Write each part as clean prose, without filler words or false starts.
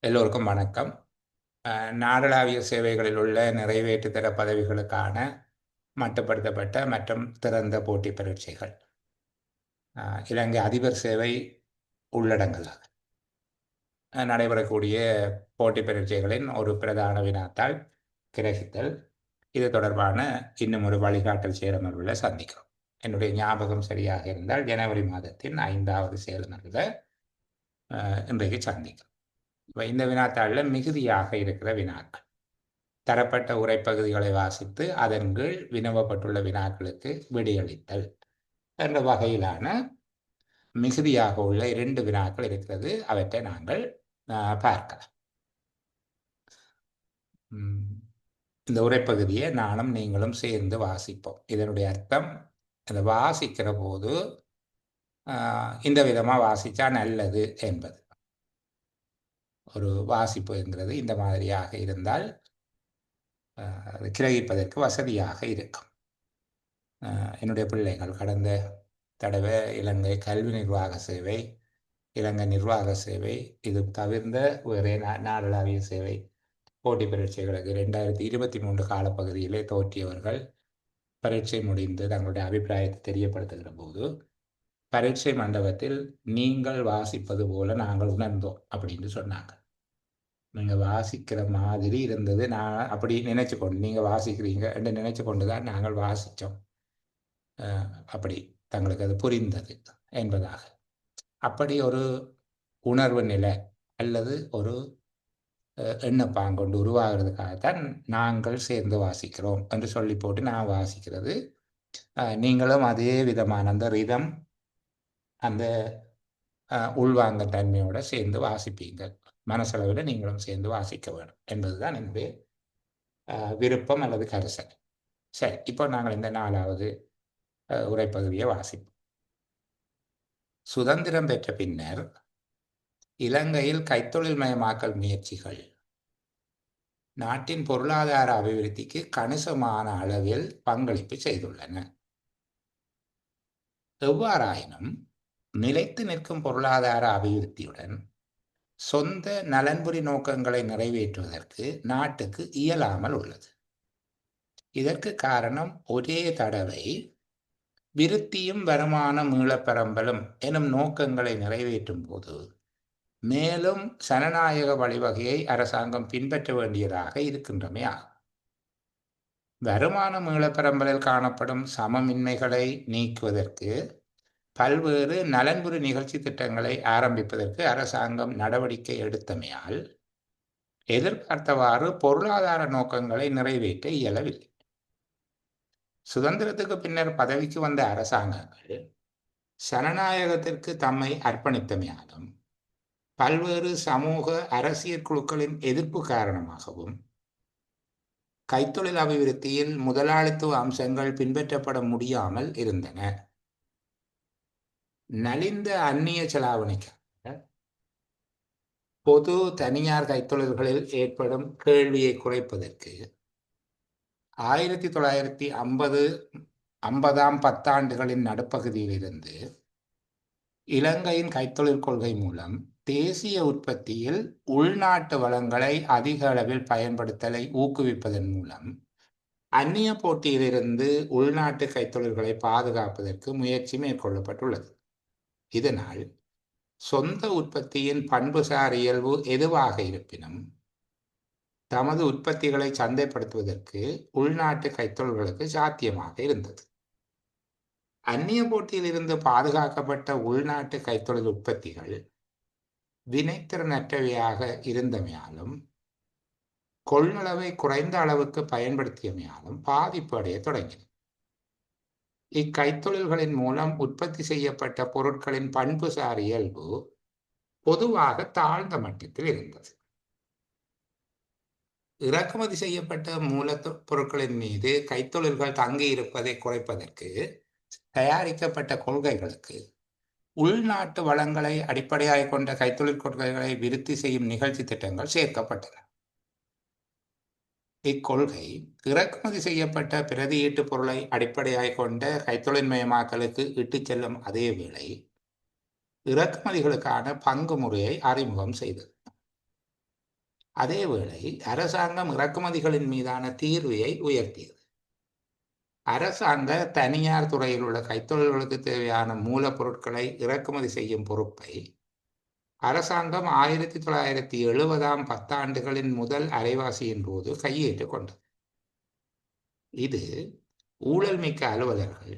எல்லோருக்கும் வணக்கம். நாடளாவிய சேவைகளில் உள்ள நிறைவேற்றுதர பதவிகளுக்கான மட்டுப்படுத்தப்பட்ட மற்றும் திறந்த போட்டி பரீட்சைகள், இலங்கை அதிபர் சேவை உள்ளடங்கலாக நடைபெறக்கூடிய போட்டி பரீட்சைகளின் ஒரு பிரதான வினாத்தால் கிரகித்தல். இது தொடர்பான இன்னும் ஒரு வழிகாட்டல் செயலமர்வில் சந்திக்கிறோம். என்னுடைய ஞாபகம் சரியாக இருந்தால் ஜனவரி மாதத்தின் 5வது செயலமர்வில் இன்றைக்கு சந்திக்கிறோம். இந்த வினாத்தாளில் மிகுதியாக இருக்கிற வினாக்கள், தரப்பட்ட உரைப்பகுதிகளை வாசித்து அதன் கீழ் வினவப்பட்டுள்ள வினாக்களுக்கு விடையளித்தல் என்ற வகையிலான மிகுதியாக உள்ள 2 வினாக்கள் இருக்கிறது. அவற்றை நாங்கள் பார்க்கலாம். இந்த உரைப்பகுதியை நானும் நீங்களும் சேர்ந்து வாசிப்போம். இதனுடைய அர்த்தம், அதை வாசிக்கிற போது இந்த விதமாக வாசித்தா நல்லது என்பது. ஒரு வாசிப்புங்கிறது இந்த மாதிரியாக இருந்தால் அது கிரகிப்பதற்கு வசதியாக இருக்கும். என்னுடைய பிள்ளைகள் கடந்த தடவை இலங்கை கல்வி நிர்வாக சேவை, இலங்கை நிர்வாக சேவை, இது தவிர்ந்த வேறு நாடளாவிய சேவை போட்டி பரீட்சைகளுக்கு 2023 காலப்பகுதியிலே தோற்றியவர்கள் பரீட்சை முடிந்து தங்களுடைய அபிப்பிராயத்தை தெரியப்படுத்துகிற போது, பரீட்சை மண்டபத்தில் நீங்கள் வாசிப்பது போல நாங்கள் உணர்ந்தோம் அப்படின்னு சொன்னாங்க. நீங்கள் வாசிக்கிற மாதிரி இருந்தது, நான் அப்படி நினைச்சு கொண்டு, நீங்கள் வாசிக்கிறீங்க என்று நினைச்சு கொண்டு தான் நாங்கள் வாசித்தோம், அப்படி தங்களுக்கு அது புரிந்தது என்பதாக. அப்படி ஒரு உணர்வு நிலை அல்லது ஒரு எண்ணப்பாங்கொண்டு உருவாகிறதுக்காகத்தான் நாங்கள் சேர்ந்து வாசிக்கிறோம் என்று சொல்லி போட்டு நான் வாசிக்கிறது. நீங்களும் அதே விதமான அந்த ரிதம், அந்த உள்வாங்க தன்மையோட சேர்ந்து வாசிப்பீங்க. மனசளவில் நீங்களும் சேர்ந்து வாசிக்க வேணும் என்பதுதான் என்னுடைய விருப்பம் அல்லது கரிசனை. சரி, இப்போ நாங்கள் இந்த 4வது உரைப்பகுதியை வாசிப்போம். சுதந்திரம் பெற்ற பின்னர் இலங்கையில் கைத்தொழில் மயமாக்கல் முயற்சிகள் நாட்டின் பொருளாதார அபிவிருத்திக்கு கணிசமான அளவில் பங்களிப்பு செய்துள்ளன. எவ்வாறாயினும் நிலைத்து நிற்கும் பொருளாதார அபிவிருத்தியுடன் சொந்த நலன்புரி நோக்கங்களை நிறைவேற்றுவதற்கு நாட்டுக்கு இயலாமல் உள்ளது. இதற்கு காரணம், ஒரே தடவை விருத்தியும் வருமான மீளப்பெறம்பலும் எனும் நோக்கங்களை நிறைவேற்றும் போது மேலும் ஜனநாயக வழிவகையை அரசாங்கம் பின்பற்ற வேண்டியதாக இருக்கின்றமே ஆகும். வருமான மீளப்பெறம்பலில் காணப்படும் சமமின்மைகளை நீக்குவதற்கு பல்வேறு நலன்புரி நிகழ்ச்சி திட்டங்களை ஆரம்பிப்பதற்கு அரசாங்கம் நடவடிக்கை எடுத்தமையால் எதிர்பார்த்தவாறு பொருளாதார நோக்கங்களை நிறைவேற்ற இயலவில்லை. சுதந்திரத்துக்கு பின்னர் பதவிக்கு வந்த அரசாங்கங்கள் ஜனநாயகத்திற்கு தம்மை அர்ப்பணித்தமையாலும் பல்வேறு சமூக அரசியல் குழுக்களின் எதிர்ப்பு காரணமாகவும் கைத்தொழில் அபிவிருத்தியில் முதலாளித்துவ அம்சங்கள் பின்பற்றப்பட முடியாமல் இருந்தன. நலிந்த அந்நிய செலாவணிக்காக பொது தனியார் கைத்தொழில்களில் ஏற்படும் கேள்வியை குறைப்பதற்கு 1950ஆம் பத்தாண்டுகளின் நடுப்பகுதியிலிருந்து இலங்கையின் கைத்தொழில் கொள்கை மூலம் தேசிய உற்பத்தியில் உள்நாட்டு வளங்களை அதிக அளவில் பயன்படுத்தலை ஊக்குவிப்பதன் மூலம் அந்நிய போட்டியிலிருந்து உள்நாட்டு கைத்தொழில்களை பாதுகாப்பதற்கு முயற்சி மேற்கொள்ளப்பட்டுள்ளது. இதனால் சொந்த உற்பத்தியின் பண்புசார் இயல்பு எதுவாக இருப்பினும் தமது உற்பத்திகளை சந்தைப்படுத்துவதற்கு உள்நாட்டு கைத்தொழில்களுக்கு சாத்தியமாக இருந்தது. அந்நிய போட்டியில் இருந்து பாதுகாக்கப்பட்ட உள்நாட்டு கைத்தொழில் உற்பத்திகள் வினைத்திறனற்றவையாக இருந்தமையாலும் கொள்ளளவை குறைந்த அளவுக்கு பயன்படுத்தியமையாலும் பாதிப்பு அடைய தொடங்கின. இக்கைத்தொழில்களின் மூலம் உற்பத்தி செய்யப்பட்ட பொருட்களின் பண்புசார் இயல்பு பொதுவாக தாழ்ந்த மட்டத்தில் இருந்தது. இறக்குமதி செய்யப்பட்ட மூலப்பொருட்களின் மீது கைத்தொழில்கள் தங்கி இருப்பதை குறைப்பதற்கு தயாரிக்கப்பட்ட கொள்கைகளுக்கு உள்நாட்டு வளங்களை அடிப்படையாக கொண்ட கைத்தொழில் கொள்கைகளை விருத்தி செய்யும் நிகழ்ச்சி திட்டங்கள் சேர்க்கப்பட்டன. இக்கொள்கை இறக்குமதி செய்யப்பட்ட பிரதியீட்டு பொருளை அடிப்படையாக கொண்ட கைத்தொழில் மயமாக்கலுக்கு இட்டுச் செல்லும் அதே வேளை இறக்குமதிகளுக்கான பங்கு முறையை அறிமுகம் செய்தது. அதேவேளை அரசாங்கம் இறக்குமதிகளின் மீதான தீர்வையை உயர்த்தியது. அரசாங்க தனியார் துறையில் உள்ள கைத்தொழில்களுக்கு தேவையான மூலப்பொருட்களை இறக்குமதி செய்யும் பொறுப்பை அரசாங்கம் 1970ஆம் பத்தாண்டுகளின் முதல் அரைவாசியின் போது கையேற்றுக் கொண்டது. இது ஊழல் மிக்க அலுவலர்கள்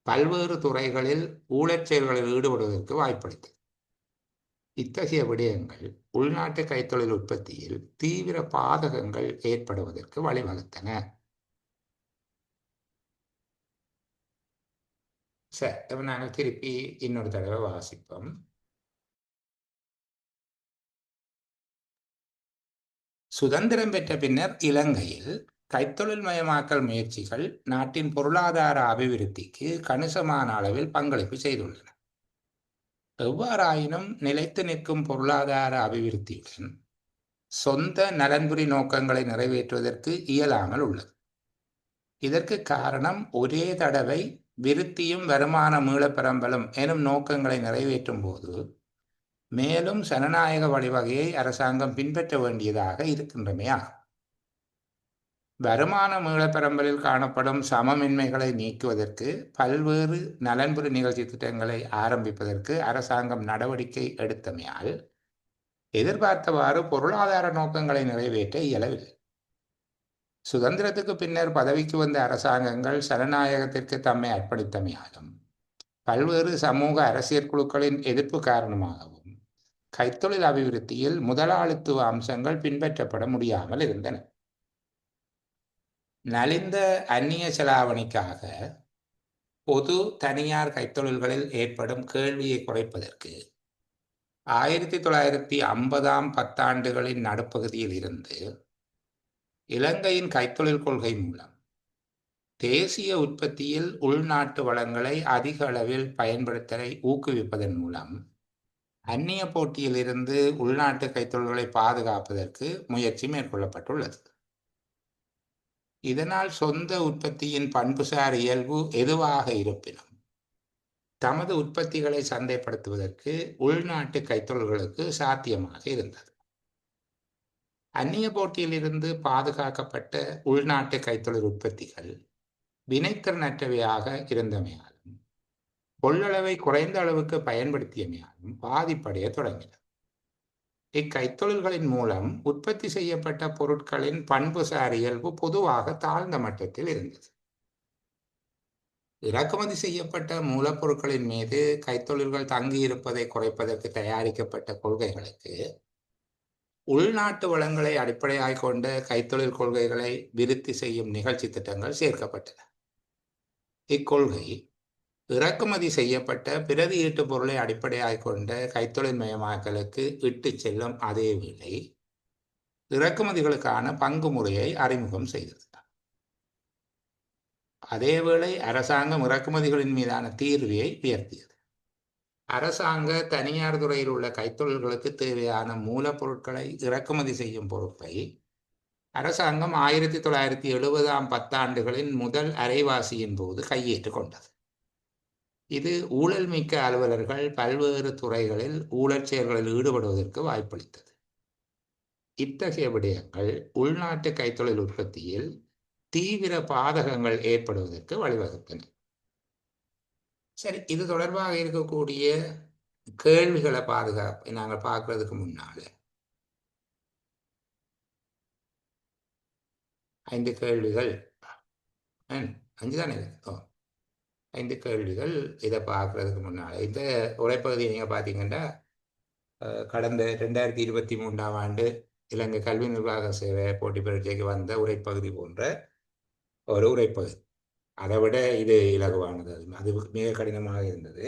பல்வேறு துறைகளில் ஊழற் செயல்களில் ஈடுபடுவதற்கு வாய்ப்பளித்தது. இத்தகைய விடயங்கள் உள்நாட்டு கைத்தொழில் உற்பத்தியில் தீவிர பாதகங்கள் ஏற்படுவதற்கு வழிவகுத்தன. சரி, இப்ப நாங்கள் திருப்பி இன்னொரு தடவை வாசிப்போம். சுதந்திரம் பெற்ற பின்னர் இலங்கையில் கைத்தொழில் மயமாக்கல் முயற்சிகள் நாட்டின் பொருளாதார அபிவிருத்திக்கு கணிசமான அளவில் பங்களிப்பு செய்துள்ளன. எவ்வாறாயினும் நிலைத்து நிற்கும் பொருளாதார அபிவிருத்தியுடன் சொந்த நலன்புரி நோக்கங்களை நிறைவேற்றுவதற்கு இயலாமல் உள்ளது. இதற்கு காரணம் ஒரே தடவை விருத்தியும் வருமான மீளப்பெறம்பலும் எனும் நோக்கங்களை நிறைவேற்றும் போது மேலும் ஜனநாயக வழிவகையை அரசாங்கம் பின்பற்ற வேண்டியதாக இருக்கின்றமையாகும். வருமான மீளப்பெறம்பலில் காணப்படும் சமமின்மைகளை நீக்குவதற்கு பல்வேறு நலன்புரி நிகழ்ச்சி திட்டங்களை ஆரம்பிப்பதற்கு அரசாங்கம் நடவடிக்கை எடுத்தமையால் எதிர்பார்த்தவாறு பொருளாதார நோக்கங்களை நிறைவேற்ற இயலவில்லை. சுதந்திரத்துக்கு பின்னர் பதவிக்கு வந்த அரசாங்கங்கள் ஜனநாயகத்திற்கு தம்மை அர்ப்பணித்தமையாலும் பல்வேறு சமூக அரசியல் குழுக்களின் எதிர்ப்பு காரணமாகவும் கைத்தொழில் அபிவிருத்தியில் முதலாளித்துவ அம்சங்கள் பின்பற்றப்பட முடியாமல் இருந்தன. நலிந்த அந்நிய செலாவணிக்காக பொது தனியார் கைத்தொழில்களில் ஏற்படும் கேள்வியை குறைப்பதற்கு 1950ஆம் பத்தாண்டுகளின் நடுப்பகுதியில் இருந்து இலங்கையின் கைத்தொழில் கொள்கை மூலம் தேசிய உற்பத்தியில் உள்நாட்டு வளங்களை அதிக அளவில் பயன்படுத்தலை ஊக்குவிப்பதன் மூலம் அந்நிய போட்டியில் இருந்து உள்நாட்டு கைத்தொழில்களை பாதுகாப்பதற்கு முயற்சி மேற்கொள்ளப்பட்டுள்ளது. இதனால் சொந்த உற்பத்தியின் பண்புசார் இயல்பு எதுவாக இருப்பினும் தமது உற்பத்திகளை சந்தைப்படுத்துவதற்கு உள்நாட்டு கைத்தொழில்களுக்கு சாத்தியமாக இருந்தது. அந்நிய போட்டியில் இருந்து பாதுகாக்கப்பட்ட உள்நாட்டு கைத்தொழில் உற்பத்திகள் வினைத்திறனற்றவையாக இருந்தமையாலும் கொள்ளளவை குறைந்த அளவுக்கு பயன்படுத்தியமையாலும் பாதிப்படைய தொடங்கின. இக்கைத்தொழில்களின் மூலம் உற்பத்தி செய்யப்பட்ட பொருட்களின் பண்புசார் இயல்பு பொதுவாக தாழ்ந்த மட்டத்தில் இருந்தது. இறக்குமதி செய்யப்பட்ட மூலப்பொருட்களின் மீது கைத்தொழில்கள் தங்கியிருப்பதை குறைப்பதற்கு தயாரிக்கப்பட்ட கொள்கைகளுக்கு உள்நாட்டு வளங்களை அடிப்படையாக கொண்ட கைத்தொழில் கொள்கைகளை விருத்தி செய்யும் நிகழ்ச்சி திட்டங்கள் சேர்க்கப்பட்டன. இக்கொள்கை இறக்குமதி செய்யப்பட்ட பிரதியீட்டு பொருளை அடிப்படையாக கொண்ட கைத்தொழில் மயமாக்கலுக்கு இட்டு செல்லும் அதே வேளை இறக்குமதிகளுக்கான பங்கு முறையை அறிமுகம் செய்தது. அதேவேளை அரசாங்கம் இறக்குமதிகளின் மீதான தீர்வையை உயர்த்தியது. அரசாங்க தனியார் துறையில் உள்ள கைத்தொழில்களுக்கு தேவையான மூலப்பொருட்களை இறக்குமதி செய்யும் பொறுப்பை அரசாங்கம் 1970ஆம் பத்தாண்டுகளின் முதல் அரைவாசியின் போது கையேற்றுக் கொண்டது. இது ஊழல் மிக்க அலுவலர்கள் பல்வேறு துறைகளில் ஊழற் செயல்களில் ஈடுபடுவதற்கு வாய்ப்பளித்தது. இத்தகைய விடயங்கள் உள்நாட்டு கைத்தொழில் உற்பத்தியில் தீவிர பாதகங்கள் ஏற்படுவதற்கு வழிவகுத்தன. சரி, இது தொடர்பாக இருக்கக்கூடிய கேள்விகளை நாங்கள் பார்க்கறதுக்கு முன்னால 5 கேள்விகள் 5 தானே 5 கேள்விகள் இதை பார்க்கறதுக்கு முன்னால இந்த உரைப்பகுதியை நீங்கள் பார்த்தீங்கன்னா கடந்த 2023ஆம் ஆண்டு இலங்கை கல்வி நிர்வாக சேவை போட்டி பரீட்சைக்கு வந்த உரைப்பகுதி போன்ற ஒரு உரைப்பகுதி. அதை விட இது இலகுவானது, அது மிக கடினமாக இருந்தது.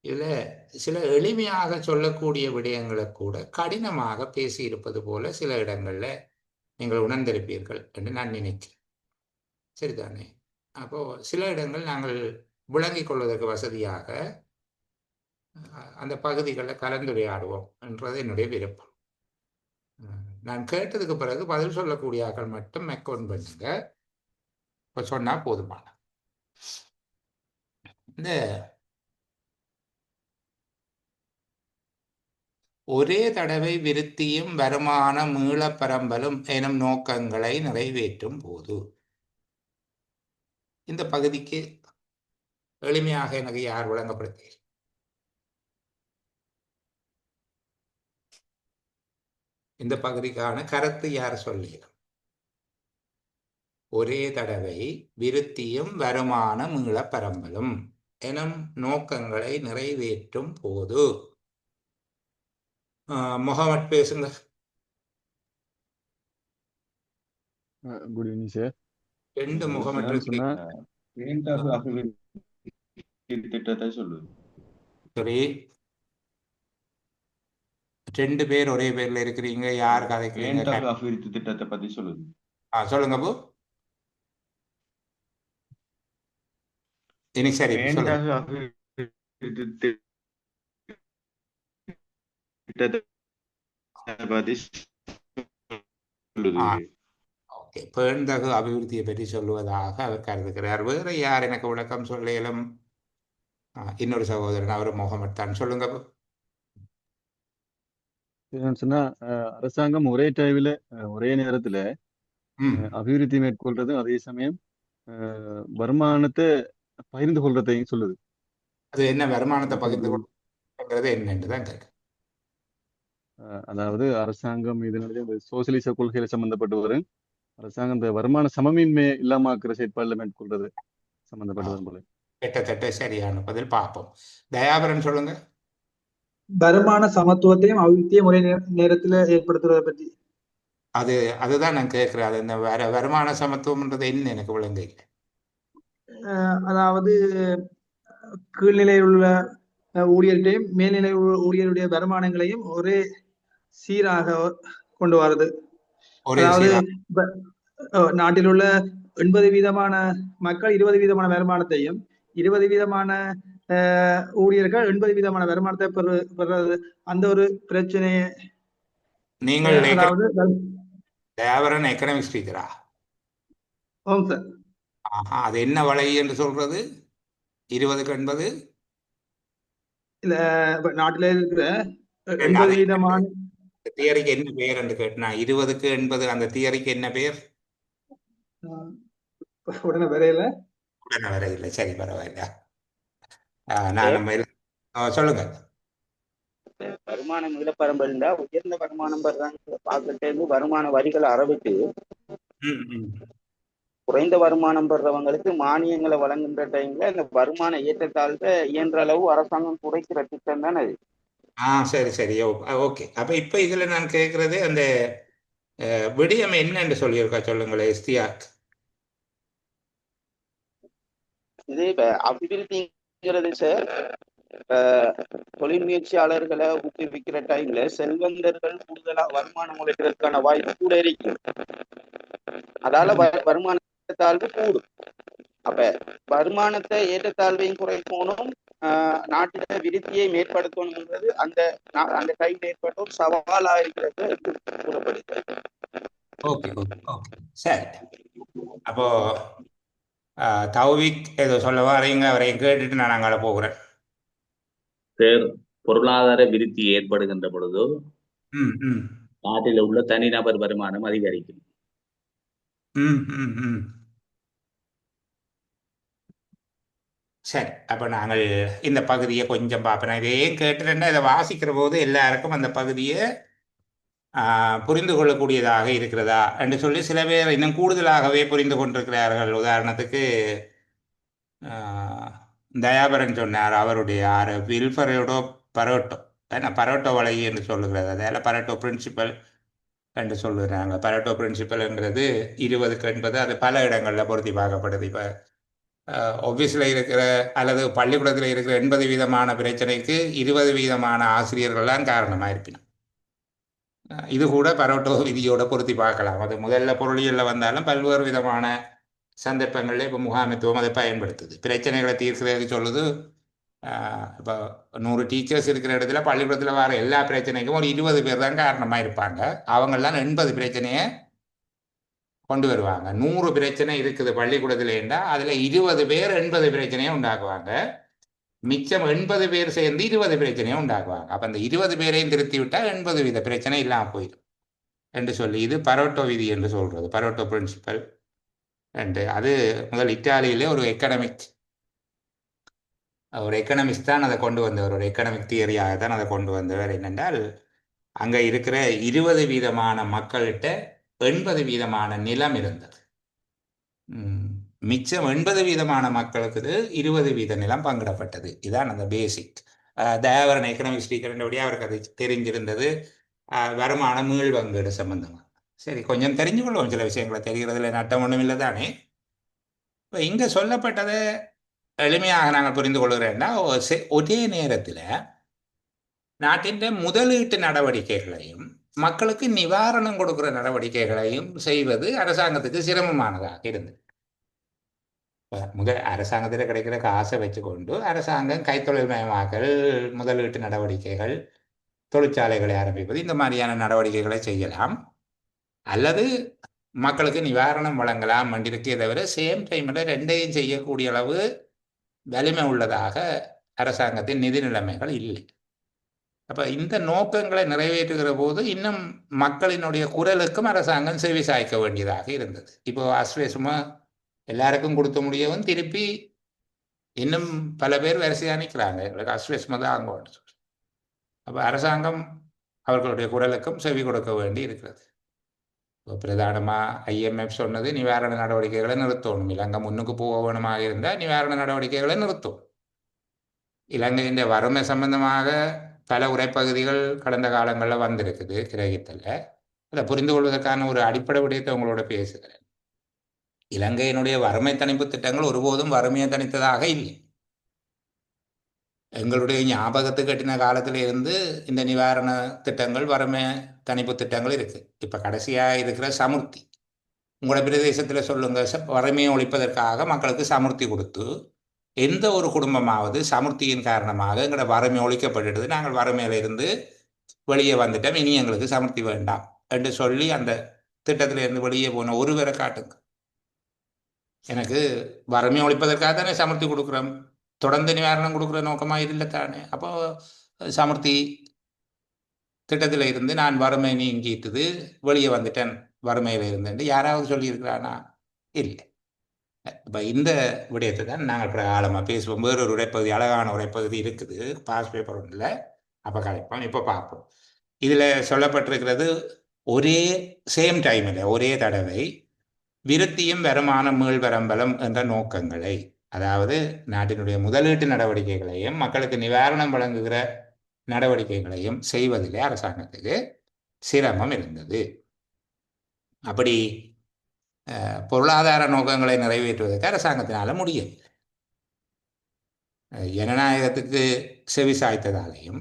இதில் சில எளிமையாக சொல்லக்கூடிய விடயங்களை கூட கடினமாக பேசியிருப்பது போல சில இடங்களில் நீங்கள் உணர்ந்திருப்பீர்கள் என்று நான் நினைக்கிறேன். சரிதானே? அப்போ சில இடங்கள் நாங்கள் விளங்கிக் கொள்வதற்கு வசதியாக அந்த பகுதிகளில் கலந்துரையாடுவோம் என்றது என்னுடைய விருப்பம். நான் கேட்டதுக்கு பிறகு பதில் சொல்லக்கூடிய ஆக்கள் மட்டும் மெக்கவுண்ட் பண்ணுங்க, இப்போ சொன்னால் போதுமான. இந்த ஒரே தடவை விருத்தியும் வருமான மீளப்பரம்பலும் எனும் நோக்கங்களை நிறைவேற்றும் போது. இந்த பகுதிக்கு எளிமையாக எனக்கு யார் விளங்கப்படுத்தி? இந்த பகுதிக்கான கருத்து யார் சொல்லிடும்? ஒரே தடவை விருத்தியும் வருமான மீளப்பரம்பலும் எனும் நோக்கங்களை நிறைவேற்றும் போது. முகமட் பேசுங்க. Good evening sir. ரெண்டு முகமட் இருக்கு. திட்டத்தை சொல்லுது. சரி, ரெண்டு பேர் ஒரே பேர்ல இருக்கிறீங்க. யார் கதைக்கிறீங்க? அபிவிருத்தி திட்டத்தை பத்தி சொல்லுது. சொல்லுங்க போ. இனி சரி பேண்தகு அபிவிருத்தியை பற்றி சொல்லுவதாக அவர் கருதுகிறார். வேறு யார் எனக்கு விளக்கம் சொல்ல இயலும்? இன்னொரு சகோதரன் அவர் முகமட் தான். சொல்லுங்க. சொன்னா அரசாங்கம் ஒரே டைம்ல ஒரே நேரத்துல அபிவிருத்தி மேற்கொள்றது, அதே சமயம் வருமானத்தை பகிர்ந்து கொள்றதையும் சொல்லுது. அது என்ன வருமானத்தை பகிர்ந்து கொள்றது என்னன்றுதான் கேட்க. அதாவது அரசாங்கம் இதனுடைய சோசியலிச கொள்கையில சம்பந்தப்பட்டு வரும். அரசாங்கம் இந்த வருமான சமமின்மை இல்லாமக்கிற செயற்பாடுல மேற்கொள்றது சம்பந்தப்பட்டு வரும் போல. கிட்டத்தட்ட சரியான பதில். பார்ப்போம். தயாபரன் சொல்லுங்க. வருமான சமத்துவத்தையும் அபிவிருத்தியும் ஒரே நேரத்துல ஏற்படுத்துறத பத்தி. அதுதான் நான் கேட்கிறேன். அது இந்த வருமான சமத்துவம்ன்றது என்ன எனக்கு விளங்க இல்லை. அதாவது கீழ்நிலையில் உள்ள ஊழியர்களையும் மேல்நிலை ஊழியருடைய வருமானங்களையும் ஒரே சீராக கொண்டு வர்றது. அதாவது நாட்டில் உள்ள 80% மக்கள் 20% வருமானத்தையும் 20% ஊழியர்கள் 80% வருமானத்தை பெறுறது. அந்த ஒரு பிரச்சனையை நீங்கள் எக்கனாமிக்ஸ் டீச்சரா? சார். அது என்ன வழி என்று சொல்றது? 20-80 இல்ல, நாட்டில இருக்கிற 80% தியரிக்கு என்ன பேர் என்று கேட்டா 20-80 அந்த தியரிக்கு என்ன பேர்? உடனே வரையில. சரி, பரவாயில்ல. நான் சொல்லுங்க. வருமான மீளப்பரம்பல் உயர்ந்த வருமானம் பெறாங்க பாக்கிட்டு வருமான வரிகளை அறவிட்டு குறைந்த வருமானம் பெறவங்களுக்கு மானியங்களை வழங்குகின்ற டைம்ல இந்த வருமான ஏற்றத்தாழ்வை இயன்ற அளவு அரசாங்கம் குறைக்கிற திட்டம் தானே அது. சரி ஓகே. அப்ப இப்ப இதுல நான் கேட்கறது அந்த விடயம் என்னன்னு சொல்லியிருக்கா சொல்லுங்களேன் இஸ்தியாக். இது அபிவிருத்திங்கிறது சார், தொழில் முயற்சியாளர்களை ஊக்குவிக்கிற டைம்ல செல்வந்தர்கள் கூடுதலா வருமானம் உழைக்கிறதுக்கான வாய்ப்பு கூட இருக்கு. அதால வருமான தாழ்வு கூடும். அப்ப வருமானத்தை ஏற்றத்தாழ்வையும் குறைக்கணும், நாட்டில விருத்தியை மேற்படுத்தணும்ன்றது அந்த அந்த டைம்ல ஏற்பட்ட ஒரு சவாலா இருக்கிறது கூறப்படுது. சரி, அப்போ தௌவிக் ஏதோ சொல்ல வரீங்க, அவரையும் கேட்டுட்டு நான் அங்கே போகிறேன். பொருளாதார விருத்தி ஏற்படுகின்ற பொழுது நாட்டில் உள்ள தனிநபர் வருமானம் அதிகரிக்கும். சரி, அப்ப நாங்கள் இந்த பகுதியை கொஞ்சம் பார்ப்போம். இதையும் கேட்டுட்டேன்னா இதை வாசிக்கிற போது எல்லாருக்கும் அந்த பகுதியை புரிந்து கொள்ளக்கூடியதாக இருக்கிறதா என்று சொல்லி சில பேர் இன்னும் கூடுதலாகவே புரிந்து கொண்டிருக்கிறார்கள். உதாரணத்துக்கு தயாபரன் சொன்னார் அவருடைய வில்ஃபரோடோ பரோட்டோ, ஏன்னா பரோட்டோ வலை என்று சொல்லுகிறது. அதில் பரோட்டோ பிரின்சிபல் என்று சொல்லுறாங்க. பரோட்டோ பிரின்சிபல்ன்றது 20-80 அது பல இடங்களில் பொருத்தி பார்க்கப்படுது. இப்போ ஆஃபீஸில் இருக்கிற அல்லது பள்ளிக்கூடத்தில் இருக்கிற 80% பிரச்சனைக்கு 20% ஆசிரியர்கள்லாம் காரணமாக இருப்பினும் இது கூட பரோட்டோ விதியோட பொருத்தி பார்க்கலாம். அது முதல்ல பொருளியலில் வந்தாலும் பல்வேறு விதமான சந்தர்ப்பங்களில் இப்போ முகாமைத்துவம் அதை பயன்படுத்துது. பிரச்சனைகளை தீர்க்கிறதுக்கு சொல்லுது. இப்போ 100 டீச்சர்ஸ் இருக்கிற இடத்துல பள்ளிக்கூடத்தில் வர எல்லா பிரச்சனைக்கும் ஒரு 20 பேர் தான் காரணமாக இருப்பாங்க. அவங்கெல்லாம் 80 பிரச்சனையை கொண்டு வருவாங்க. 100 பிரச்சனை இருக்குது பள்ளிக்கூடத்தில் இருந்தால் அதில் 20 பேர் 80 பிரச்சனையை உண்டாக்குவாங்க. மிச்சம் 80 பேர் சேர்ந்து 20 பிரச்சனையை உண்டாக்குவாங்க. அப்ப அந்த 20 பேரையும் திருத்தி விட்டா 80 வீத பிரச்சனை இல்லாம போயிடும் என்று சொல்லி, இது பரோட்டோ விதி என்று சொல்றது, பரோட்டோ பிரின்சிபல் என்று. அது முதல் இத்தாலியிலே ஒரு எக்கனாமிஸ்ட் தான் அதை கொண்டு வந்தவர், ஒரு எக்கனாமிக் தியரியாக தான் அதை கொண்டு வந்தவர். என்னென்றால், அங்க இருக்கிற 20 வீதமான மக்கள்கிட்ட 80 வீதமான நிலம் இருந்தது. மிச்சம் 80 வீதமான மக்களுக்கு 20 வீத நிலம் பங்கிடப்பட்டது. இதான் அந்த பேசிக். தயாவரன் எக்கனாமிக் ஸ்பீக்கர்ன்றபடியே அவருக்கு அது தெரிஞ்சிருந்தது, வருமான மீள் பங்கீடு சம்பந்தமா. சரி, கொஞ்சம் தெரிஞ்சு கொள்வோம், சில விஷயங்களை தெரிகிறதுல நட்டம் ஒன்றும் இல்லை தானே. இப்போ இங்கே சொல்லப்பட்டதை எளிமையாக நாங்கள் புரிந்து கொள்கிறேன்னா, ஒரே நேரத்தில் நாட்டின் முதலீட்டு நடவடிக்கைகளையும் மக்களுக்கு நிவாரணம் கொடுக்கிற நடவடிக்கைகளையும் செய்வது அரசாங்கத்துக்கு சிரமமானதாக இருந்தது. அரசாங்கத்தில் கிடைக்கிற காசை வச்சுக்கொண்டு அரசாங்கம் கைத்தொழில் மயமாக்கல், முதலீட்டு நடவடிக்கைகள், தொழிற்சாலைகளை ஆரம்பிப்பது, இந்த மாதிரியான நடவடிக்கைகளை செய்யலாம், அல்லது மக்களுக்கு நிவாரணம் வழங்கலாம் என்றிருக்கே தவிர சேம் டைமில் ரெண்டையும் செய்யக்கூடிய அளவு வலிமை உள்ளதாக அரசாங்கத்தின் நிதி நிலைமைகள் இல்லை. அப்போ இந்த நோக்கங்களை நிறைவேற்றுகிற போது இன்னும் மக்களினுடைய குரலுக்கும் அரசாங்கம் செவி சாய்க்க வேண்டியதாக இருந்தது. இப்போ அஸ்வேசுமா எல்லாருக்கும் கொடுத்த முடியவும் திருப்பி இன்னும் பல பேர் வரிசையாக நிற்கிறாங்க, எங்களுக்கு அஸ்வேசுமா தான் அங்கே. அப்போ அரசாங்கம் அவர்களுடைய குரலுக்கும் செவி கொடுக்க வேண்டி இருக்கிறது. இப்போ பிரதானமாக IMF சொன்னது நிவாரண நடவடிக்கைகளை நிறுத்தணும், இலங்கை முன்னுக்கு போக வேணுமாக இருந்தால் நிவாரண நடவடிக்கைகளை நிறுத்தும். இலங்கையின் வறுமை சம்பந்தமாக பல உரைப்பகுதிகள் கடந்த காலங்களில் வந்திருக்குது கிரகித்தல. அதை புரிந்து கொள்வதற்கான ஒரு அடிப்படை விடயத்தை உங்களோட பேசுகிறேன். இலங்கையினுடைய வறுமை தணிப்பு திட்டங்கள் ஒருபோதும் வறுமையை தணித்ததாக இல்லை. எங்களுடைய ஞாபகத்துக்கு கட்டின காலத்தில் இருந்து இந்த நிவாரண திட்டங்கள், வறுமை தணிப்பு திட்டங்கள் இருக்கு. இப்போ கடைசியாக இருக்கிற சமுர்த்தி, உங்களோட பிரதேசத்தில் சொல்லுங்க, வறுமையை ஒழிப்பதற்காக மக்களுக்கு சமுர்த்தி கொடுத்து எந்த ஒரு குடும்பமாவது சமுர்த்தியின் காரணமாக எங்களோட வறுமை ஒழிக்கப்பட்டுடுது, நாங்கள் வறுமையிலிருந்து வெளியே வந்துட்டோம், இனி எங்களுக்கு சமுர்த்தி வேண்டாம் என்று சொல்லி அந்த திட்டத்திலிருந்து வெளியே போன ஒருவரை காட்டுங்க. எனக்கு வறுமை ஒழிப்பதற்காக தானே சமுர்த்தி கொடுக்குறோம், தொடர்ந்து நிவாரணம் கொடுக்குற நோக்கமாக இல்லை தானே. அப்போ சமுர்த்தி திட்டத்தில் இருந்து நான் வறுமை நீங்கிட்டுது, வெளியே வந்துட்டேன் வறுமையில் இருந்தேன் யாராவது சொல்லியிருக்கிறானா? இல்லை. இப்போ இந்த விடயத்தை தான் நாங்கள் ஆழமாக பேசுவோம். வேறொரு உரைப்பகுதி, அழகான உரைப்பகுதி இருக்குது, பாஸ் பேப்பர் ஒன்றில், அப்போ கலைப்போம். இப்போ பார்ப்போம். இதில் சொல்லப்பட்டிருக்கிறது ஒரே சேம் டைமில், ஒரே தடவை விருத்தியும் வருமான மீள்வரம்பலம் என்ற நோக்கங்களை, அதாவது நாட்டினுடைய முதலீட்டு நடவடிக்கைகளையும் மக்களுக்கு நிவாரணம் வழங்குகிற நடவடிக்கைகளையும் செய்வதிலே அரசாங்கத்துக்கு சிரமம் இருந்தது. அப்படி பொருளாதார நோக்கங்களை நிறைவேற்றுவதற்கு அரசாங்கத்தினால முடியும். ஜனநாயகத்துக்கு செவி சாய்த்ததாலையும்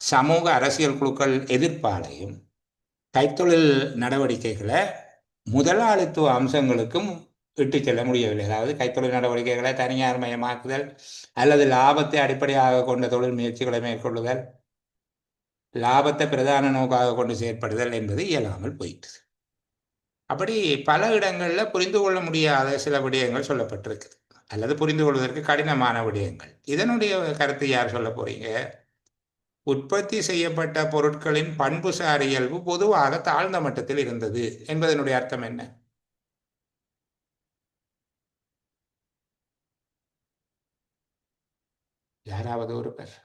சமூக அரசியல் குழுக்கள் எதிர்ப்பாலையும் கைத்தொழில் நடவடிக்கைகளை முதலாளித்துவ அம்சங்களுக்கும் இட்டு செல்ல முடியவில்லை. அதாவது கைத்தொழில் நடவடிக்கைகளை தனியார் மயமாக்குதல் அல்லது லாபத்தை அடிப்படையாக கொண்ட தொழில் முயற்சிகளை மேற்கொள்ளுதல், லாபத்தை பிரதான நோக்காக கொண்டு செயற்படுதல் என்பது இயலாமல் போயிட்டு. அப்படி பல இடங்களில் புரிந்து கொள்ள முடியாத சில விடயங்கள் சொல்லப்பட்டிருக்குது, அல்லது புரிந்து கொள்வதற்கு கடினமான விடயங்கள். இதனுடைய கருத்து யார் சொல்ல போறீங்க? உற்பத்தி செய்யப்பட்ட பொருட்களின் பண்புசார் இயல்பு பொதுவாக தாழ்ந்த மட்டத்தில் இருந்தது என்பதனுடைய அர்த்தம் என்ன? யாராவது ஒரு பேர்?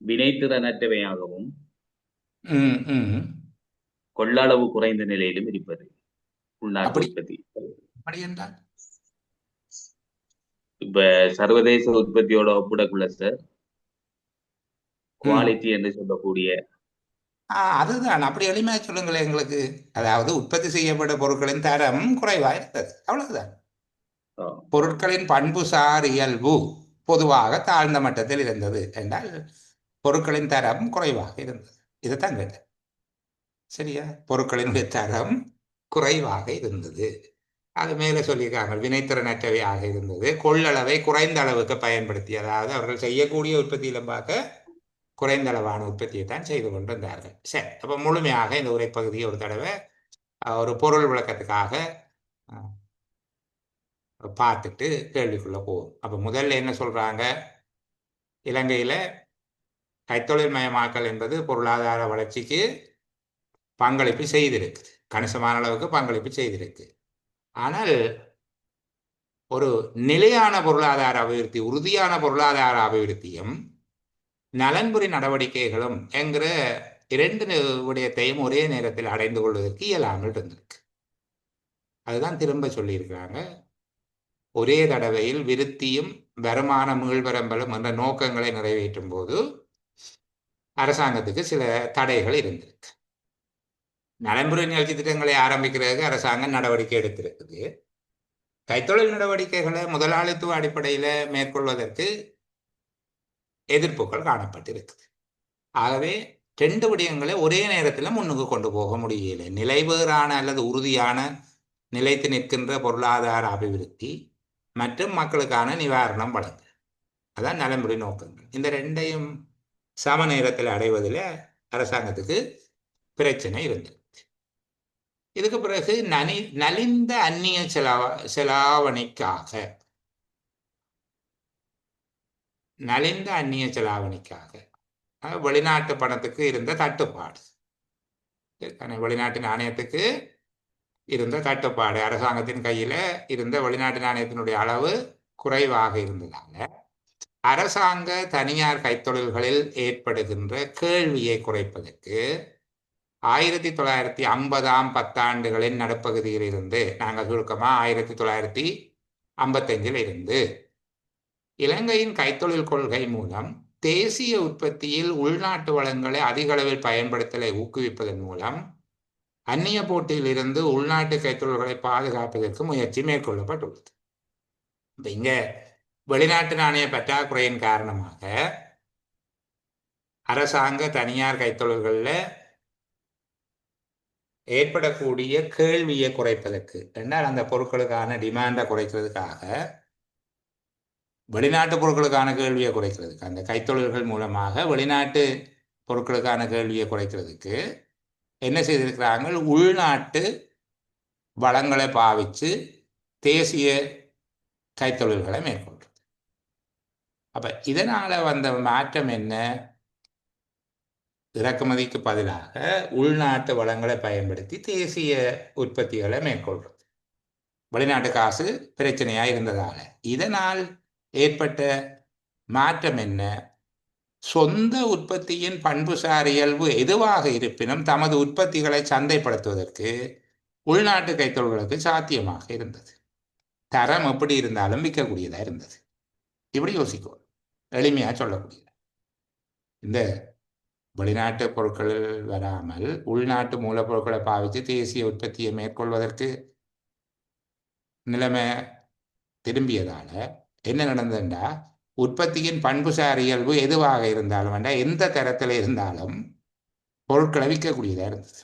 வினைத்திறனற்றவையாகவும் கொள்ளளவு குறைந்த நிலையிலும் இருப்பது உள்நாட்டு உற்பத்தி. என்றால் இப்ப சர்வதேச உற்பத்தியோட ஒப்பிடக்குள்ள சார் குவாலிட்டி என்று சொல்லக்கூடிய அதுதான். அப்படி எளிமையா சொல்லுங்களேன் எங்களுக்கு. அதாவது உற்பத்தி செய்யப்பட்ட பொருட்களின் தரம் குறைவாக இருந்தது, அவ்வளவுதான். பொருட்களின் பண்புசார் இயல்பு பொதுவாக தாழ்ந்த மட்டத்தில் இருந்தது என்றால் பொருட்களின் தரம் குறைவாக இருந்தது. இதைத்தான் கேட்டேன். சரியா? பொருட்களினுடைய தரம் குறைவாக இருந்தது. அது மேலே சொல்லியிருக்காங்க, வினைத்திறனற்றவையாக இருந்தது, கொள்ளளவை குறைந்த அளவுக்கு பயன்படுத்தி, அதாவது அவர்கள் செய்யக்கூடிய உற்பத்தியிலும் பார்க்க குறைந்த அளவான உற்பத்தியை தான் செய்து கொண்டிருந்தார்கள். சரி, அப்போ முழுமையாக இந்த உரைப்பகுதியை ஒரு தடவை ஒரு பொருள் விளக்கத்துக்காக பார்த்துட்டு கேள்விக்குள்ள போகும். அப்போ முதல்ல என்ன சொல்றாங்க, இலங்கையில கைத்தொழில் மயமாக்கல் என்பது பொருளாதார வளர்ச்சிக்கு பங்களிப்பு செய்திருக்கு, கணிசமான அளவுக்கு பங்களிப்பு செய்திருக்கு. ஆனால் ஒரு நிலையான பொருளாதார அபிவிருத்தி, உறுதியான பொருளாதார அபிவிருத்தியும் நலன்புரி நடவடிக்கைகளும் என்கிற இரண்டு விடயத்தையும் ஒரே நேரத்தில் அடைந்து கொள்வதற்கு இயலாமல் இருந்திருக்கு. அதுதான் திரும்ப சொல்லியிருக்கிறாங்க. ஒரே தடவையில் விருத்தியும் வருமான மீள்வரம்பலும் என்ற நோக்கங்களை நிறைவேற்றும் போது அரசாங்கத்துக்கு சில தடைகள் இருந்திருக்கு. நலன்புரி நிகழ்ச்சி திட்டங்களை ஆரம்பிக்கிறதுக்கு அரசாங்கம் நடவடிக்கை எடுத்திருக்குது. கைத்தொழில் நடவடிக்கைகளை முதலாளித்துவ அடிப்படையில் மேற்கொள்வதற்கு எதிர்ப்புகள் காணப்பட்டிருக்குது. ஆகவே ரெண்டு விடயங்களை ஒரே நேரத்தில் முன்னுக்கு கொண்டு போக முடியலை. நிலைவேறான அல்லது உறுதியான நிலைத்து நிற்கின்ற பொருளாதார அபிவிருத்தி மற்றும் மக்களுக்கான நிவாரணம் வழங்கு, அதான் நலன்புரி நோக்கங்கள். இந்த ரெண்டையும் சம நேரத்தில் அடைவதில் அரசாங்கத்துக்கு பிரச்சனை இருந்தது. இதுக்கு பிறகு நலிந்த அந்நிய செலாவணிக்காக வெளிநாட்டு பணத்துக்கு இருந்த தட்டுப்பாடு, வெளிநாட்டு நாணயத்துக்கு இருந்த தட்டுப்பாடு, அரசாங்கத்தின் கையில் இருந்த வெளிநாட்டு நாணயத்தினுடைய அளவு குறைவாக இருந்ததால அரசாங்க தனியார் கைத்தொழில்களில் ஏற்படுகின்ற கேள்வியை குறைப்பதற்கு 1950ஆம் பத்தாண்டுகளின் நடுப்பகுதியில் இருந்து, நாங்கள் சுருக்கமாக 1955 இருந்து இலங்கையின் கைத்தொழில் கொள்கை மூலம் தேசிய உற்பத்தியில் உள்நாட்டு வளங்களை அதிக அளவில் பயன்படுத்தலை ஊக்குவிப்பதன் மூலம் அந்நிய போட்டியில் இருந்து உள்நாட்டு கைத்தொழில்களை பாதுகாப்பதற்கு முயற்சி மேற்கொள்ளப்பட்டுள்ளது. இங்க வெளிநாட்டு நாணய பற்றாக்குறையின் காரணமாக அரசாங்க தனியார் கைத்தொழில்களில் ஏற்படக்கூடிய கேள்வியை குறைப்பதற்கு, என்றால் அந்த பொருட்களுக்கான டிமாண்டை குறைக்கிறதுக்காக, வெளிநாட்டு பொருட்களுக்கான கேள்வியை குறைக்கிறதுக்கு, அந்த கைத்தொழில்கள் மூலமாக வெளிநாட்டு பொருட்களுக்கான கேள்வியை குறைக்கிறதுக்கு என்ன செய்திருக்கிறாங்க, உள்நாட்டு வளங்களை பாவித்து தேசிய கைத்தொழில்களை மேற்கொள்றது. அப்ப இதனால வந்த மாற்றம் என்ன, இறக்குமதிக்கு பதிலாக உள்நாட்டு வளங்களை பயன்படுத்தி தேசிய உற்பத்திகளை மேற்கொள்றது. வெளிநாட்டு காசு பிரச்சனையா இருந்ததால இதனால் ஏற்பட்ட மாற்றம் என்ன, சொந்த உற்பத்தியின் பண்புசார் இயல்பு எதுவாக இருப்பினும் தமது உற்பத்திகளை சந்தைப்படுத்துவதற்கு உள்நாட்டு கைத்தொழில்களுக்கு சாத்தியமாக இருந்தது. தரம் எப்படி இருந்தாலும் விற்கக்கூடியதா இருந்தது. இப்படி யோசிக்கும், எளிமையா சொல்லக்கூடியது. இந்த வெளிநாட்டு பொருட்கள் வராமல் உள்நாட்டு மூலப்பொருட்களை பாவித்து தேசிய உற்பத்தியை மேற்கொள்வதற்கு நிலைமை திரும்பியதால என்ன நடந்ததுண்டா, உற்பத்தியின் பண்புசார் இயல்பு எதுவாக இருந்தாலும் வேண்டாம், எந்த தரத்தில் இருந்தாலும் பொருட்களை விற்கக்கூடியதா இருந்தது.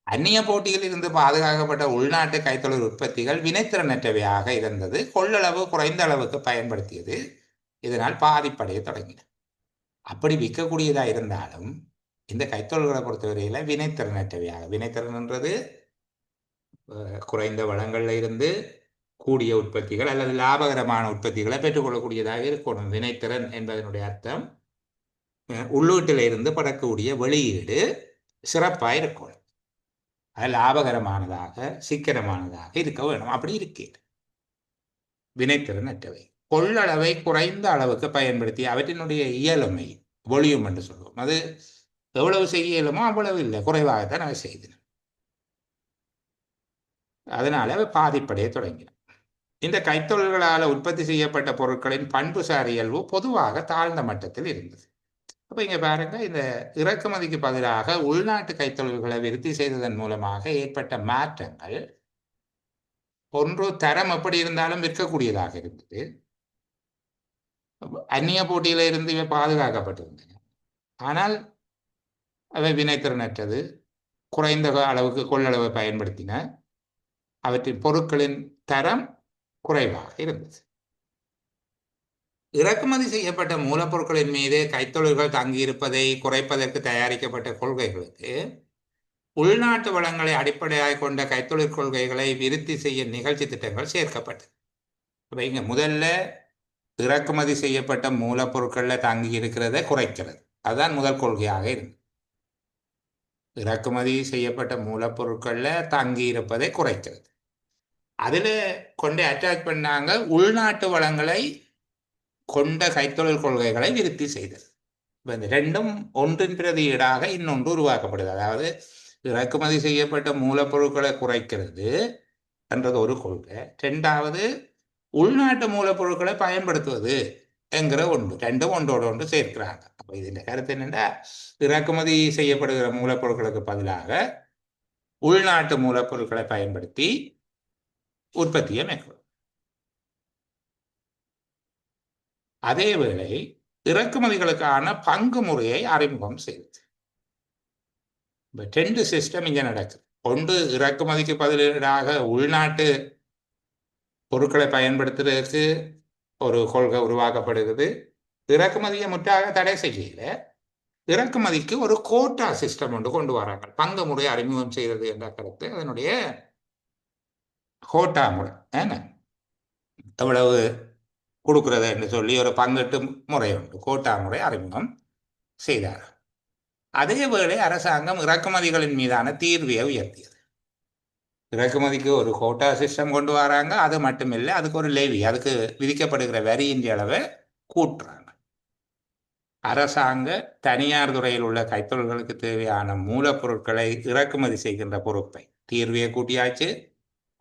அந்நிய போட்டியில் இருந்து பாதுகாக்கப்பட்ட உள்நாட்டு கைத்தொழில் உற்பத்திகள் வினைத்திறனற்றவையாக இருந்தது, கொள்ளளவு குறைந்த அளவுக்கு பயன்படுத்தியது, இதனால் பாதிப்படைய தொடங்கின. அப்படி விற்கக்கூடியதா இருந்தாலும் இந்த கைத்தொழில்களை பொறுத்தவரையில வினைத்திறனற்றவையாக, வினைத்திறன்ன்றது குறைந்த வளங்கள்ல இருந்து கூடிய உற்பத்திகள் அல்லது லாபகரமான உற்பத்திகளை பெற்றுக்கொள்ளக்கூடியதாக இருக்கணும். வினைத்திறன் என்பதனுடைய அர்த்தம் உள்ளீட்டில் இருந்து படக்கூடிய வெளியீடு சிறப்பாக இருக்கணும், அது லாபகரமானதாக சிக்கனமானதாக இருக்க வேணும். அப்படி இருக்கிறது வினைத்திறனற்றவை. கொள்ளளவை குறைந்த அளவுக்கு பயன்படுத்தி அவற்றினுடைய இயலுமை, வொல்யூம் என்று சொல்லுவோம், அது எவ்வளவு செய்ய இயலுமோ அவ்வளவு இல்லை, குறைவாகத்தான் அவை செய்தன. அதனால அவை பாதிப்படைய தொடங்கின. இந்த கைத்தொழில்களால் உற்பத்தி செய்யப்பட்ட பொருட்களின் பண்புசார் இயல்பு பொதுவாக தாழ்ந்த மட்டத்தில் இருந்தது. அப்போ இங்கே பாருங்க, இந்த இறக்குமதிக்கு பதிலாக உள்நாட்டு கைத்தொழில்களை விருத்தி செய்ததன் மூலமாக ஏற்பட்ட மாற்றங்கள், ஒன்று தரம் எப்படி இருந்தாலும் விற்கக்கூடியதாக இருந்தது, அந்நிய போட்டியில இருந்து இவை பாதுகாக்கப்பட்டிருந்தன. ஆனால் அவை வினைத்திறனற்றது, குறைந்த அளவுக்கு கொள்ளளவை பயன்படுத்தின, அவற்றின் பொருட்களின் தரம் குறைவாக இருந்தது. இறக்குமதி செய்யப்பட்ட மூலப்பொருட்களின் மீது கைத்தொழில்கள் தங்கியிருப்பதை குறைப்பதற்கு தயாரிக்கப்பட்ட கொள்கைகளுக்கு உள்நாட்டு வளங்களை அடிப்படையாக கொண்ட கைத்தொழில் கொள்கைகளை விருத்தி செய்ய நிகழ்ச்சி திட்டங்கள் சேர்க்கப்பட்டது. இப்போ இங்க முதல்ல இறக்குமதி செய்யப்பட்ட மூலப்பொருட்களில் தங்கி இருக்கிறத குறைக்கிறது. அதுதான் முதல் கொள்கையாக இருந்தது. இறக்குமதி செய்யப்பட்ட மூலப்பொருட்களில் தங்கி இருப்பதை குறைக்கிறது. அதில் கொண்டு அட்டாச் பண்ணாங்க உள்நாட்டு வளங்களை கொண்ட கைத்தொழில் கொள்கைகளை விருத்தி செய்தது. இப்போ இந்த ரெண்டும் ஒன்றின் பிரதியீடாக இன்னொன்று உருவாக்கப்படுது. அதாவது இறக்குமதி செய்யப்பட்ட மூலப்பொருட்களை குறைக்கிறது என்றது ஒரு கொள்கை. ரெண்டாவது உள்நாட்டு மூலப்பொருட்களை பயன்படுத்துவது என்கிற ஒன்று. ரெண்டும் ஒன்றோடு ஒன்று சேர்க்கிறாங்க. அப்போ இதில் கருத்து என்னென்னா, இறக்குமதி செய்யப்படுகிற மூலப்பொருட்களுக்கு பதிலாக உள்நாட்டு மூலப்பொருட்களை பயன்படுத்தி உற்பத்தியை மேற்கொள்ளும். அதேவேளை இறக்குமதிகளுக்கான பங்கு முறையை அறிமுகம் செய்தது. இப்போ 2 சிஸ்டம் இங்கே நடக்குது. ஒன்று, இறக்குமதிக்கு பதிலீடாக உள்நாட்டு பொருட்களை பயன்படுத்துறதுக்கு ஒரு கொள்கை உருவாக்கப்படுகிறது. இறக்குமதியை முற்றாக தடை செய்யல, இறக்குமதிக்கு ஒரு கோட்டா சிஸ்டம் ஒன்று கொண்டு வராங்க. பங்கு முறை அறிமுகம் செய்கிறது என்ற கருத்து அதனுடைய கோட்டா முறை. ஏன்னா எவ்வளவு கொடுக்கிறது என்று சொல்லி ஒரு பங்கீட்டு முறை உண்டு, கோட்டா முறை அறிமுகம் செய்தார். அதேவேளை அரசாங்கம் இறக்குமதிகளின் மீதான தீர்வையை உயர்த்தியது. இறக்குமதிக்கு ஒரு கோட்டா சிஸ்டம் கொண்டு வராங்க. அது மட்டுமில்லை, அதுக்கு ஒரு லேவி, அதுக்கு விதிக்கப்படுகிற வரியின் அளவை கூட்டுறாங்க. அரசாங்க தனியார் துறையில் உள்ள கைத்தொழில்களுக்கு தேவையான மூலப்பொருட்களை இறக்குமதி செய்கின்ற பொறுப்பை தீர்வையை கூட்டியாச்சு,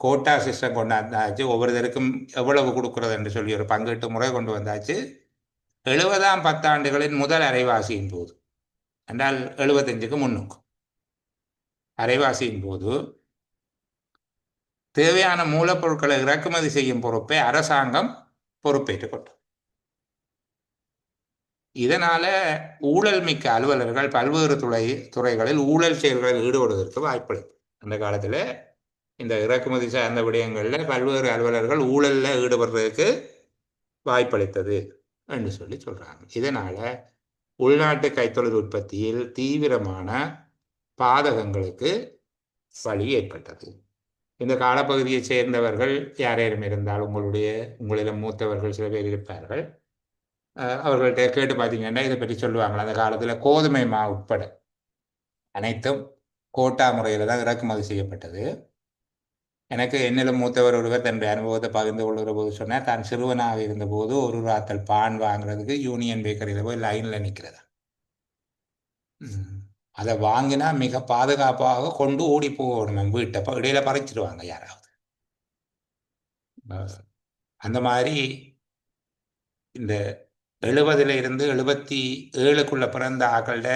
கோட்டா சிஸ்டம் கொண்டாந்தாச்சு, ஒவ்வொருத்தருக்கும் எவ்வளவு கொடுக்கிறது என்று சொல்லி ஒரு பங்கீட்டு முறை கொண்டு வந்தாச்சு. 70ஆம் பத்தாண்டுகளின் முதல் அரைவாசியின் போது, என்றால் 75க்கு முன்னுக்கு அரைவாசியின் போது தேவையான மூலப்பொருட்களை இறக்குமதி செய்யும் பொறுப்பை அரசாங்கம் பொறுப்பேற்றுக் கொண்டது. இதனால ஊழல் மிக்க அலுவலர்கள் பல்வேறு துறைகளில் ஊழல் செயல்களில் ஈடுபடுவதற்கு வாய்ப்பளிது. அந்த காலத்தில் இந்த இறக்குமதி சார்ந்த விடயங்களில் பல்வேறு அலுவலர்கள் ஊழலில் ஈடுபடுறதுக்கு வாய்ப்பளித்தது என்று சொல்லி சொல்றாங்க. இதனால உள்நாட்டு கைத்தொழில் உற்பத்தியில் தீவிரமான பாதகங்களுக்கு வழி ஏற்பட்டது. இந்த காலப்பகுதியை சேர்ந்தவர்கள் யாரேனும் இருந்தால், உங்களிடம் மூத்தவர்கள் சில பேர் இருப்பார்கள், அவர்கள்ட்ட கேட்டு பார்த்தீங்கன்னா இதை பற்றி சொல்லுவாங்களா. அந்த காலத்தில் கோதுமை மாவு உட்பட அனைத்தும் கோட்டா முறையில் தான் இறக்குமதி செய்யப்பட்டது. எனக்கு என்னிலும் மூத்தவர் ஒருவர் தன்னுடைய அனுபவத்தை பகிர்ந்து கொள்கிற போது சொன்னார், தான் சிறுவனாக இருந்தபோது ஒரு ராத்தல் பான் வாங்குறதுக்கு யூனியன் பேக்கரியில் போய் லைனில் நிற்கிறதா. அதை வாங்கினா மிக பாதுகாப்பாக கொண்டு ஓடி போகணும், வீட்டை இடையில பறிச்சிடுவாங்க யாராவது. அந்த மாதிரி இந்த 70 இருந்து 77க்குள்ள பிறந்த ஆக்களோட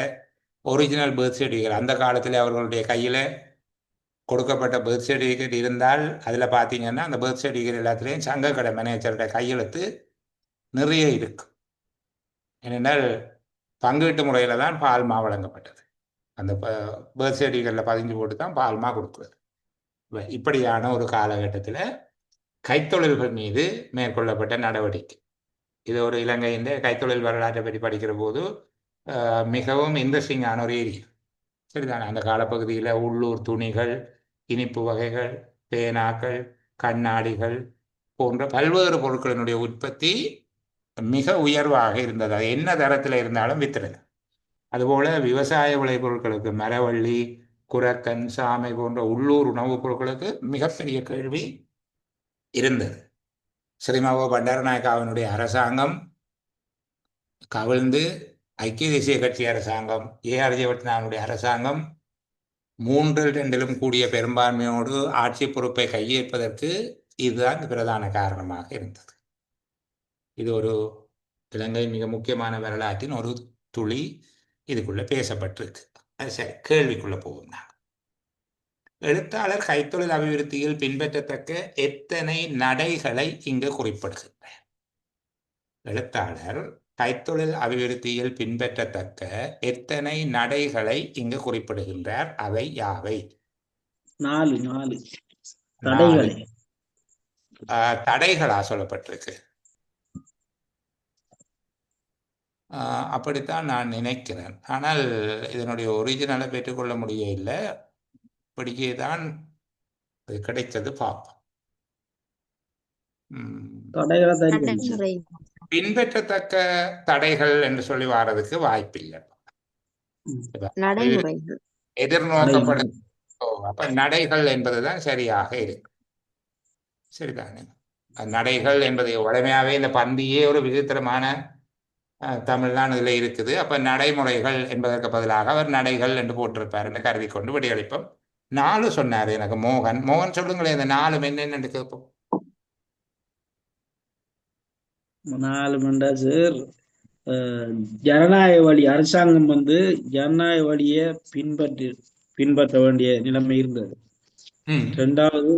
ஒரிஜினல் பர்த் சர்டிஃபிகேட், அந்த காலத்தில் அவர்களுடைய கையில் கொடுக்கப்பட்ட பர்த் சர்டிஃபிகேட் இருந்தால் அதில் பார்த்தீங்கன்னா அந்த பர்த் சர்டிஃபிகேட் எல்லாத்துலேயும் சங்கக்கடை மேனேஜரோட கையெழுத்து நிறைய இருக்கு. ஏனென்றால் பங்கீட்டு முறையில் தான் பால்மா வழங்கப்பட்டது. அந்த பர்த் சர்டிஃபிகேட்டில் பதிஞ்சு போட்டு தான் பால்மா கொடுக்குறது. இப்படியான ஒரு காலகட்டத்தில் கைத்தொழில்கள் மீது மேற்கொள்ளப்பட்ட நடவடிக்கை இது ஒரு இலங்கையின் கைத்தொழில் வரலாற்றை பற்றி படிக்கிற போது மிகவும் இன்ட்ரெஸ்டிங்கான ஒரு ஏரியா. சரிதானே? அந்த காலப்பகுதியில் உள்ளூர் துணிகள், இனிப்பு வகைகள், பேனாக்கள், கண்ணாடிகள் போன்ற பல்வேறு பொருட்களினுடைய உற்பத்தி மிக உயர்வாக இருந்தது. அது என்ன தரத்தில் இருந்தாலும் வித்துறது. அதுபோல் விவசாய விளைபொருட்களுக்கு மரவள்ளி, குரக்கன், சாமை போன்ற உள்ளூர் உணவுப் பொருட்களுக்கு மிகப்பெரிய கேள்வி இருந்தது. ஸ்ரீமாவோ பண்டாரநாயக்காவினுடைய அரசாங்கம் கவிழ்ந்து ஐக்கிய தேசிய கட்சி அரசாங்கம், ஏஆர் ஜெயவர்தனாவுடைய அரசாங்கம் 3-2 கூடிய பெரும்பான்மையோடு ஆட்சி பொறுப்பை கையேற்பதற்கு இதுதான் பிரதான காரணமாக இருந்தது. இது ஒரு இலங்கை மிக முக்கியமான வரலாற்றின் ஒரு துளி இதுக்குள்ள பேசப்பட்டிருக்கு. அது சரி, கேள்விக்குள்ள போகும். எழுத்தாளர் கைத்தொழில் அபிவிருத்தியில் பின்பற்றத்தக்க எத்தனை நடைகளை இங்கு குறிப்பிடுகின்றார்? எழுத்தாளர் கைத்தொழில் அபிவிருத்தியில் பின்பற்றத்தக்க எத்தனை நடைகளை இங்கு குறிப்பிடுகின்றார்? அவை யாவை? 4 தடைகளை. தடைகளா சொல்லப்பட்டிருக்கு? அப்படித்தான் நான் நினைக்கிறேன். ஆனால் இதனுடைய ஒரிஜினலை பெற்றுக்கொள்ள முடியவில்லை. இப்படியே தான் அது கிடைத்தது பார்ப்போம். தடைகளை தான் இருக்கு சார். நடைமுறை பின்பற்றத்தக்க தடைகள் என்று சொல்லி வாரதுக்கு வாய்ப்பில்லை. நடைமுறைகள் எதிர்நோக்கப்படும். அப்ப நடைகள் என்பதுதான் சரியாக இருக்கு. சரிதானே? நடைகள் என்பது வலிமையாவே இந்த பந்தியே ஒரு விசித்திரமான தமிழ்தான் இதுல இருக்குது. அப்ப நடைமுறைகள் என்பதற்கு பதிலாக அவர் நடைகள் என்று போட்டிருப்பார் என்று கருதி கொண்டு விடையளிப்போம். 4 சொன்னாரு எனக்கு மோகன் சொல்லுங்களேன், இந்த 4 என்னென்னு கேட்போம். 4 மண்டா சார். ஜனநாயக வழி அரசாங்கம் ஜனநாயக வழியை பின்பற்ற வேண்டிய நிலைமை இருந்தது. ரெண்டாவது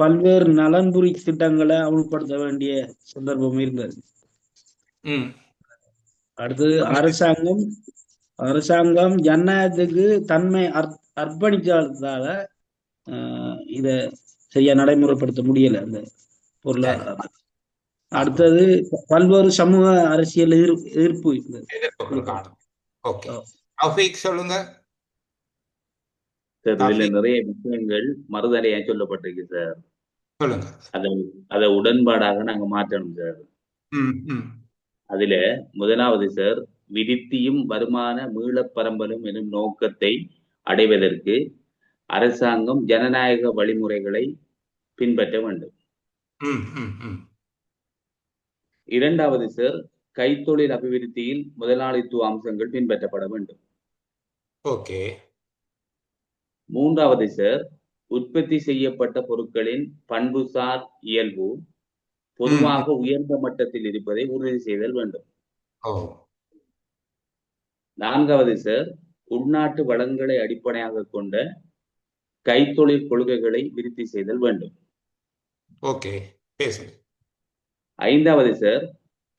பல்வேறு நலன்புரி திட்டங்களை அமல்படுத்த வேண்டிய சந்தர்ப்பம் இருந்தது. அடுத்தது அரசாங்கம் ஜனநாயகத்துக்கு தன்மை அர்ப்பணிக்காததால இத சரியா நடைமுறைப்படுத்த முடியல அந்த பொருளாதார. அடுத்தது பல்வேறு சமூக அரசியல் எதிர்ப்பு சொல்லுங்க. இதுல நிறைய விஷயங்கள் மறுதலையா சொல்லப்பட்டிருக்கு சார். சொல்லுங்க. அதை உடன்பாடாக நாங்க மாற்றணும் சார். அதுல முதலாவது சார், விருத்தியும் வருமான மீளப்பரம்பலும் எனும் நோக்கத்தை அடைவதற்கு அரசாங்கம் ஜனநாயக வழிமுறைகளை பின்பற்ற வேண்டும். இரண்டாவது சார், கைத்தொழில் அபிவிருத்தியில் முதலாளித்துவ அம்சங்கள் பின்பற்றப்பட வேண்டும். ஓகே. மூன்றாவது சார், உற்பத்தி செய்யப்பட்ட பொருட்களின் பண்புசார் இயல்பு பொதுவாக உயர்ந்த மட்டத்தில் இருப்பதை உறுதி செய்தல் வேண்டும். நான்காவது சார், உள்நாட்டு வளங்களை அடிப்படையாக கொண்ட கைத்தொழில் கொள்கைகளை விருத்தி செய்தல் வேண்டும். ஓகே. ஐந்தாவது சார்,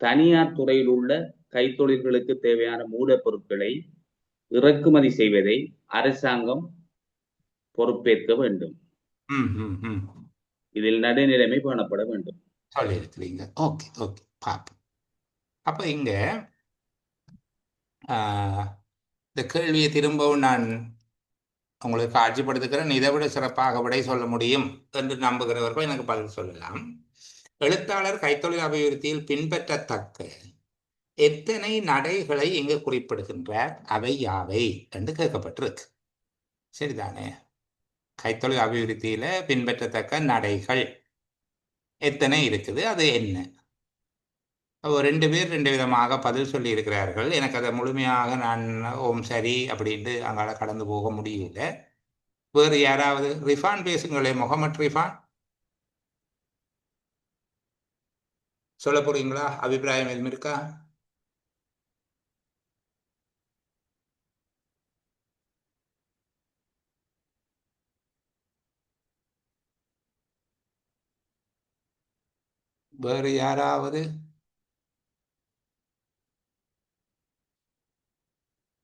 தனியார் துறையில் உள்ள கைத்தொழில்களுக்கு தேவையான மூலப்பொருட்களை இறக்குமதி செய்வதை அரசாங்கம் பொறுப்பேற்க வேண்டும். இதில் நடுநிலைமை காணப்பட வேண்டும். சொல்லியிருக்கிறீங்க. ஓகே ஓகே பாப்போம். அப்ப இங்க இந்த கேள்வியை திரும்பவும் நான் உங்களுக்கு காட்சிப்படுத்துகிறேன். இதை விட சிறப்பாக விடை சொல்ல முடியும் என்று நம்புகிறவர்கள் எனக்கு பதில் சொல்லலாம். எழுத்தாளர் கைத்தொழில் அபிவிருத்தியில் பின்பற்றத்தக்க எத்தனை நடைகளை இங்கு குறிப்பிடுகின்றார், அவை யாவை என்று கேட்கப்பட்டிருக்கு. சரிதானே? கைத்தொழில் அபிவிருத்தியில பின்பற்றத்தக்க நடைகள் எத்தனை இருக்குது, அது என்ன? 2 பேர் 2 விதமாக பதில் சொல்லி இருக்கிறார்கள். எனக்கு அதை முழுமையாக நான் ஓம் சரி அப்படின்ட்டு அங்கால கடந்து போக முடியல. வேறு யாராவது? ரிஃபான் பேசுங்களே, முகமது ரிஃபான் சொல்ல போறீங்களா? அபிப்பிராயம் எதுவும் இருக்கா? வேறு யாராவது?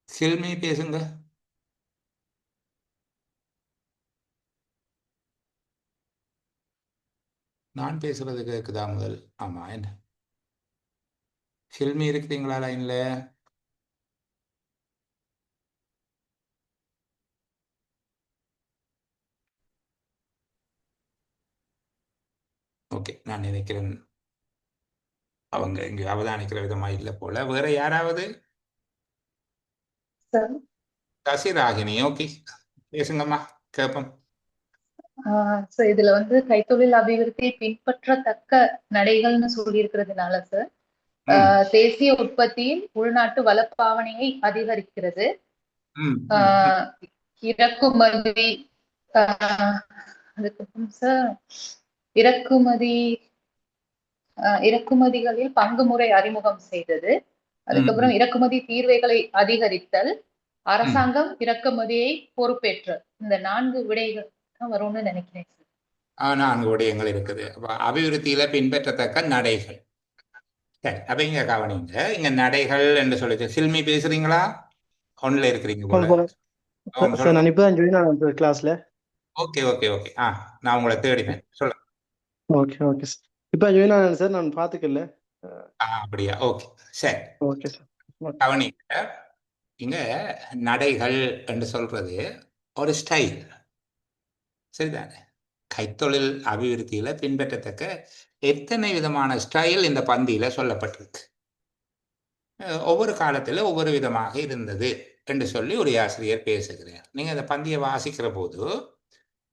சில்மி பேசுங்க. நான் பேசுறது கேக்குதா முதல்? ஆமா. என்ன சில்மி இருக்கிறீங்களா லைன்ல? ஓகே, நான் நினைக்கிறேன் அவங்க இங்க அவதானிக்கிற விதமா இல்ல போல. வேற யாராவது? கசிராகினி, ஓகே பேசுங்கம்மா, கேட்போம். இதுல கைத்தொழில் அபிவிருத்தியை பின்பற்றத்தக்க நடைகள்னு சொல்லி இருக்கிறதுனால சார், தேசிய உற்பத்தியில் உள்நாட்டு வளப்பாவனையை அதிகரிக்கிறது, இறக்குமதி, அதுக்கப்புறம் சார் இறக்குமதிகளில் பங்குமுறை அறிமுகம் செய்தது, அதுக்கப்புறம் இறக்குமதி தீர்வைகளை அதிகரித்தல், அரசாங்கம் இறக்குமதியை பொறுப்பேற்ற. இந்த 4 விடைகள் தான் வரும்னு நினைக்கிறேன் சார். 4 விடயங்கள் இருக்குது. அபிவிருத்தியில பின்பற்றத்தக்க நடைகள். சரி, அப்ப இங்க கவனிங்க. இங்க நடைகள் என்று சொல்லிட்டு சில்மி பேசுறீங்களா? ஒன்ல இருக்கிறீங்க போல. நான் இப்பதான் ஜாயின் ஆனேன் கிளாஸ்ல. Okay okay okay. நான் உங்களை தேடினேன், சொல்லுங்க. ஓகே ஓகே சார், இப்ப ஜாயின் ஆனேன் சார், நான் பாத்துக்கல. அப்படியா? ஓகே சரி. Okay sir. கவனிங்க, இங்க நடைகள் என்று சொல்றது ஒரு ஸ்டைல். சரிதானே? கைத்தொழில் அபிவிருத்தியில பின்பற்றத்தக்க எத்தனை விதமான ஸ்டைல் இந்த பந்தியில சொல்லப்பட்டிருக்கு. ஒவ்வொரு காலத்துல ஒவ்வொரு விதமாக இருந்தது என்று சொல்லி ஒரு ஆசிரியர் பேசுகிறார். நீங்க அந்த பந்தியை வாசிக்கிற போது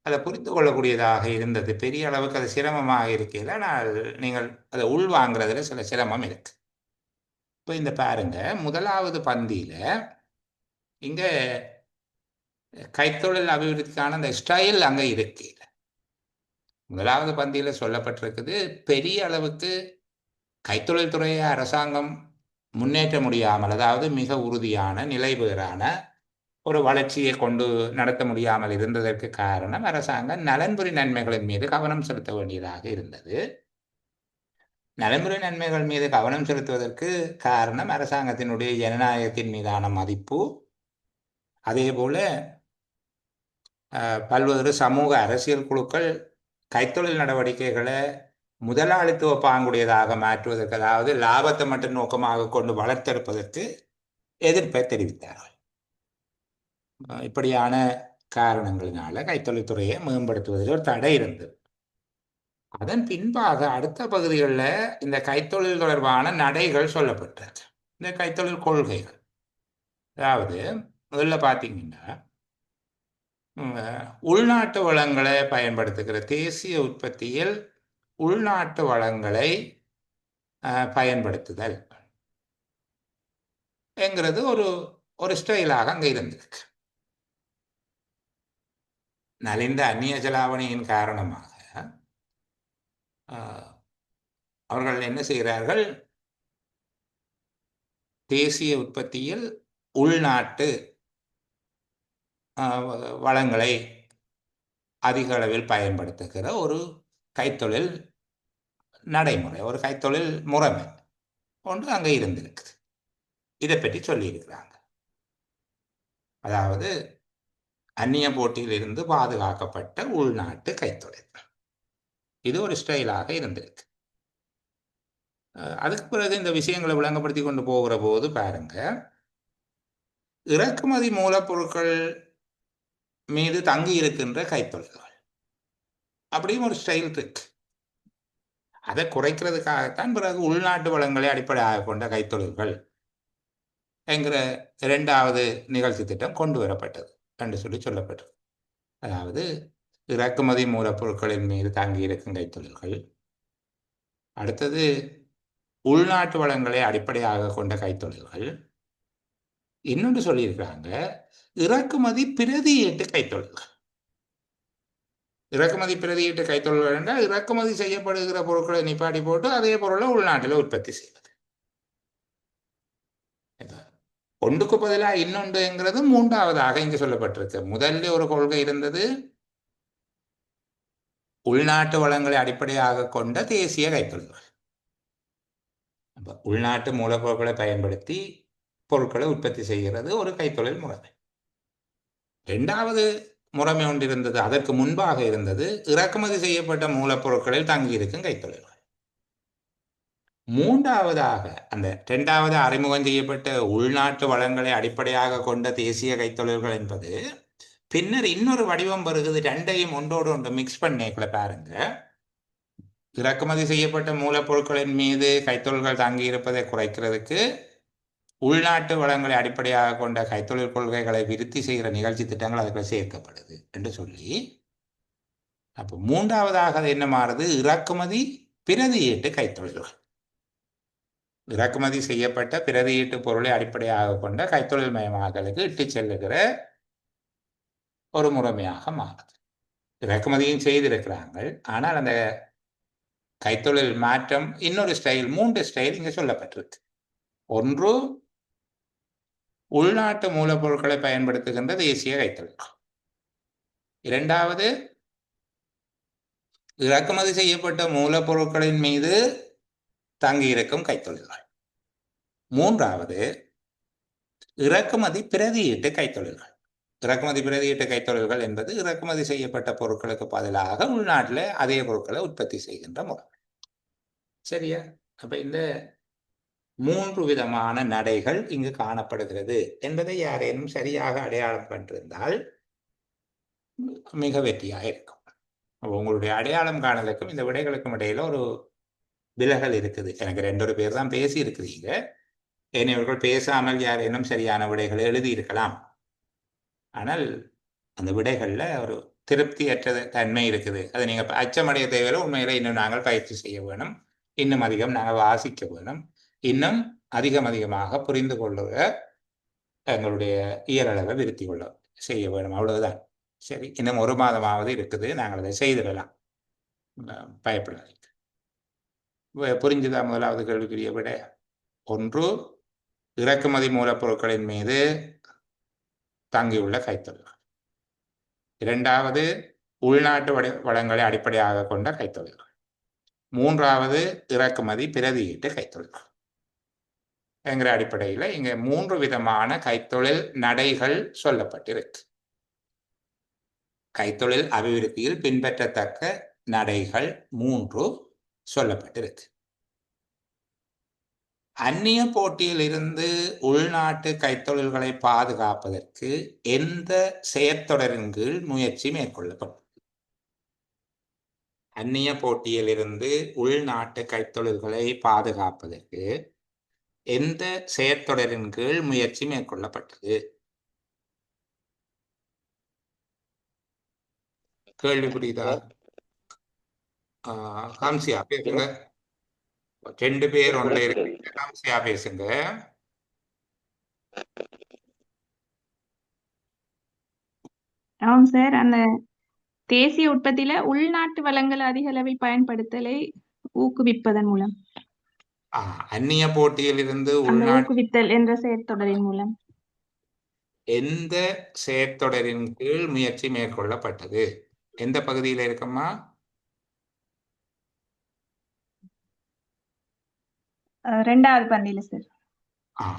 அதை புரிந்து கொள்ளக்கூடியதாக இருந்தது. பெரிய அளவுக்கு அது சிரமமாக இருக்கையில் ஆனால் நீங்கள் அதை உள்வாங்கிறதுல சில சிரமம் இருக்கு. இப்போ இந்த பாருங்க, முதலாவது பந்தியில இங்க கைத்தொழில் அபிவிருத்திக்கான அந்த ஸ்டைல் அங்க இருக்கு. முதலாவது பந்தியில சொல்லப்பட்டிருக்குது, பெரிய அளவுக்கு கைத்தொழில் துறையை அரசாங்கம் முன்னேற்ற முடியாமல், அதாவது மிக உறுதியான நிலைபெறான ஒரு வளர்ச்சியை கொண்டு நடத்த முடியாமல் இருந்ததற்கு காரணம் அரசாங்கம் நலன்புரி நன்மைகளின் மீது கவனம் செலுத்த வேண்டியதாக இருந்தது. நலன்புரி நன்மைகள் மீது கவனம் செலுத்துவதற்கு காரணம் அரசாங்கத்தினுடைய ஜனநாயகத்தின் மீதான மதிப்பு, அதே போல பல்வேறு சமூக அரசியல் குழுக்கள் கைத்தொழில் நடவடிக்கைகளை முதலாளித்துவ பாங்குடையதாக மாற்றுவதற்கு, அதாவது லாபத்தை மட்டும் நோக்கமாக கொண்டு வளர்த்தெடுப்பதற்கு எதிர்ப்பை தெரிவித்தார்கள். இப்படியான காரணங்களினால கைத்தொழில்துறையை மேம்படுத்துவதில் ஒரு தடை இருந்தது. அதன் பின்பாக அடுத்த பகுதிகளில் இந்த கைத்தொழில் தொடர்பான நடைகள் சொல்லப்பட்டது. இந்த கைத்தொழில் கொள்கைகள், அதாவது முதல்ல பார்த்தீங்கன்னா உள்நாட்டு வளங்களை பயன்படுத்துகிற தேசிய உற்பத்தியில் உள்நாட்டு வளங்களை பயன்படுத்துதல் என்கிறது ஒரு ஸ்டைலாக அங்கே இருந்திருக்கு. நலிந்த அந்நிய செலாவணியின் காரணமாக அவர்கள் என்ன செய்கிறார்கள், தேசிய உற்பத்தியில் உள்நாட்டு வளங்களை அதிக அளவில் பயன்படுத்துகிற ஒரு கைத்தொழில் நடைமுறை, ஒரு கைத்தொழில் முறைமை ஒன்று அங்கே இருந்திருக்குது. இதை பற்றி சொல்லியிருக்கிறாங்க. அதாவது அந்நிய போட்டியிலிருந்து பாதுகாக்கப்பட்ட உள்நாட்டு கைத்தொழில், இது ஒரு ஸ்டைலாக இருந்திருக்கு. அதுக்கு பிறகு இந்த விஷயங்களை விளங்கப்படுத்தி கொண்டு போகிற போது பாருங்க, இறக்குமதி மூலப்பொருட்கள் மீது தங்கி இருக்கின்ற கைத்தொழில்கள் அப்படியும் ஒரு ஸ்டைல் இருக்கு. அதை குறைக்கிறதுக்காகத்தான் பிறகு உள்நாட்டு வளங்களை அடிப்படையாக கொண்ட கைத்தொழில்கள் என்கிற இரண்டாவது நிகழ்ச்சி திட்டம் கொண்டு வரப்பட்டது என்று சொல்லப்பட்டது. அதாவது இறக்குமதி மூலப்பொருட்களின் மீது தங்கி இருக்கும் கைத்தொழில்கள், அடுத்தது உள்நாட்டு வளங்களை அடிப்படையாக கொண்ட கைத்தொழில்கள், இன்னொன்று சொல்லியிருக்கிறாங்க இறக்குமதி பிரதியீட்டு கைத்தொழில்கள். இறக்குமதி பிரதியீட்டு கைத்தொழில்கள் என்றால் இறக்குமதி செய்யப்படுகிற பொருட்களை நிப்பாட்டி போட்டு அதே பொருளை உள்நாட்டில் உற்பத்தி செய்வது. ஒன்றுக்கு பதிலாக இன்னொன்றுங்கிறது மூன்றாவதாக இங்கு சொல்லப்பட்டிருக்கு. முதல்ல ஒரு கொள்கை இருந்தது, உள்நாட்டு வளங்களை அடிப்படையாக கொண்ட தேசிய கைத்தொழில்கள். உள்நாட்டு மூலப்பொருட்களை பயன்படுத்தி பொருட்களை உற்பத்தி செய்கிறது ஒரு கைத்தொழில் முறைமை. இரண்டாவது முறைமை ஒன்று இருந்தது, அதற்கு முன்பாக இருந்தது இறக்குமதி செய்யப்பட்ட மூலப்பொருட்களில் தங்கியிருக்கும் கைத்தொழில்கள். மூன்றாவதாக அந்த இரண்டாவது அறிமுகம் செய்யப்பட்ட உள்நாட்டு வளங்களை அடிப்படையாக கொண்ட தேசிய கைத்தொழில்கள் என்பது பின்னர் இன்னொரு வடிவம் வருகிறது. ரெண்டையும் ஒன்றோடு ஒன்று மிக்ஸ் பண்ணிக்கல பாருங்க. இறக்குமதி செய்யப்பட்ட மூலப்பொருட்களின் மீது கைத்தொழில்கள் தங்கி இருப்பதை குறைக்கிறதுக்கு உள்நாட்டு வளங்களை அடிப்படையாக கொண்ட கைத்தொழில் கொள்கைகளை விருத்தி செய்கிற நிகழ்ச்சி திட்டங்கள் அதுக்குள்ள சேர்க்கப்படுது என்று சொல்லி, அப்போ மூன்றாவதாக அது என்ன மாறுது, இறக்குமதி பிரதியீட்டு கைத்தொழில்கள். இறக்குமதி செய்யப்பட்ட பிரதியீட்டு பொருளை அடிப்படையாக கொண்ட கைத்தொழில் மயமாக்கலுக்கு இட்டு செல்லுகிற ஒரு முறைமையாக மாறுது. இறக்குமதியும் செய்திருக்கிறாங்க, ஆனால் அந்த கைத்தொழில் மாற்றம் இன்னொரு ஸ்டைல், 3 ஸ்டைல் இங்கே சொல்லப்பட்டிருக்கு. ஒன்று உள்நாட்டு மூலப்பொருட்களை பயன்படுத்துகின்ற தேசிய கைத்தொழில்கள். இரண்டாவது இறக்குமதி செய்யப்பட்ட மூலப்பொருட்களின் மீது தங்கியிருக்கும் கைத்தொழில்கள். மூன்றாவது இறக்குமதி பிரதியீட்டு கைத்தொழில்கள். இறக்குமதி பிரதியீட்டு கைத்தொழில்கள் என்பது இறக்குமதி செய்யப்பட்ட பொருட்களுக்கு பதிலாக உள்நாட்டில் அதே பொருட்களை உற்பத்தி செய்கின்ற முறை. சரியா? அப்ப இந்த 3 விதமான நடைகள் இங்கு காணப்படுகிறது என்பதை யாரேனும் சரியாக அடையாளம் கண்டிருந்தால் மிக வெற்றியாக இருக்கும். அப்போ உங்களுடைய அடையாளம் காணலுக்கும் இந்த விடைகளுக்கும் இடையில ஒரு விலகல் இருக்குது. எனக்கு 2 பேர் தான் பேசி இருக்கிறீங்க. ஏனையவர்கள் பேசாமல் யாரேனும் சரியான விடைகளை எழுதியிருக்கலாம். ஆனால் அந்த விடைகள்ல ஒரு திருப்தியற்ற தன்மை இருக்குது. அதை நீங்க அச்சமடைய தேவையில்லை. உண்மையில இன்னும் நாங்கள் பயிற்சி செய்ய வேணும். இன்னும் அதிகம் நாங்கள் வாசிக்க வேணும். இன்னும் அதிகமாக புரிந்து கொள்ளுற எங்களுடைய இயலளவை விருத்தி கொள்ள செய்ய வேணும். அவ்வளவுதான். சரி, இன்னும் 1 மாதமாவது இருக்குது. நாங்கள் அதை செய்திடலாம். பயப்படாது. புரிஞ்சுதா? முதலாவது கேள்விக்குரிய விட 1, இறக்குமதி மூலப்பொருட்களின் மீது தங்கியுள்ள கைத்தொழில்கள். 2வது, உள்நாட்டு வளங்களை அடிப்படையாக கொண்ட கைத்தொழில்கள். 3வது, இறக்குமதி பிரதியீட்டு கைத்தொழில்கள் என்கிற அடிப்படையில் இங்க 3 விதமான கைத்தொழில் நடைகள் சொல்லப்பட்டிருக்கு. கைத்தொழில் அபிவிருத்தியில் பின்பற்றத்தக்க நடைகள் 3 சொல்லப்பட்டிருக்கு. அந்நிய போட்டியில் இருந்து உள்நாட்டு கைத்தொழில்களை பாதுகாப்பதற்கு எந்த செயற்தொடரின் கீழ் முயற்சி மேற்கொள்ளப்படும்? அந்நிய போட்டியில் இருந்து உள்நாட்டு கைத்தொழில்களை பாதுகாப்பதற்கு எந்த செயற்தொடரின் கீழ் முயற்சி மேற்கொள்ளப்பட்டது? கேள்வி புரியுதா? காம்சியா பேசுங்க. 2 பேர் ஒன்றை இருக்கு. காம்சியா பேசுங்க. ஆமாம் சார். அந்த தேசிய உற்பத்தியில உள்நாட்டு வளங்கள் அதிக அளவில் பயன்படுத்தலை ஊக்குவிப்பதன் மூலம், அந்நிய போட்டியில் இருந்து அந்த உள்நாட்டு ஊக்குவித்தல் என்ற செயற்தொடரின் மூலம் எந்த செயற்தொடரின் கீழ் முயற்சி மேற்கொள்ளப்பட்டது? எந்த பகுதியில் இருக்குமா? ரெண்டாவது பந்தியில சார்.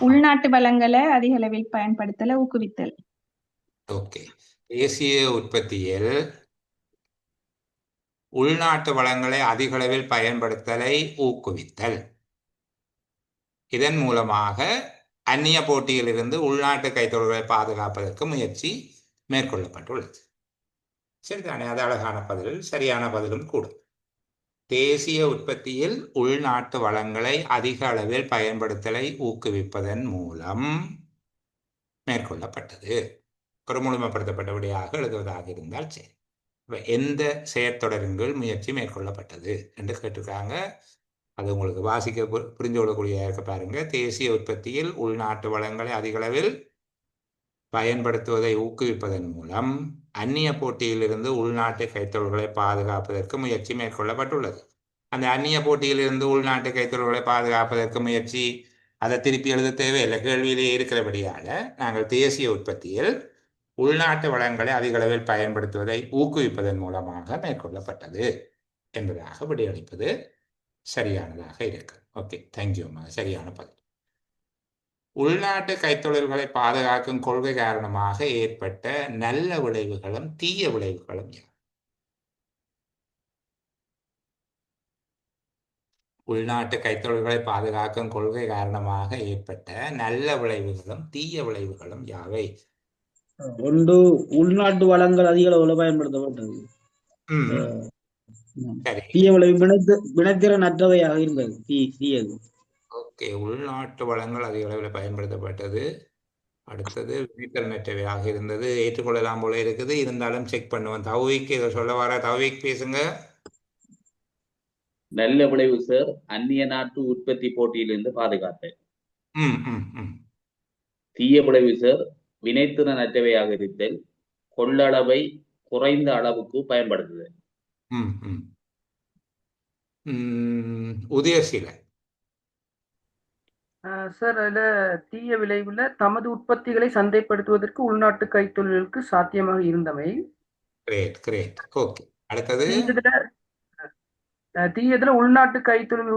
உள்நாட்டு வளங்களை அதிக அளவில் பயன்படுத்தலை ஊக்குவித்தல். ஓகே. தேசிய உற்பத்தியில் உள்நாட்டு வளங்களை அதிக அளவில் பயன்படுத்தலை ஊக்குவித்தல். இதன் மூலமாக அந்நிய போட்டியிலிருந்து உள்நாட்டு கைத்தொழில்களை பாதுகாப்பதற்கு முயற்சி மேற்கொள்ளப்பட்டுள்ளது. சரிதானே? அது அழகான பதில், சரியான பதிலும் கூட. தேசிய உற்பத்தியில் உள்நாட்டு வளங்களை அதிக அளவில் பயன்படுத்தலை ஊக்குவிப்பதன் மூலம் மேற்கொள்ளப்பட்டது. ஒரு முழுமைப்படுத்தப்பட்ட விடையாக எழுதுவதாக இருந்தால் சரி. எந்த செயற்தொடரின் கீழ் முயற்சி மேற்கொள்ளப்பட்டது என்று கேட்டிருக்காங்க. அது உங்களுக்கு வாசிக்க புரிஞ்சு கொள்ளக்கூடிய இருக்க பாருங்க. தேசிய உற்பத்தியில் உள்நாட்டு வளங்களை அதிக அளவில் பயன்படுத்துவதை ஊக்குவிப்பதன் மூலம் அந்நிய போட்டியிலிருந்து உள்நாட்டு கைத்தொழில்களை பாதுகாப்பதற்கு முயற்சி மேற்கொள்ளப்பட்டுள்ளது. அந்த அந்நிய போட்டியிலிருந்து உள்நாட்டு கைத்தொழில்களை பாதுகாப்பதற்கு முயற்சி, அதை திருப்பி எழுத தேவையில்லை, கேள்வியிலேயே இருக்கிறபடியால நாங்கள் தேசிய உற்பத்தியில் உள்நாட்டு வளங்களை அதிக அளவில் பயன்படுத்துவதை ஊக்குவிப்பதன் மூலமாக மேற்கொள்ளப்பட்டது என்பதாக விடையளிப்பது சரியானதாக இருக்கு. ஓகே, தேங்க்யூம்மா. சரியான பதில். உள்நாட்டு கைத்தொழில்களை பாதுகாக்கும் கொள்கை காரணமாக ஏற்பட்ட நல்ல விளைவுகளும் தீய விளைவுகளும் யார்? உள்நாட்டு கைத்தொழில்களை பாதுகாக்கும் கொள்கை காரணமாக ஏற்பட்ட நல்ல விளைவுகளும் தீய விளைவுகளும் யாவை? ஒன்று, உள்நாட்டு வளங்கள் அதிக அளவுல பயன்படுத்தப்பட்டது. தீய விளைவு வினைத்திறன் அற்றவையாக இருந்தது. தீயது. ஓகே, உள்நாட்டு வளங்கள் அதிக அளவில் பயன்படுத்தப்பட்டது. அடுத்தது வினைத்திறனற்றவையாக இருந்தது. ஏற்றுக்கொள்ளலாம் போல இருக்குது, இருந்தாலும் செக் பண்ணுவோம். தௌவிக் இதை சொல்ல வர. தௌவிக் பேசுங்க. நல்ல விளைவு சார், அந்நிய நாட்டு உற்பத்தி போட்டியிலிருந்து பாதுகாத்தல். தீய விளைவு சார், வினைத்திறன் அற்றவையாக இருத்தல், கொள்ளளவை குறைந்த அளவுக்கு பயன்படுத்துதல். உதயசீலன் சார், அதுல தீய விளைவுல தமது உற்பத்திகளை சந்தைப்படுத்துவதற்கு உள்நாட்டு கைத்தொழிலுக்கு சாத்தியமாக இருந்தமை. அடுத்தது தீயதுல உள்நாட்டு கைத்தொழில்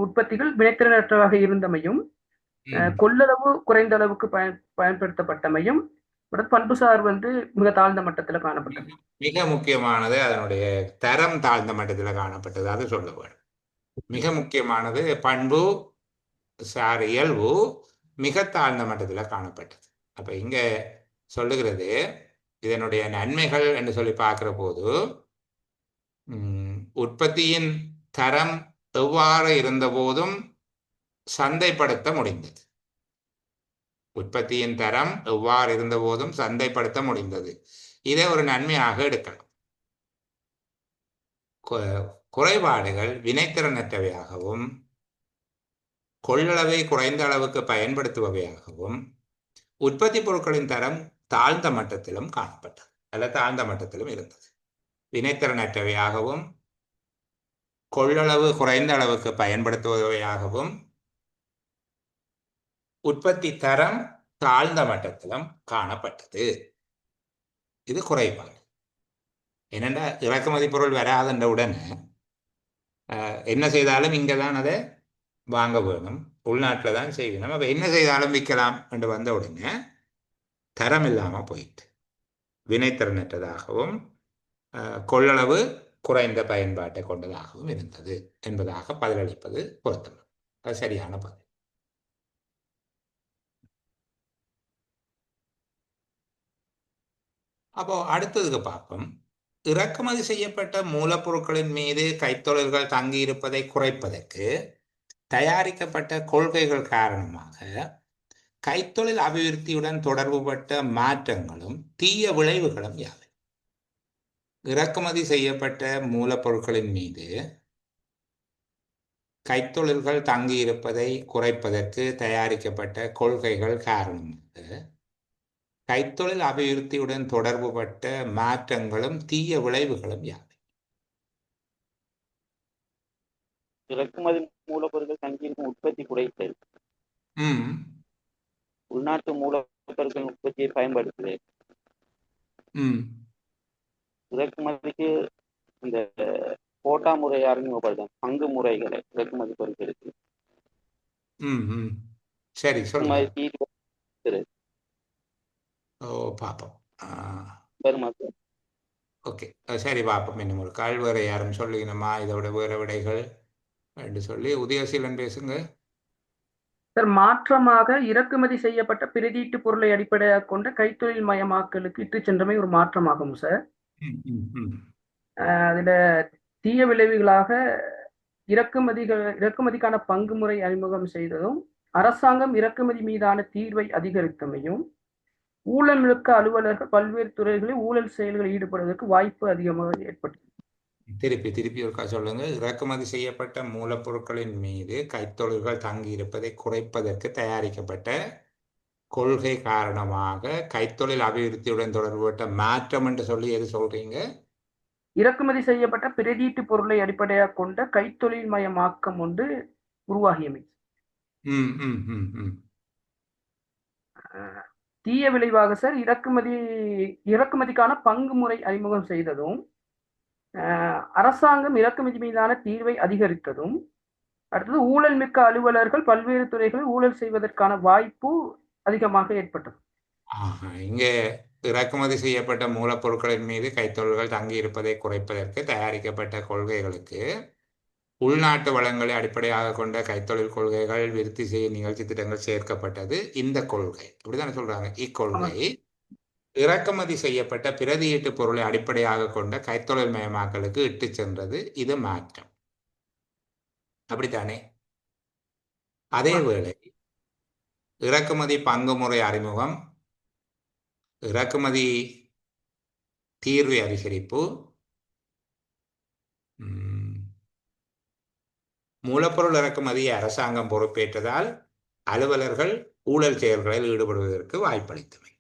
உற்பத்திகள் வினைத்திறனற்றதாக இருந்தமையும், கொள்ளளவு குறைந்த அளவுக்கு பயன்படுத்தப்பட்டமையும், பண்புசார் மிக தாழ்ந்த மட்டத்துல காணப்பட்டது. மிக முக்கியமானது அதனுடைய தரம் தாழ்ந்த மட்டத்தில் காணப்பட்டது. அது சொல்ல வேண்டும். மிக முக்கியமானது பண்பு சார் இயல்பு மிக தாழ்ந்த மட்டத்தில் காணப்பட்டது. அப்ப இங்க சொல்லுகிறது இதனுடைய நன்மைகள் என்று சொல்லி பார்க்கிற போது உற்பத்தியின் தரம் எவ்வாறு இருந்த போதும் சந்தைப்படுத்த முடிந்தது. உற்பத்தியின் தரம் எவ்வாறு இருந்த போதும் சந்தைப்படுத்த முடிந்தது. இதை ஒரு நன்மையாக எடுக்கலாம். குறைபாடுகள் வினைத்திறனற்றவையாகவும் கொள்ளளவை குறைந்த அளவுக்கு பயன்படுத்துபவையாகவும் உற்பத்தி பொருட்களின் தரம் தாழ்ந்த மட்டத்திலும் காணப்பட்டது அல்ல தாழ்ந்த மட்டத்திலும் இருந்தது. வினைத்திறனற்றவையாகவும் கொள்ளளவு குறைந்த அளவுக்கு பயன்படுத்துபவையாகவும் உற்பத்தி தரம் தாழ்ந்த மட்டத்திலும் காணப்பட்டது. இது குறைபாடு. என்னென்னா இறக்குமதி பொருள் வராதன்ற உடனே என்ன செய்தாலும் இங்கே தான் அதை வாங்க வேணும், உள்நாட்டில் தான் செய்யணும். அப்போ என்ன செய்தாலும் விற்கலாம் என்று வந்த உடனே தரம் இல்லாமல் போயிட்டு வினைத்திறனற்றதாகவும் கொள்ளளவு குறைந்த பயன்பாட்டை கொண்டதாகவும் இருந்தது என்பதாக பதிலளிப்பது பொருத்தம். அது சரியான பதில். அப்போ அடுத்ததுக்கு பார்ப்போம். இறக்குமதி செய்யப்பட்ட மூலப்பொருட்களின் மீது கைத்தொழில்கள் தங்கியிருப்பதை குறைப்பதற்கு தயாரிக்கப்பட்ட கொள்கைகள் காரணமாக கைத்தொழில் அபிவிருத்தியுடன் தொடர்புபட்ட மாற்றங்களும் தீய விளைவுகளும் யாவை? இறக்குமதி செய்யப்பட்ட மூலப்பொருட்களின் மீது கைத்தொழில்கள் தங்கியிருப்பதை குறைப்பதற்கு தயாரிக்கப்பட்ட கொள்கைகள் காரணமாக கைத்தொழில் அபிவிருத்தியுடன் தொடர்புபட்ட மாற்றங்களும் தீய விளைவுகளும் யாவை? இறக்குமதி மூலப்பொருட்கள் தங்கியிருக்கும் உற்பத்தி குறைத்தல், உள்நாட்டு மூலப்பொருட்கள் உற்பத்தியை பயன்படுத்துதல், இறக்குமதிக்கு இந்த கோட்டா முறையை அறிமுகப்படுத்தும் பங்கு முறைகளை இறக்குமதி பொருட்களுக்கு சரி சொல்லுங்க. பார்ப்போம். ஓகே, சரி பார்ப்போம். இன்னும் ஒரு கால் வேறு யாரும் சொல்லுங்கம்மா இதோட வேற விடைகள் என்று சொல்லி. உதயசீலன் பேசுங்க சார். மாற்றமாக இறக்குமதி செய்யப்பட்ட பிரதீட்டு பொருளை அடிப்படையாக கொண்ட கைத்தொழில் மயமாக்கலுக்கு இட்டு சென்றமை ஒரு மாற்றமாகும் சார். அதுல தீய விளைவுகளாக இறக்குமதிக்கான பங்கு முறை அறிமுகம் செய்ததும், அரசாங்கம் இறக்குமதி மீதான தீர்வை அதிகரித்தமையும், ஊழல் மிக்க அலுவலர்கள் பல்வேறு துறைகளில் ஊழல் செயல்களில் ஈடுபடுவதற்கு வாய்ப்பு அதிகமாக ஏற்பட்டது. திருப்பி ஒருக்கா சொல்லுங்க. இறக்குமதி செய்யப்பட்ட மூலப்பொருட்களின் மீது கைத்தொழில்கள் தங்கி இருப்பதை குறைப்பதற்கு தயாரிக்கப்பட்ட கொள்கை காரணமாக கைத்தொழில் அபிவிருத்தியுடன் தொடர்புபட்ட மாற்றம் என்று சொல்லி எது சொல்றீங்க? இறக்குமதி செய்யப்பட்ட பிரதீட்டு பொருளை அடிப்படையாக கொண்ட கைத்தொழில் மயமாக்கம் ஒன்று உருவாகியமை. தீய விளைவாக சார் இறக்குமதிக்கான பங்கு முறை அறிமுகம் செய்ததும், அரசாங்கம் இறக்குமதி மீதான தீர்வை அதிகரித்ததும், அடுத்தது ஊழல் மிக்க அலுவலர்கள் பல்வேறு துறைகளில் ஊழல் செய்வதற்கான வாய்ப்பு அதிகமாக ஏற்பட்டது. இங்கே இறக்குமதி செய்யப்பட்ட மூலப்பொருட்களின் மீது கைத்தொழில்கள் தங்கி இருப்பதை குறைப்பதற்கு தயாரிக்கப்பட்ட கொள்கைகளுக்கு உள்நாட்டு வளங்களை அடிப்படையாக கொண்ட கைத்தொழில் கொள்கைகள் விருத்தி செய்ய நிகழ்ச்சி திட்டங்கள் சேர்க்கப்பட்டது. இந்த கொள்கை இப்படித்தானே சொல்றாங்க. இக்கொள்கை இறக்குமதி செய்யப்பட்ட பிரதியீட்டு பொருளை அடிப்படையாக கொண்ட கைத்தொழில் மயமாக்கலுக்கு இட்டு சென்றது. இது மாற்றம், அப்படித்தானே? அதேவேளை இறக்குமதி பங்கு முறை அறிமுகம், இறக்குமதி தீர்வு அதிகரிப்பு, மூலப்பொருள் இறக்குமதியை அரசாங்கம் பொறுப்பேற்றதால் அலுவலர்கள் ஊழல் செயல்களில் ஈடுபடுவதற்கு வாய்ப்பளித்தமை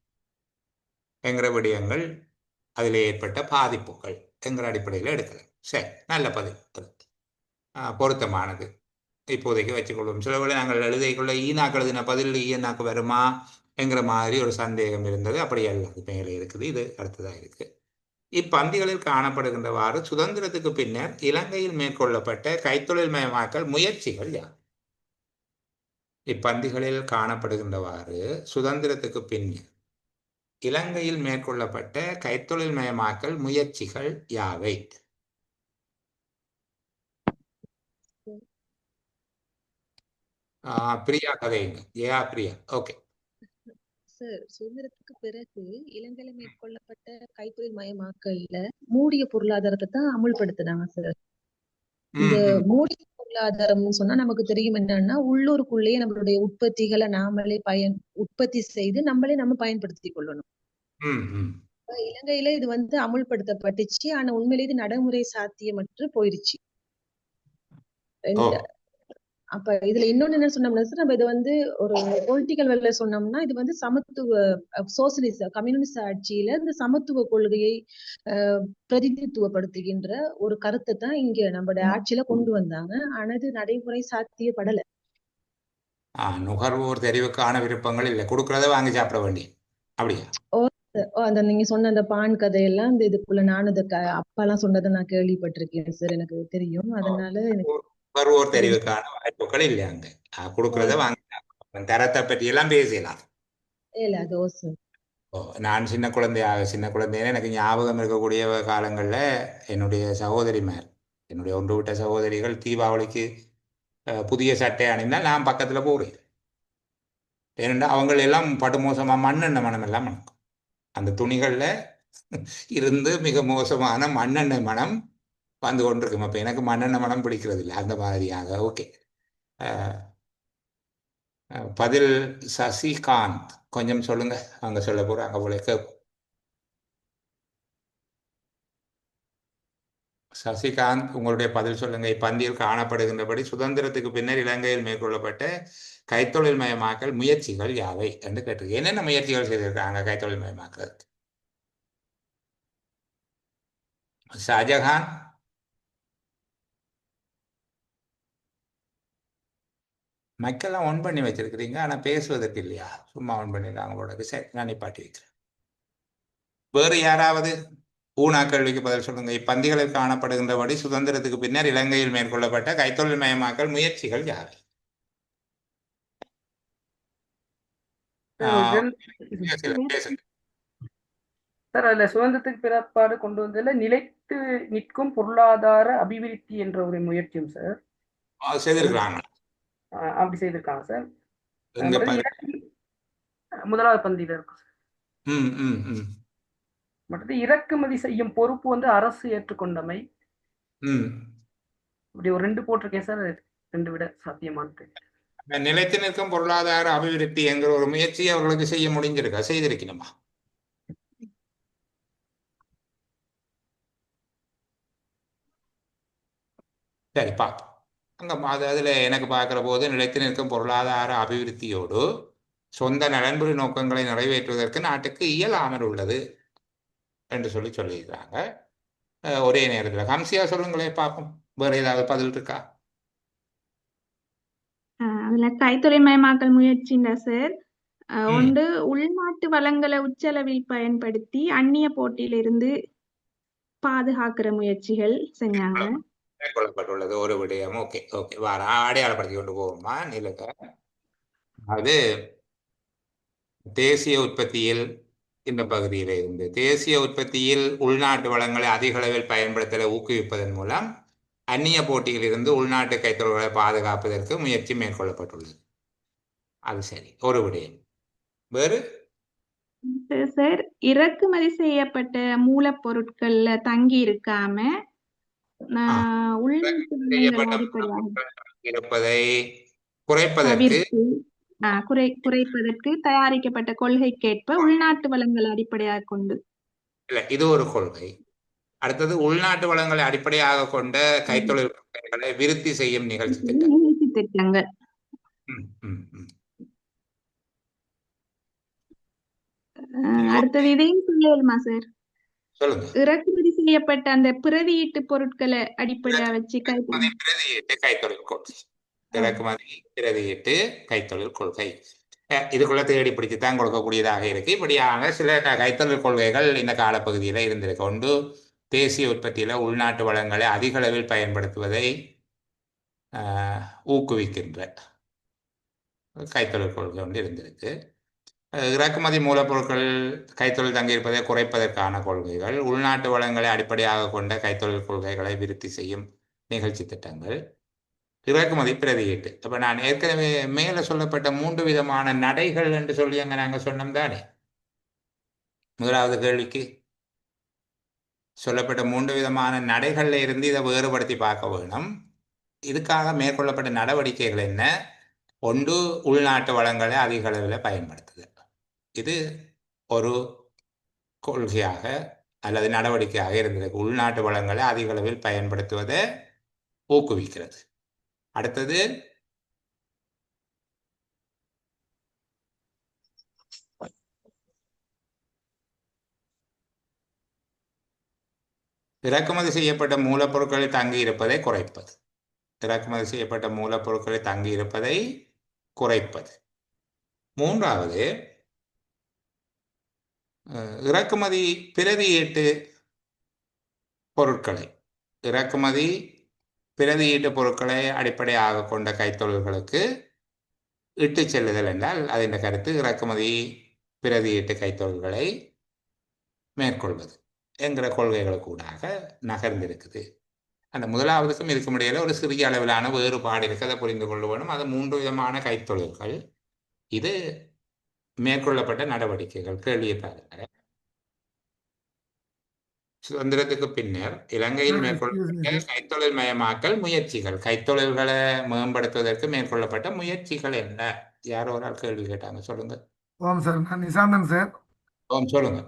என்கிற விடயங்கள், அதில் ஏற்பட்ட பாதிப்புகள் என்கிற அடிப்படையில் எடுக்கலாம். சரி, நல்ல பதில், பொருத்தமானது. இப்போதைக்கு வச்சுக்கொள்வோம். சில வேளை நாங்கள் எழுதிக்கொள்ள ஈனாக்கு எழுதின பதில் ஈனாக்கு வருமா என்கிற மாதிரி ஒரு சந்தேகம் இருந்தது. அப்படி அல்ல, அது மேலே இருக்குது, இது அடுத்ததாக இருக்கு. இப்பந்திகளில் காணப்படுகின்றவாறு சுதந்திரத்துக்கு பின்னர் இலங்கையில் மேற்கொள்ளப்பட்ட கைத்தொழில் மயமாக்கல் முயற்சிகள் யார்? இப்பந்திகளில் காணப்படுகின்றவாறு சுதந்திரத்துக்கு பின்னர் இலங்கையில் மேற்கொள்ளப்பட்ட கைத்தொழில் மயமாக்கல் முயற்சிகள் யாவை? பிரியா கதைங்க. பிரியா. ஓகே சார், சுதந்திரத்துக்கு பிறகு இலங்கையில மேற்கொள்ளப்பட்ட கைத்தொழில் மயமாக்கல்ல மூடிய பொருளாதாரத்தை தான் அமுல்படுத்துனாங்க சார். இந்த மூடிய பொருளாதாரம்னு சொன்னா நமக்கு தெரியும் என்னன்னா, உள்ளூருக்குள்ளேயே நம்மளுடைய உற்பத்திகளை நாமளே உற்பத்தி செய்து நம்ம பயன்படுத்திக் கொள்ளணும். இலங்கையில இது வந்து அமுல்படுத்தப்பட்டுச்சு. ஆனா உண்மையிலே இது நடைமுறை சாத்தியமற்று போயிருச்சு. அப்ப இதுல இன்னொன்னு என்ன சொன்னோம்னா சார், நம்ம இது வந்து ஒரு பொலிட்டிக்கல் வேல சொன்னோம்னா, இது வந்து சமத்துவ சோசியலிச கம்யூனிஸ்ட் ஆட்சியில இந்த சமத்துவ கொள்கையை பிரதிநிதித்துவப்படுத்துகின்ற ஒரு கருத்தை தான் இங்க நம்மளுடைய ஆட்சியில கொண்டு வந்தாங்க. ஆனா இது நடைமுறை சாத்தியப்படல. நுகர்வோர் தெரிவுக்கான விருப்பங்கள் இல்லை, கொடுக்கறத வாங்கி சாப்பிட வேண்டிய அப்படியா? அந்த நீங்க சொன்ன அந்த பான் கதையெல்லாம் இந்த இதுக்குள்ள நானும் அப்பா எல்லாம் சொன்னதை நான் கேள்விப்பட்டிருக்கேன் சார், எனக்கு தெரியும். அதனால நுகர்வோர் தெரிவுக்கான வாய்ப்புகள் இல்லை, அங்க கொடுக்கறத வாங்கி சாப்பிட. தரத்தை பற்றி எல்லாம் பேசலாம். நான் சின்ன குழந்தையான எனக்கு ஞாபகம் இருக்கக்கூடிய காலங்கள்ல என்னுடைய சகோதரிமார், என்னுடைய ஒன்று விட்ட சகோதரிகள் தீபாவளிக்கு புதிய சட்டை அணிந்தால் நான் பக்கத்துல போகிறேன். ஏனென்றா அவங்க எல்லாம் படுமோசமா மண்ணெண்ணெய் மனம் எல்லாம் மணக்கும். அந்த துணிகள்ல இருந்து மிக மோசமான மண்ணெண்ணெய் மனம் வந்து கொண்டிருக்கும். அப்ப எனக்கு மண்ணெண்ணெய் மனம் பிடிக்கிறது இல்லை அந்த மாதிரியாக. ஓகே, பதில் சசிகாந்த் கொஞ்சம் சொல்லுங்க. அங்க சொல்ல போறாங்க போல கேட்போம். சசிகாந்த், உங்களுடைய பதில் சொல்லுங்க. இப்பந்தியில் காணப்படுகின்றபடி சுதந்திரத்துக்கு பின்னர் இலங்கையில் மேற்கொள்ளப்பட்ட கைத்தொழில் மயமாக்கல் முயற்சிகள் யாவை என்று கேட்டிருக்கு. என்னென்ன முயற்சிகள் செய்திருக்காங்க கைத்தொழில் மயமாக்கலுக்கு? ஷாஜகான், மைக்கெல்லாம் ஒன் பண்ணி வச்சிருக்கிறீங்க, ஆனா பேசுவதற்கு இல்லையா? சும்மா ஒன் பண்ணிருக்காங்க போல. சரி, நான் நிப்பாட்டி வைக்கிறேன். வேறு யாராவது ஊனா கேள்விக்கு பதில் சொல்லுங்க. இப்பந்திகளில் காணப்படுகின்றபடி சுதந்திரத்துக்கு பின்னர் இலங்கையில் மேற்கொள்ளப்பட்ட கைத்தொழில் மயமாக்கல் முயற்சிகள் யாவை? சார், அதுல சுதந்திரத்துக்கு பிற்பாடு கொண்டு வந்ததுல நிலைத்து நிற்கும் பொருளாதார அபிவிருத்தி என்ற ஒரு முயற்சியும் சார் செய்திருக்கிறாங்க. அப்படி செய்திருக்காங்க சார். முதலாவது பந்தியில இருக்கும் சார். மற்றது இறக்குமதி செய்யும் பொறுப்பு வந்து அரசு ஏற்றுக்கொண்டமை. இப்படி ஒரு 2 போட்டிருக்கேன் சார். 2 விட சாத்தியமானது. நிலைத்து நிற்கும் பொருளாதார அபிவிருத்தி என்கிற ஒரு முயற்சி அவர்களுக்கு செய்ய முடிஞ்சிருக்கா? செய்திருக்கணுமா? சரி, பார்ப்போம். அதுல எனக்கு பார்க்கிற போது நிலைத்து நிற்கும் பொருளாதார அபிவிருத்தியோடு சொந்த நலன்புரி நோக்கங்களை நிறைவேற்றுவதற்கு நாட்டுக்கு இயலாமல் உள்ளது என்று சொல்லியிருக்காங்க. ஒரே நேரத்தில் ஹம்சியா சொல்லுங்களேன் பார்ப்போம், வேற ஏதாவது பதில் இருக்கா? அதுல கைத்தொழில் மயமாக்கல் முயற்சின்னா சார், ஒன்று உள்நாட்டு வளங்களை உச்சளவில் பயன்படுத்தி அந்நிய போட்டியிலிருந்து பாதுகாக்கிற முயற்சிகள் செஞ்சாங்க. மேற்கொள்ளப்பட்டுள்ளது ஒரு விடயம். ஓகே ஓகே, வார அடையாளப்படுத்தி கொண்டு போவோமா நிலக்க. அது தேசிய உற்பத்தியில் இந்த பகுதியில இருந்து தேசிய உற்பத்தியில் உள்நாட்டு வளங்களை அதிக அளவில் பயன்படுத்தலை ஊக்குவிப்பதன் மூலம் அந்நிய போட்டியில் இருந்து உள்நாட்டு கைத்தொழில்களை பாதுகாப்பதற்கு முயற்சி மேற்கொள்ளப்பட்டுள்ளது. அது சரி, ஒரு விடயம். வேறு சார், இறக்குமதி செய்யப்பட்ட மூலப்பொருட்கள்ல தங்கி இருக்காம இருப்பதை குறைப்பதற்கு தயாரிக்கப்பட்ட கொள்கைக்கேற்ப உள்நாட்டு வளங்களை அடிப்படையாக கொண்டு. இல்ல, இது ஒரு கொள்கை. அடுத்தது உள்நாட்டு வளங்களை அடிப்படையாக கொண்ட கைத்தொழில் கொள்கைகளை விருத்தி செய்யும் நிகழ்ச்சி திட்டங்கள். அடுத்தது இதையும் சொல்லலுமா சார்? இறக்குமதி செய்யப்பட்ட அந்த பிரதியீட்டு பொருட்களை அடிப்படையா வச்சு பிரதியீட்டு கைத்தொழில் கொள்கை. இறக்குமதி பிரதியீட்டு கைத்தொழில் கொள்கை இதுக்குள்ள தேடி பிடிச்சுதான் கொடுக்கக்கூடியதாக இருக்கு. இப்படியாக சில கைத்தொழில் கொள்கைகள் இந்த காலப்பகுதியில இருந்திருக்கு. ஒன்று, தேசிய உற்பத்தியில உள்நாட்டு வளங்களை அதிக அளவில் பயன்படுத்துவதை ஊக்குவிக்கின்ற கைத்தொழில் கொள்கை ஒன்று இருந்திருக்கு. இறக்குமதி மூலப்பொருட்கள் கைத்தொழில் தங்கியிருப்பதை குறைப்பதற்கான கொள்கைகள், உள்நாட்டு வளங்களை அடிப்படையாக கொண்ட கைத்தொழில் கொள்கைகளை விருத்தி செய்யும் நிகழ்ச்சி திட்டங்கள். இறக்குமதி பிரதியீட்டு. அப்ப நான் ஏற்கனவே மேல சொல்லப்பட்ட 3 விதமான நடைகள் என்று சொல்லி அங்க நாங்க சொன்னோம் தானே. முதலாவது கேள்விக்கு சொல்லப்பட்ட 3 விதமான நடைகள்ல இருந்து இதை வேறுபடுத்தி பார்க்க வேணும். இதுக்காக மேற்கொள்ளப்பட்ட நடவடிக்கைகள் என்ன? ஒன்று, உள்நாட்டு வளங்களை அதிக அளவில் பயன்படுத்துதல். இது ஒரு கொள்கையாக அல்லது நடவடிக்கையாக இருந்திருக்கு. உள்நாட்டு வளங்களை அதிக அளவில் பயன்படுத்துவதை ஊக்குவிக்கிறது. அடுத்தது, இறக்குமதி செய்யப்பட்ட மூலப்பொருட்களை தங்கியிருப்பதை குறைப்பது. இறக்குமதி செய்யப்பட்ட மூலப்பொருட்களை தங்கியிருப்பதை குறைப்பது. மூன்றாவது, இறக்குமதி பிரதியீட்டு பொருட்களை இறக்குமதி பிரதியீட்டு பொருட்களை அடிப்படையாக கொண்ட கைத்தொழில்களுக்கு இட்டு செல்லுதல் என்றால் அதன் கருத்து இறக்குமதி பிரதியீட்டு கைத்தொழில்களை மேற்கொள்வது என்கிற கொள்கைகளுக்கூடாக நகர்ந்திருக்குது. அந்த முதலாவதுக்கும் இதுக்கும் இடையில ஒரு சிறிய அளவிலான வேறுபாடு இருக்கு. அதை புரிந்து கொள்ள வேணும். அது 3 விதமான கைத்தொழில்கள். இது மேற்கொள்ளப்பட்ட நடவடிக்கைகள். கேள்வியை பாருங்க. சுதந்திரத்துக்கு பின்னர் இலங்கையில் மேற்கொள்ளப்பட்ட கைத்தொழில் மயமாக்கல் முயற்சிகள். கைத்தொழில்களை மேம்படுத்துவதற்கு மேற்கொள்ளப்பட்ட முயற்சிகள் என்ன? யாரோ ஒரு ஆள் கேள்வி கேட்டாங்க, சொல்லுங்க. ஓம் சார், நான் நிசாந்தன் சார். ஓம், சொல்லுங்க.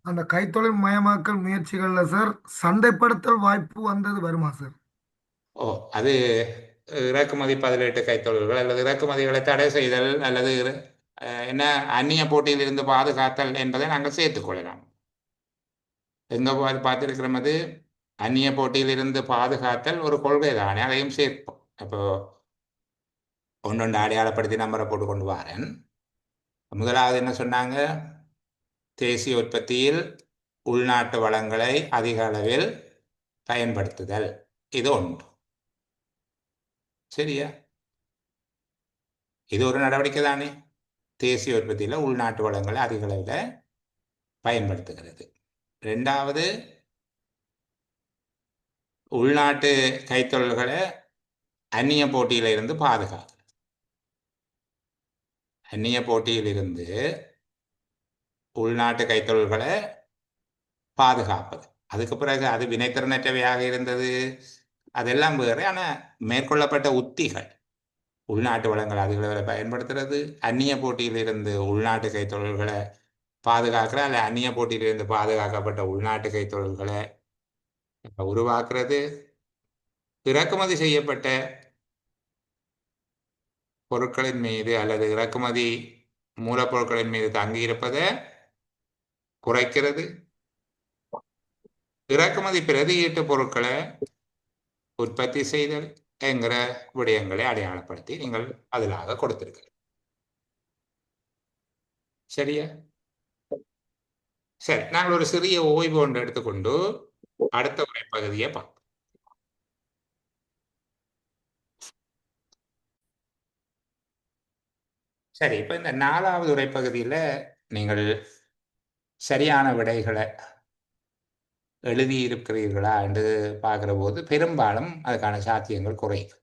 அந்த கைத்தொழில் மயமாக்கல் முயற்சிகள்ல சார் சந்தைப்படுத்தல் வாய்ப்பு வந்தது வருமா சார்? ஓ, அது இறக்குமதி பதிலீட்டு கைத்தொழில்கள் அல்லது இறக்குமதிகளை தடை செய்தல் அல்லது என்ன அந்நிய போட்டியில் இருந்து பாதுகாத்தல் என்பதை நாங்கள் சேர்த்துக்கொள்ளலாம். எங்க பார்த்திருக்கிறோம், அது அந்நிய போட்டியில் இருந்து பாதுகாத்தல் ஒரு கொள்கை தானே, அதையும் சேர்ப்போம். அப்போ ஒன்றொன்று அடையாளப்படுத்தி நம்பரை போட்டு கொண்டு வரேன். முதலாவது என்ன சொன்னாங்க? தேசிய உற்பத்தியில் உள்நாட்டு வளங்களை அதிக அளவில் பயன்படுத்துதல். இது ஒன்று. சரியா? இது ஒரு நடவடிக்கை தானே. தேசிய உற்பத்தியில் உள்நாட்டு வளங்களை அதிக அளவில் பயன்படுத்துகிறது. ரெண்டாவது, உள்நாட்டு கைத்தொழில்களை அந்நிய போட்டியில இருந்து பாதுகாக்கிறது. அந்நிய போட்டியில் இருந்து உள்நாட்டு கைத்தொழில்களை பாதுகாப்பது. அதுக்கு பிறகு அது வினைத்திறனற்றவையாக இருந்தது, அதெல்லாம் வேறு. ஆனால் மேற்கொள்ளப்பட்ட உத்திகள் உள்நாட்டு வளங்களை அதிக அளவில் பயன்படுத்துறது, அந்நிய போட்டியில் இருந்து உள்நாட்டு கைத்தொழில்களை பாதுகாக்கிற அல்ல அந்நிய போட்டியிலிருந்து பாதுகாக்கப்பட்ட உள்நாட்டு கைத்தொழில்களை உருவாக்குறது, இறக்குமதி செய்யப்பட்ட பொருட்களின் மீது அல்லது இறக்குமதி மூலப்பொருட்களின் மீது தங்கியிருப்பதை குறைக்கிறது, இறக்குமதி பிரதியீட்டு பொருட்களை உற்பத்தி செய்தல் என்கிற விடயங்களை அடையாளப்படுத்தி நீங்கள் பதிலாக கொடுத்திருக்கிறீர்கள். சரியா? சரி, நாங்கள் ஒரு சிறிய ஓய்வு ஒன்று எடுத்துக்கொண்டு அடுத்த உரைப்பகுதியை பார்ப்போம். சரி, இப்ப இந்த 4வது உரைப்பகுதியில நீங்கள் சரியான விடைகளை எழுதியிருக்கிறீர்களா என்று பார்க்கிற போது பெரும்பாலும் அதுக்கான சாத்தியங்கள் குறையும்.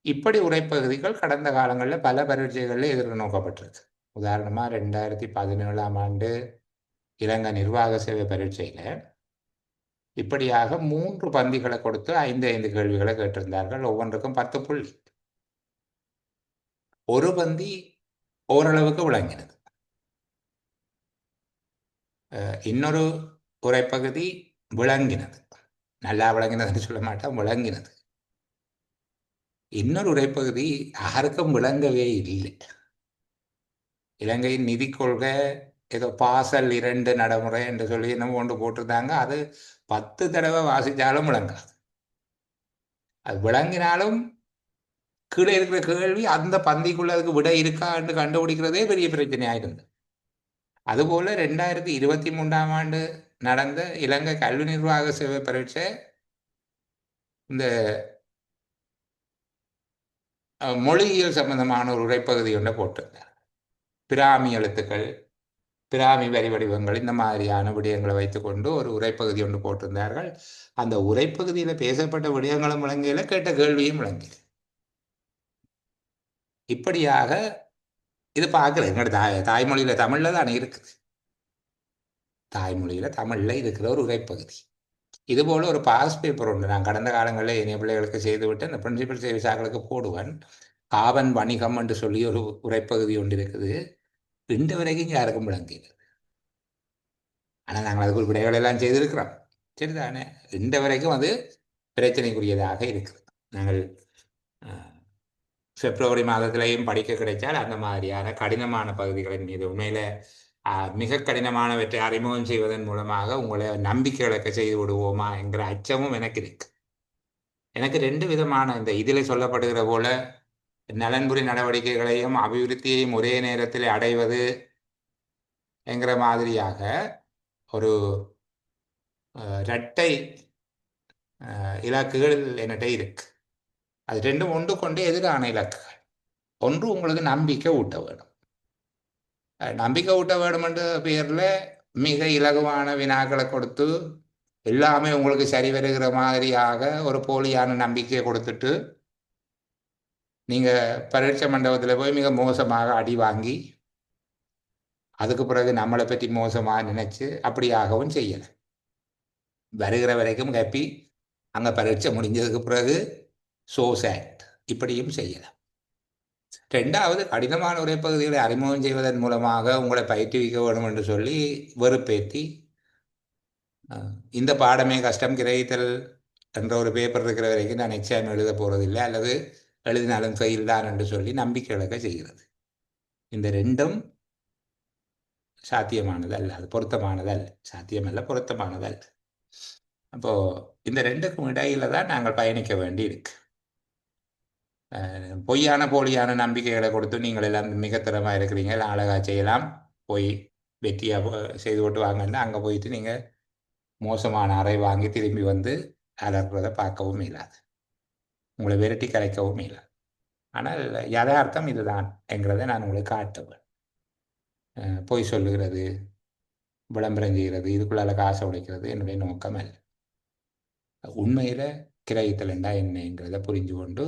இப்படி உரைப்பகுதிகள் கடந்த காலங்களில் பல பரீட்சைகளில் எதிர்நோக்கப்பட்டிருக்கு. உதாரணமா 2017ஆம் ஆண்டு இலங்கை நிர்வாக சேவை பரீட்சையில இப்படியாக 3 பந்திகளை கொடுத்து 5 கேள்விகளை கேட்டிருந்தார்கள். ஒவ்வொன்றுக்கும் 10 புள்ளி. ஒரு பந்தி ஓரளவுக்கு விளங்கினது. இன்னொரு உரைப்பகுதி விளங்கினது, நல்லா விளங்கினதுன்னு சொல்ல மாட்டேன், விளங்கினது. இன்னொரு உரைப்பகுதி யாருக்கும் விளங்கவே இல்லை. இலங்கையின் நிதி கொள்கை ஏதோ பாசல் 2 நடைமுறை என்று சொல்லி என்ன கொண்டு போட்டிருந்தாங்க. அது 10 தடவை வாசித்தாலும் விளங்காது. அது விளங்கினாலும் கீழே இருக்கிற கேள்வி அந்த பந்திக்குள்ள அதுக்கு விடை இருக்கா என்று கண்டுபிடிக்கிறதே பெரிய பிரச்சனையாக இருந்தது. அதுபோல 2023ஆம் ஆண்டு நடந்த இலங்கை கல்வி நிர்வாக சேவை பரீட்சை இந்த மொழியியல் சம்பந்தமான ஒரு உரைப்பகுதி ஒன்றை போட்டிருந்தார். பிராமி எழுத்துக்கள் பிராமி வரி வடிவங்கள் இந்த மாதிரியான விடயங்களை வைத்துக்கொண்டு ஒரு உரைப்பகுதி ஒன்று போட்டிருந்தார்கள். அந்த உரைப்பகுதியில் பேசப்பட்ட விடயங்களும் விளங்கியல, கேட்ட கேள்வியும் விளங்கியது. இப்படியாக இது பார்க்குறேன். எங்களோட தாய்மொழியில் தமிழில் தானே இருக்குது. தாய்மொழியில் தமிழில் இருக்கிற ஒரு உரைப்பகுதி. இதுபோல் ஒரு பாஸ் பேப்பர் உண்டு. நான் கடந்த காலங்களில் என் பிள்ளைகளுக்கு செய்துவிட்டு இந்த பிரின்சிபல் சேவிசாக்களுக்கு போடுவேன். காவன் வணிகம் என்று சொல்லி ஒரு உரைப்பகுதி ஒன்று இருக்குது. இன்று வரைக்கும் யாருக்கும் விளங்கியது. ஆனால் நாங்கள் அதுக்கு விடைகள் எல்லாம் செய்திருக்கிறோம். சரிதானே? இன்று வரைக்கும் அது பிரச்சனைக்குரியதாக இருக்குது. நாங்கள் பிப்ரவரி மாதத்திலையும் படிக்க கிடைச்சால் அந்த மாதிரியான கடினமான பகுதிகளின் மீது உண்மையில் மிக கடினமானவற்றை அறிமுகம் செய்வதன் மூலமாக உங்களை நம்பிக்கை இழக்க செய்து விடுவோமா என்கிற அச்சமும் எனக்கு இருக்கு. எனக்கு 2 விதமான இந்த இதில் சொல்லப்படுகிற போல நலன்புரி நடவடிக்கைகளையும் அபிவிருத்தியையும் ஒரே நேரத்தில் அடைவது என்கிற மாதிரியாக ஒரு இரட்டை இலக்குகள் என்கிட்ட இருக்கு. அது 2 ஒன்று கொண்டு எதிரான இலக்குகள். ஒன்று உங்களுக்கு நம்பிக்கை ஊட்ட வேணும். நம்பிக்கை ஊட்ட வேணும் என்ற பெயரில் மிக இலகுவான வினாக்களை கொடுத்து எல்லாமே உங்களுக்கு சரி வருகிற மாதிரியாக ஒரு போலியான நம்பிக்கையை கொடுத்துட்டு நீங்கள் பரீட்சை மண்டபத்தில் போய் மிக மோசமாக அடி வாங்கி அதுக்கு பிறகு நம்மளை பற்றி மோசமாக நினைச்சு அப்படியாகவும் செய்யலை. வருகிற வரைக்கும் ஹாப்பி, அங்கே பரீட்சை முடிஞ்சதுக்கு பிறகு சோ சேட், இப்படியும் செய்யலாம். 2வது கடினமான உரைப்பகுதிகளை அறிமுகம் செய்வதன் மூலமாக உங்களை பயிற்றுவிக்க வேண்டும் என்று சொல்லி வெறுப்பேற்றி இந்த பாடமே கஷ்டம், கிரகித்தல் என்ற ஒரு பேப்பர் இருக்கிற வரைக்கும் நான் எக்ஸாம் எழுத போகிறதில்லை அல்லது எழுதினாலும் ஃபெயில் தான் என்று சொல்லி நம்பிக்கை இழக்க செய்கிறது. இந்த 2ம் சாத்தியமானது அல்ல, அது பொருத்தமானது அல்ல. சாத்தியமல்ல, பொருத்தமானது அல்ல. அப்போது இந்த 2க்கும் இடையில தான் நாங்கள் பயணிக்க வேண்டி இருக்கு. பொய்யான போலியான நம்பிக்கைகளை கொடுத்து நீங்கள் எல்லாம் மிக திறமாக இருக்கிறீங்க, எல்லாம் அழகாக செய்யலாம், போய் வெற்றியாக செய்து போட்டு வாங்கன்னா அங்கே போயிட்டு நீங்கள் மோசமான அறை வாங்கி திரும்பி வந்து அலர்றதை பார்க்கவும் இயலாது, உங்களை விரட்டி கலைக்கவும் இயலாது. ஆனால் யதார்த்தம் இதுதான் என்கிறத நான் உங்களுக்கு காட்டுவேன். பொய் சொல்லுகிறது, விளம்பரம் செய்கிறது, இதுக்குள்ளால காசை உடைக்கிறது என்னுடைய நோக்கம் அல்ல. உண்மையில் கிரகித்தல் என்றால் என்னங்கிறத புரிஞ்சு கொண்டு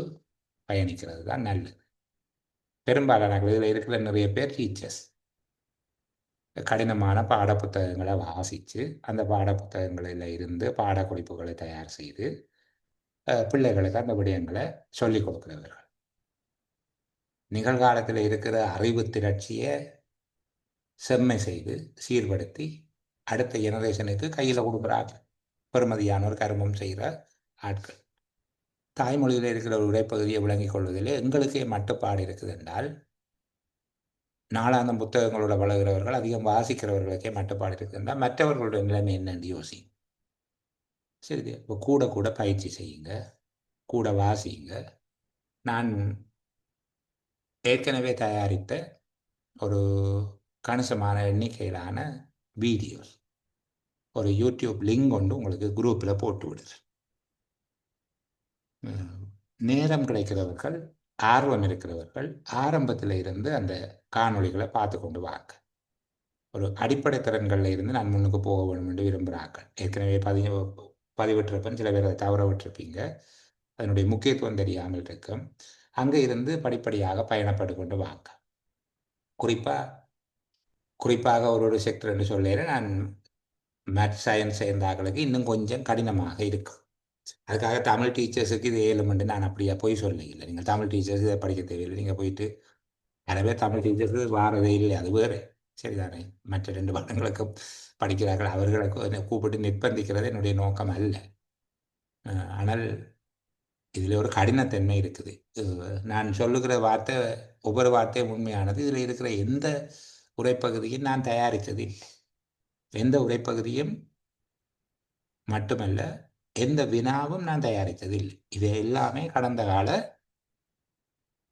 பயணிக்கிறது தான் நல்லது. பெரும்பாலான இதில் இருக்கிற நிறைய பேர் டீச்சர்ஸ். கடினமான பாடப்புத்தகங்களை வாசித்து அந்த பாடப்புத்தகங்களில் இருந்து பாடக்குறிப்புகளை தயார் செய்து பிள்ளைகளுக்கு அந்த விடயங்களை சொல்லிக் கொடுக்கிறவர்கள். நிகழ்காலத்தில் இருக்கிற அறிவு திரட்சியை செம்மை செய்து சீர்படுத்தி அடுத்த ஜெனரேஷனுக்கு கையில் கொடுக்குறாங்க. பெருமதியான ஒரு கருமம் செய்கிற ஆட்கள். தாய்மொழியில் இருக்கிற ஒரு உரைப்பகுதியை விளங்கிக் கொள்வதில் எங்களுக்கே மட்டுப்பாடு இருக்குது என்றால், நாளாந்தம் புத்தகங்களோட பழகிறவர்கள், அதிகம் வாசிக்கிறவர்களுக்கே மட்டுப்பாடு இருக்குது என்றால் மற்றவர்களுடைய நிலைமை என்னென்று யோசிங்க. சரி, இப்போ கூட கூட பயிற்சி செய்யுங்க, கூட வாசிங்க. நான் ஏற்கனவே தயாரித்த ஒரு கணிசமான எண்ணிக்கையிலான வீடியோஸ் ஒரு யூடியூப் லிங்க் கொண்டு உங்களுக்கு குரூப்பில் போட்டு விடுது. நேரம் கிடைக்கிறவர்கள், ஆர்வம் இருக்கிறவர்கள் ஆரம்பத்தில் இருந்து அந்த காணொளிகளை பார்த்து கொண்டு வாங்க. ஒரு அடிப்படை திறன்களில் இருந்து நான் முன்னுக்கு போக வேண்டும் என்று விரும்புகிறார்கள். ஏற்கனவே பதிவிட்டிருப்பேன், சில பேர் அதை தவற விட்டிருப்பீங்க, அதனுடைய முக்கியத்துவம் தெரியாமல் இருக்கும். அங்கே இருந்து படிப்படியாக பயணப்பட்டு கொண்டு வாங்க. குறிப்பாக ஒரு செக்டர் என்று சொல்லேன், நான் மேத்ஸ் சயின்ஸ் சேர்ந்தாக்களுக்கு இன்னும் கொஞ்சம் கடினமாக இருக்கும். அதுக்காக தமிழ் டீச்சர்ஸுக்கு இது ஏழுமெண்டு நான் அப்படியே போய் சொல்ல இல்லை. நீங்கள் தமிழ் டீச்சர்ஸ் இதை படிக்க தேவையில்லை. நீங்கள் போயிட்டு நிறைய பேர் தமிழ் டீச்சர்ஸு வாரதே இல்லை, அது வேறு, சரிதானே? மற்ற 2 வருடங்களுக்கும் படிக்கிறார்கள், அவர்களுக்கு கூப்பிட்டு நிர்பந்திக்கிறது என்னுடைய நோக்கம் அல்ல. ஆனால் இதில் ஒரு கடினத்தன்மை இருக்குது. நான் சொல்லுகிற வார்த்தை, ஒவ்வொரு வார்த்தையும் உண்மையானது. இதில் இருக்கிற எந்த உரைப்பகுதியும் நான் தயாரித்தது இல்லை. எந்த உரைப்பகுதியும் மட்டுமல்ல, எந்த வினாவும் நான் தயாரித்தது இல்லை. இது எல்லாமே கடந்த கால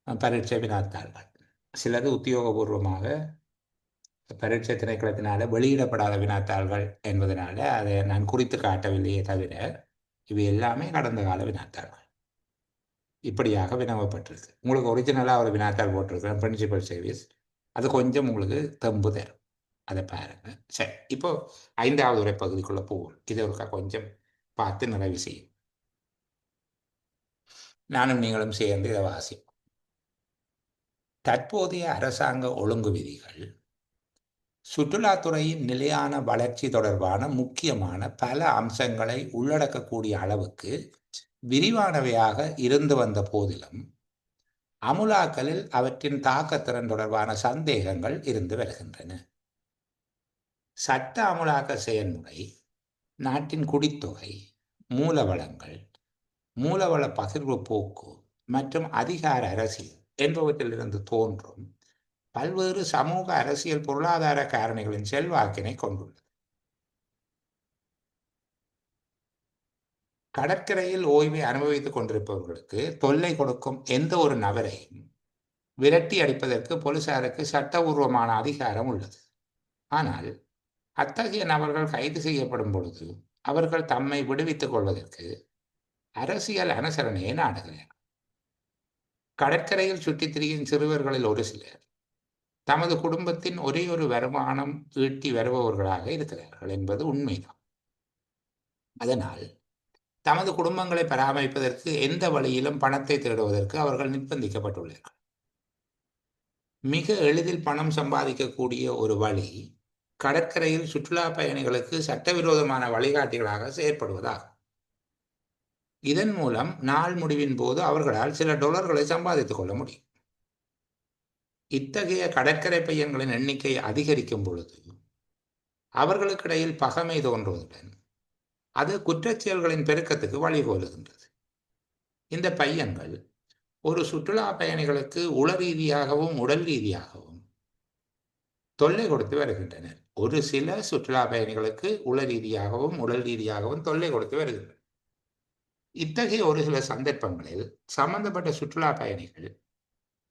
பரீட்சை வினாத்தாள்கள். சிலது உத்தியோகபூர்வமாக பரீட்சை திணைக்களத்தினால வெளியிடப்படாத வினாத்தாள்கள் என்பதனால அதை நான் குறித்து காட்டவில்லையே தவிர, இவை எல்லாமே கடந்த கால வினாத்தாள்கள். இப்படியாக வினவப்பட்டிருக்கு. உங்களுக்கு ஒரிஜினலாக ஒரு வினாத்தாள் போட்டிருக்கிறேன், பிரின்சிபல் சர்வீஸ். அது கொஞ்சம் உங்களுக்கு தெம்பு தரும். அதை பாருங்க. சரி, இப்போ 5வது உரை பகுதிக்குள்ள போவோம். இதை ஒரு கொஞ்சம் பார்த்து நிறைவு செய்யும். நானும் நீங்களும் சேர்ந்து இதை வாசிப்போம். தற்போதைய அரசாங்க ஒழுங்கு விதிகள் சுற்றுலாத்துறையின் நிலையான வளர்ச்சி தொடர்பான முக்கியமான பல அம்சங்களை உள்ளடக்கக்கூடிய அளவுக்கு விரிவானவையாக இருந்து வந்த போதிலும் அமுலாக்கலில் அவற்றின் தாக்கத்திறன் தொடர்பான சந்தேகங்கள் இருந்து வருகின்றன. சட்ட அமுலாக்க செயல்முறை நாட்டின் குடித்தொகை, மூலவளங்கள், மூலவள பகிர்வு போக்கு மற்றும் அதிகார அரசியல் என்பவற்றிலிருந்து தோன்றும் பல்வேறு சமூக, அரசியல், பொருளாதார காரணிகளின் செல்வாக்கினை கொண்டுள்ளது. கடற்கரையில் ஓய்வை அனுபவித்துக் கொண்டிருப்பவர்களுக்கு தொல்லை கொடுக்கும் எந்த ஒரு நபரையும் விரட்டி அடிப்பதற்கு போலீசாருக்கு சட்டபூர்வமான அதிகாரம் உள்ளது. ஆனால் அத்தகைய நபர்கள் கைது செய்யப்படும் பொழுது அவர்கள் தம்மை விடுவித்துக் கொள்வதற்கு அரசியல் அனுசரணையை நாடுகிறார். கடற்கரையில் சுற்றித் திரியும் சிறுவர்களில் ஒரு சிலர் தமது குடும்பத்தின் ஒரே ஒரு வருமானம் ஈட்டி வருபவர்களாக இருக்கிறார்கள் என்பது உண்மைதான். அதனால் தமது குடும்பங்களை பராமரிப்பதற்கு எந்த வழியிலும் பணத்தை தேடுவதற்கு அவர்கள் நிர்பந்திக்கப்பட்டுள்ளார்கள். மிக எளிதில் பணம் சம்பாதிக்கக்கூடிய ஒரு வழி கடற்கரையில் சுற்றுலா பயணிகளுக்கு சட்டவிரோதமான வழிகாட்டிகளாக செயற்படுவதாகும். இதன் மூலம் நாள் முடிவின் போது அவர்களால் சில டாலர்களை சம்பாதித்துக் கொள்ள முடியும். இத்தகைய கடற்கரை பையன்களின் எண்ணிக்கை அதிகரிக்கும் பொழுது அவர்களுக்கிடையில் பகைமை தோன்றுவதுடன் அது குற்றச்செயல்களின் பெருக்கத்துக்கு வழிகோலுகின்றது. இந்த பையன்கள் ஒரு சுற்றுலா பயணிகளுக்கு உள ரீதியாகவும் உடல் ரீதியாகவும் தொல்லை கொடுத்து வருகின்றனர். ஒரு சில சுற்றுலா பயணிகளுக்கு உள ரீதியாகவும் உடல் ரீதியாகவும் தொல்லை கொடுத்து வருகின்றனர். இத்தகைய ஒரு சில சந்தர்ப்பங்களில் சம்பந்தப்பட்ட சுற்றுலா பயணிகள்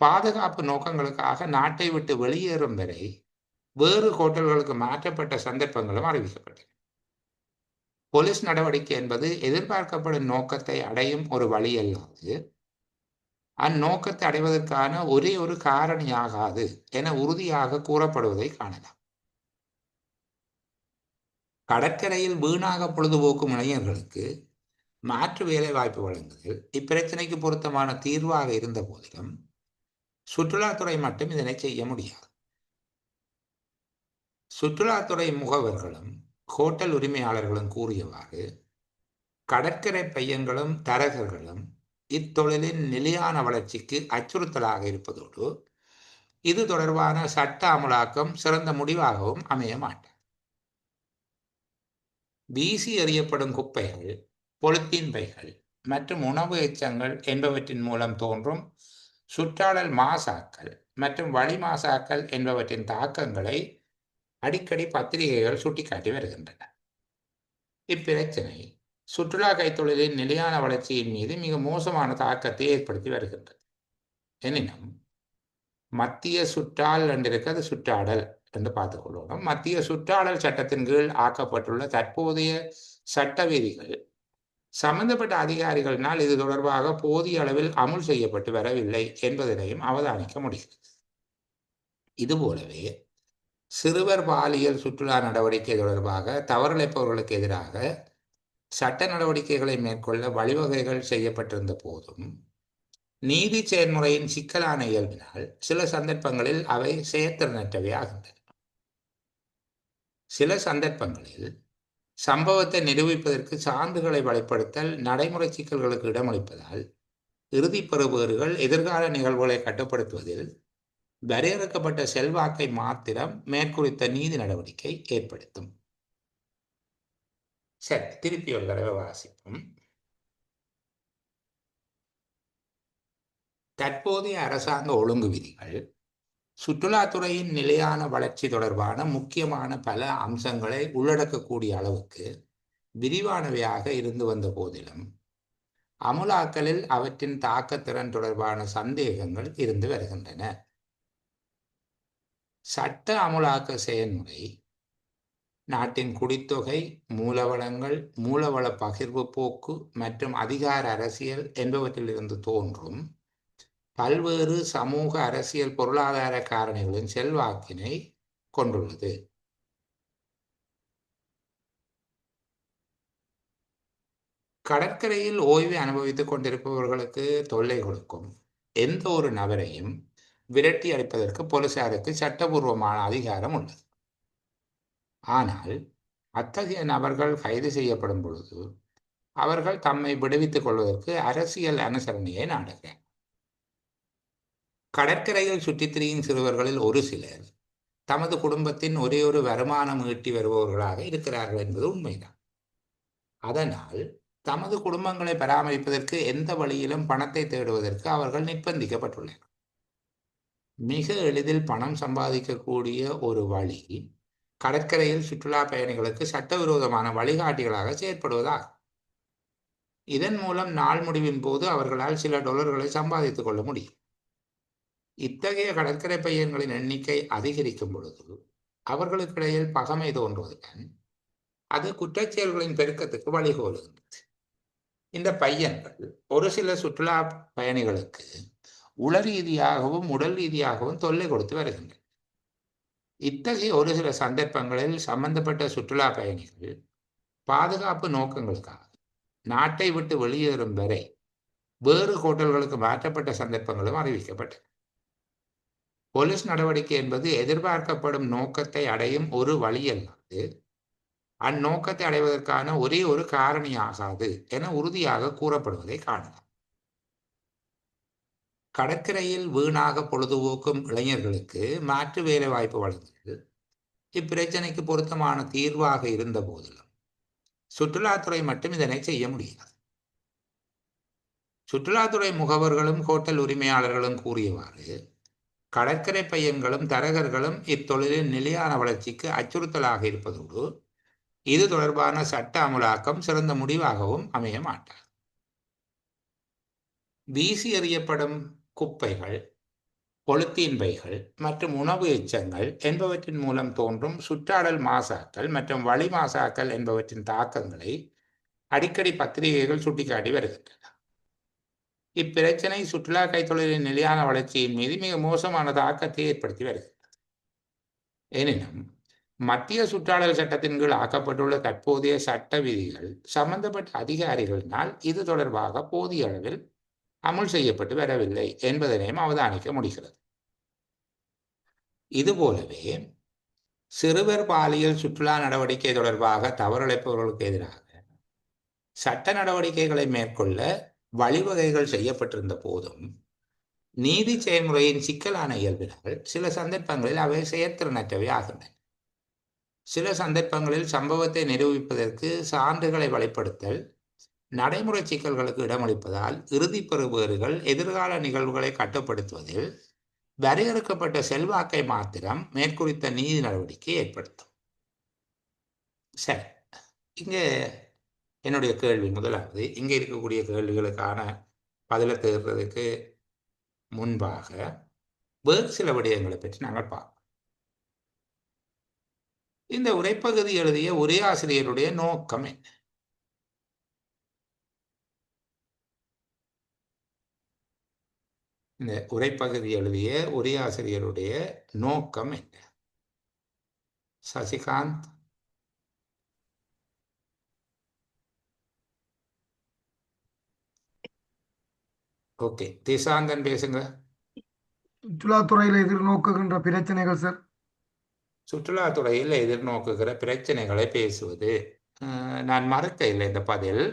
பாதுகாப்பு நோக்கங்களுக்காக நாட்டை விட்டு வெளியேறும் வரை வேறு ஹோட்டல்களுக்கு மாற்றப்பட்ட சந்தர்ப்பங்களும் அறிவிக்கப்பட்டன. போலீஸ் நடவடிக்கை என்பது எதிர்பார்க்கப்படும் நோக்கத்தை அடையும் ஒரு வழி அல்லாது அந்நோக்கத்தை அடைவதற்கான ஒரே ஒரு காரணியாகாது என உறுதியாக கூறப்படுவதை காணலாம். கடற்கரையில் வீணாக பொழுதுபோக்கும் இளைஞர்களுக்கு மாற்று வேலை வாய்ப்பு வழங்குதல் இப்பிரச்சனைக்கு பொருத்தமான தீர்வாக இருந்த போதிலும் சுற்றுலாத்துறை மட்டும் இதனை செய்ய முடியாது. சுற்றுலாத்துறை முகவர்களும் ஹோட்டல் உரிமையாளர்களும் கூறியவாறு கடற்கரை பையன்களும் தரகர்களும் இத்தொழிலின் நிலையான வளர்ச்சிக்கு அச்சுறுத்தலாக இருப்பதோடு இது தொடர்பான சட்ட அமலாக்கம் சிறந்த முடிவாகவும் அமைய மாட்டார். வீசி எறியப்படும் குப்பைகள், பொலித்தீன் பைகள் மற்றும் உணவு எச்சங்கள் என்பவற்றின் மூலம் தோன்றும் சுற்றாடல் மாசாக்கள் மற்றும் வழி மாசாக்கள் என்பவற்றின் தாக்கங்களை அடிக்கடி பத்திரிகைகள் சுட்டிக்காட்டி வருகின்றன. இப்பிரச்சனை சுற்றுலா கைத்தொழிலின் நிலையான வளர்ச்சியின் மீது மிக மோசமான தாக்கத்தை ஏற்படுத்தி வருகின்றது. எனினும் மத்திய சுற்றால் என்றிருக்கிறது சுற்றாடல் என்று பார்த்துக் கொள்ளணும். மத்திய சுற்றாடல் சட்டத்தின் கீழ் ஆக்கப்பட்டுள்ள தற்போதைய சட்ட விதிகள் சம்பந்தப்பட்ட அதிகாரிகளினால் இது தொடர்பாக போதிய அளவில் அமுல் செய்யப்பட்டு வரவில்லை என்பதனையும் அவதானிக்க முடிகிறது. இதுபோலவே சிறுவர் பாலியல் சுற்றுலா நடவடிக்கை தொடர்பாக தவறிழைப்பவர்களுக்கு எதிராக சட்ட நடவடிக்கைகளை மேற்கொள்ள வழிவகைகள் செய்யப்பட்டிருந்த போதும் நீதி செயல்முறையின் சிக்கலான இயல்பினால் சில சந்தர்ப்பங்களில் அவை செயற்திறனற்றவை ஆகின்றன. சில சந்தர்ப்பங்களில் சம்பவத்தை நிரூபிப்பதற்கு சான்றுகளை வெளிப்படுத்தல் நடைமுறை சிக்கல்களுக்கு இடமளிப்பதால் இறுதி பெறுபேறுகள் எதிர்கால நிகழ்வுகளை கட்டுப்படுத்துவதில் வரையறுக்கப்பட்ட செல்வாக்கை மாத்திரம் மேற்குறித்த நீதி நடவடிக்கை ஏற்படுத்தும். சரி, திருப்பி ஒரு தடவை வாசிப்போம். தற்போதைய அரசாங்க ஒழுங்கு விதிகள் சுற்றுலாத்துறையின் நிலையான வளர்ச்சி தொடர்பான முக்கியமான பல அம்சங்களை உள்ளடக்கக்கூடிய அளவுக்கு விரிவானவையாக இருந்து வந்த போதிலும் அமுலாக்கலில் அவற்றின் தாக்கத்திறன் தொடர்பான சந்தேகங்கள் இருந்து வருகின்றன. சட்ட அமுலாக்க செயல்முறை நாட்டின் குடித்தொகை, மூலவளங்கள், மூலவள பகிர்வு போக்கு மற்றும் அதிகார அரசியல் என்பவற்றிலிருந்து தோன்றும் பல்வேறு சமூக, அரசியல், பொருளாதார காரணிகளின் செல்வாக்கினை கொண்டுள்ளது. கடற்கரையில் ஓய்வு அனுபவித்துக் கொண்டிருப்பவர்களுக்கு தொல்லை கொடுக்கும் எந்த ஒரு நபரையும் விரட்டி அடிப்பதற்கு போலீசாருக்கு சட்டபூர்வமான அதிகாரம் உள்ளது. ஆனால் அத்தகைய நபர்கள் கைது செய்யப்படும் பொழுது அவர்கள் தம்மை விடுவித்துக் கொள்வதற்கு அரசியல் அனுசரணையை நாடுகிறார். கடற்கரையில் சுற்றித் திரியும் சிறுவர்களில் ஒரு சிலர் தமது குடும்பத்தின் ஒரே ஒரு வருமானம் ஈட்டி வருபவர்களாக இருக்கிறார்கள் என்பது உண்மைதான். அதனால் தமது குடும்பங்களை பராமரிப்பதற்கு எந்த வழியிலும் பணத்தை தேடுவதற்கு அவர்கள் நிர்பந்திக்கப்பட்டுள்ளனர். மிக எளிதில் பணம் சம்பாதிக்கக்கூடிய ஒரு வழி கடற்கரையில் சுற்றுலா பயணிகளுக்கு சட்டவிரோதமான வழிகாட்டிகளாக செயற்படுவதாகும். இதன் மூலம் நாள் முடிவின் போது அவர்களால் சில டாலர்களை சம்பாதித்துக் கொள்ள முடியும். இத்தகைய கடற்கரை பையன்களின் எண்ணிக்கை அதிகரிக்கும் பொழுது அவர்களுக்கிடையில் பகைமை தோன்றுவதுடன் அது குற்றச்செயல்களின் பெருக்கத்துக்கு வழிகோலுகின்றது. இந்த பையன்கள் ஒரு சில சுற்றுலா பயணிகளுக்கு உள ரீதியாகவும் உடல் ரீதியாகவும் தொல்லை கொடுத்து வருகின்றனர். இத்தகைய ஒரு சில சந்தர்ப்பங்களில் சம்பந்தப்பட்ட சுற்றுலா பயணிகள் பாதுகாப்பு நோக்கங்களுக்காக நாட்டை விட்டு வெளியேறும் வரை வேறு ஹோட்டல்களுக்கு மாற்றப்பட்ட சந்தர்ப்பங்களும் அறிவிக்கப்பட்டன. போலீஸ் நடவடிக்கை என்பது எதிர்பார்க்கப்படும் நோக்கத்தை அடையும் ஒரு வழியல்லாது அந்நோக்கத்தை அடைவதற்கான ஒரே ஒரு காரணியாகாது என உறுதியாக கூறப்படுவதை காணலாம். கடற்கரையில் வீணாக பொழுதுபோக்கும் இளைஞர்களுக்கு மாற்று வேலை வாய்ப்பு வழங்குவது இப்பிரச்சனைக்கு பொருத்தமான தீர்வாக இருந்த போதிலும் சுற்றுலாத்துறை மட்டும் இதனை செய்ய முடியாது. சுற்றுலாத்துறை முகவர்களும் ஹோட்டல் உரிமையாளர்களும் கூறியவாறு கடற்கரை பையன்களும் தரகர்களும் இத்தொழிலின் நிலையான வளர்ச்சிக்கு அச்சுறுத்தலாக இருப்பதோடு இது தொடர்பான சட்ட அமலாக்கம் சிறந்த முடிவாகவும் அமைய மாட்டார். வீசி எறியப்படும் குப்பைகள், பொலித்தீன் பைகள் மற்றும் உணவு எச்சங்கள் என்பவற்றின் மூலம் தோன்றும் சுற்றாடல் மாசாக்கள் மற்றும் வளி மாசாக்கள் என்பவற்றின் தாக்கங்களை அடிக்கடி பத்திரிகைகள் சுட்டிக்காட்டி வருகின்றன. இப்பிரச்சனை சுற்றுலா கைத்தொழிலின் நிலையான வளர்ச்சியின் மீது மிக மோசமான தாக்கத்தை ஏற்படுத்தி வருகிறது. எனினும் மத்திய சுற்றாடல் சட்டத்தின் கீழ் ஆக்கப்பட்டுள்ள தற்போதைய சட்ட விதிகள் சம்பந்தப்பட்ட அதிகாரிகளினால் இது தொடர்பாக போதிய அளவில் அமுல் செய்யப்பட்டு வரவில்லை என்பதனையும் அவதானிக்க முடிகிறது. இதுபோலவே சிறுவர் பாலியல் சுற்றுலா நடவடிக்கை தொடர்பாக தவறிழைப்பவர்களுக்கு எதிராக சட்ட நடவடிக்கைகளை மேற்கொள்ள வழிவகைகள் செய்யப்பட்டிருந்த போதும் நீதி செயல்முறையின் சிக்கலான இயல்பினால் சில சந்தர்ப்பங்களில் அவை செயற்திறனற்றவை ஆகின்றன. சில சந்தர்ப்பங்களில் சம்பவத்தை நிரூபிப்பதற்கு சான்றுகளை வழிப்படுத்தல் நடைமுறை சிக்கல்களுக்கு இடமளிப்பதால் இறுதி பெறுபேறுகள் எதிர்கால நிகழ்வுகளை கட்டுப்படுத்துவதில் வரையறுக்கப்பட்ட செல்வாக்கை மாத்திரம் மேற்குறித்த நீதி நடவடிக்கை ஏற்படுத்தும். சரி, இங்கே என்னுடைய கேள்வி முதலாவது, இங்கே இருக்கக்கூடிய கேள்விகளுக்கான பதிலை தேடுறதுக்கு முன்பாக வேறு சில விடயங்களை பற்றி நாங்கள் பார்ப்போம். இந்த உரைப்பகுதி எழுதிய ஒரே ஆசிரியருடைய நோக்கம் என்ன? இந்த உரைப்பகுதி எழுதிய ஒரே ஆசிரியருடைய நோக்கம் என்ன? சசிகாந்த், ஓகே, திசாந்தன் பேசுங்க. சுற்றுலாத்துறையில் எதிர்நோக்குகின்ற பிரச்சனைகள் சார். சுற்றுலாத்துறையில் எதிர்நோக்குகிற பிரச்சனைகளை பேசுவது. நான் மறக்க இல்லை இந்த பதில்.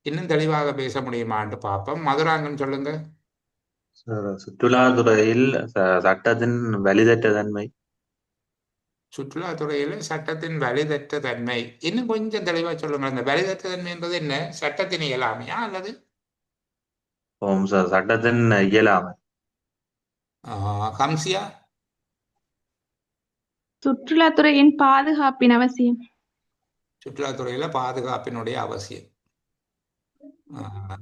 இன்னும் தெளிவாக பேச முடியுமான்னு பார்ப்போம். மதுராங்கன் சொல்லுங்க. சார், சுற்றுலாத்துறையில் சட்டத்தின் வலிதற்ற தன்மை. சுற்றுலாத்துறையில் சட்டத்தின் வலிதற்ற தன்மை இன்னும் கொஞ்சம் தெளிவா சொல்லுங்க. அந்த வலிதற்ற தன்மை என்பது என்ன? சட்டத்தின் இயலாமையா அல்லது சார், சட்டத்தின் இயலாமை. ஹம்சியா? சுற்றுலாத்துறையின் பாதுகாப்பின் அவசியம். சுற்றுலாத்துறையில பாதுகாப்பினுடைய அவசியம்.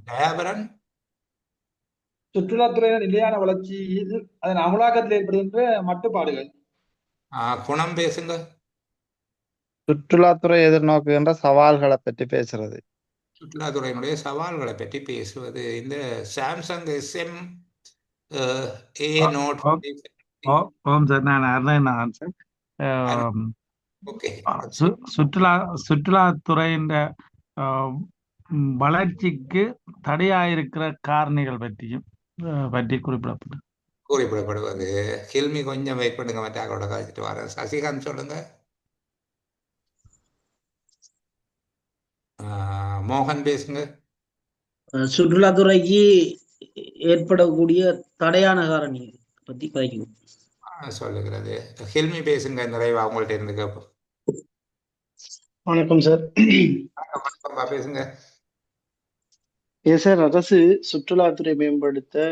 தயாபரன்? சுற்றுலாத்துறையின் நிலையான வளர்ச்சியில் அதன் அமலாக்கத்தில் ஏற்படுகின்ற மட்டுப்பாடுகள். குணம் பேசுங்க. சுற்றுலாத்துறை எதிர்நோக்குகின்ற சவால்களை பற்றி பேசுறது. சுற்றுலாத்துறையினுடைய சவால்களை பற்றி பேசுவது. இந்த Samsung SM a note. Om sir, நான் அருணன் சார். ஓகே, சுற்றுலாத்துறையின் வளர்ச்சிக்கு தடையாயிருக்கிற காரணிகள் பற்றி குறிப்பிடப்பட்டது. குறிப்பிடப்படுவது. ஹில்மி கொஞ்சம் வெயிட் பண்ணுங்க, மற்ற கழிச்சிட்டு வரேன். சசிகாந்த் சொல்லுங்க. மோகன் பேசுங்க. சுற்றுலாத்துறைக்கு ஏற்படக்கூடிய தடையான காரணி பத்தி கதைக்கணும். சொல்லுகிறது. ஹில்மி பேசுங்க, நிறைவா உங்கள்ட்ட இருந்து கேட்போம். வணக்கம் சார். பேசுங்க. சார், அரசு சுற்றுலாத்துறை மேம்படுத்த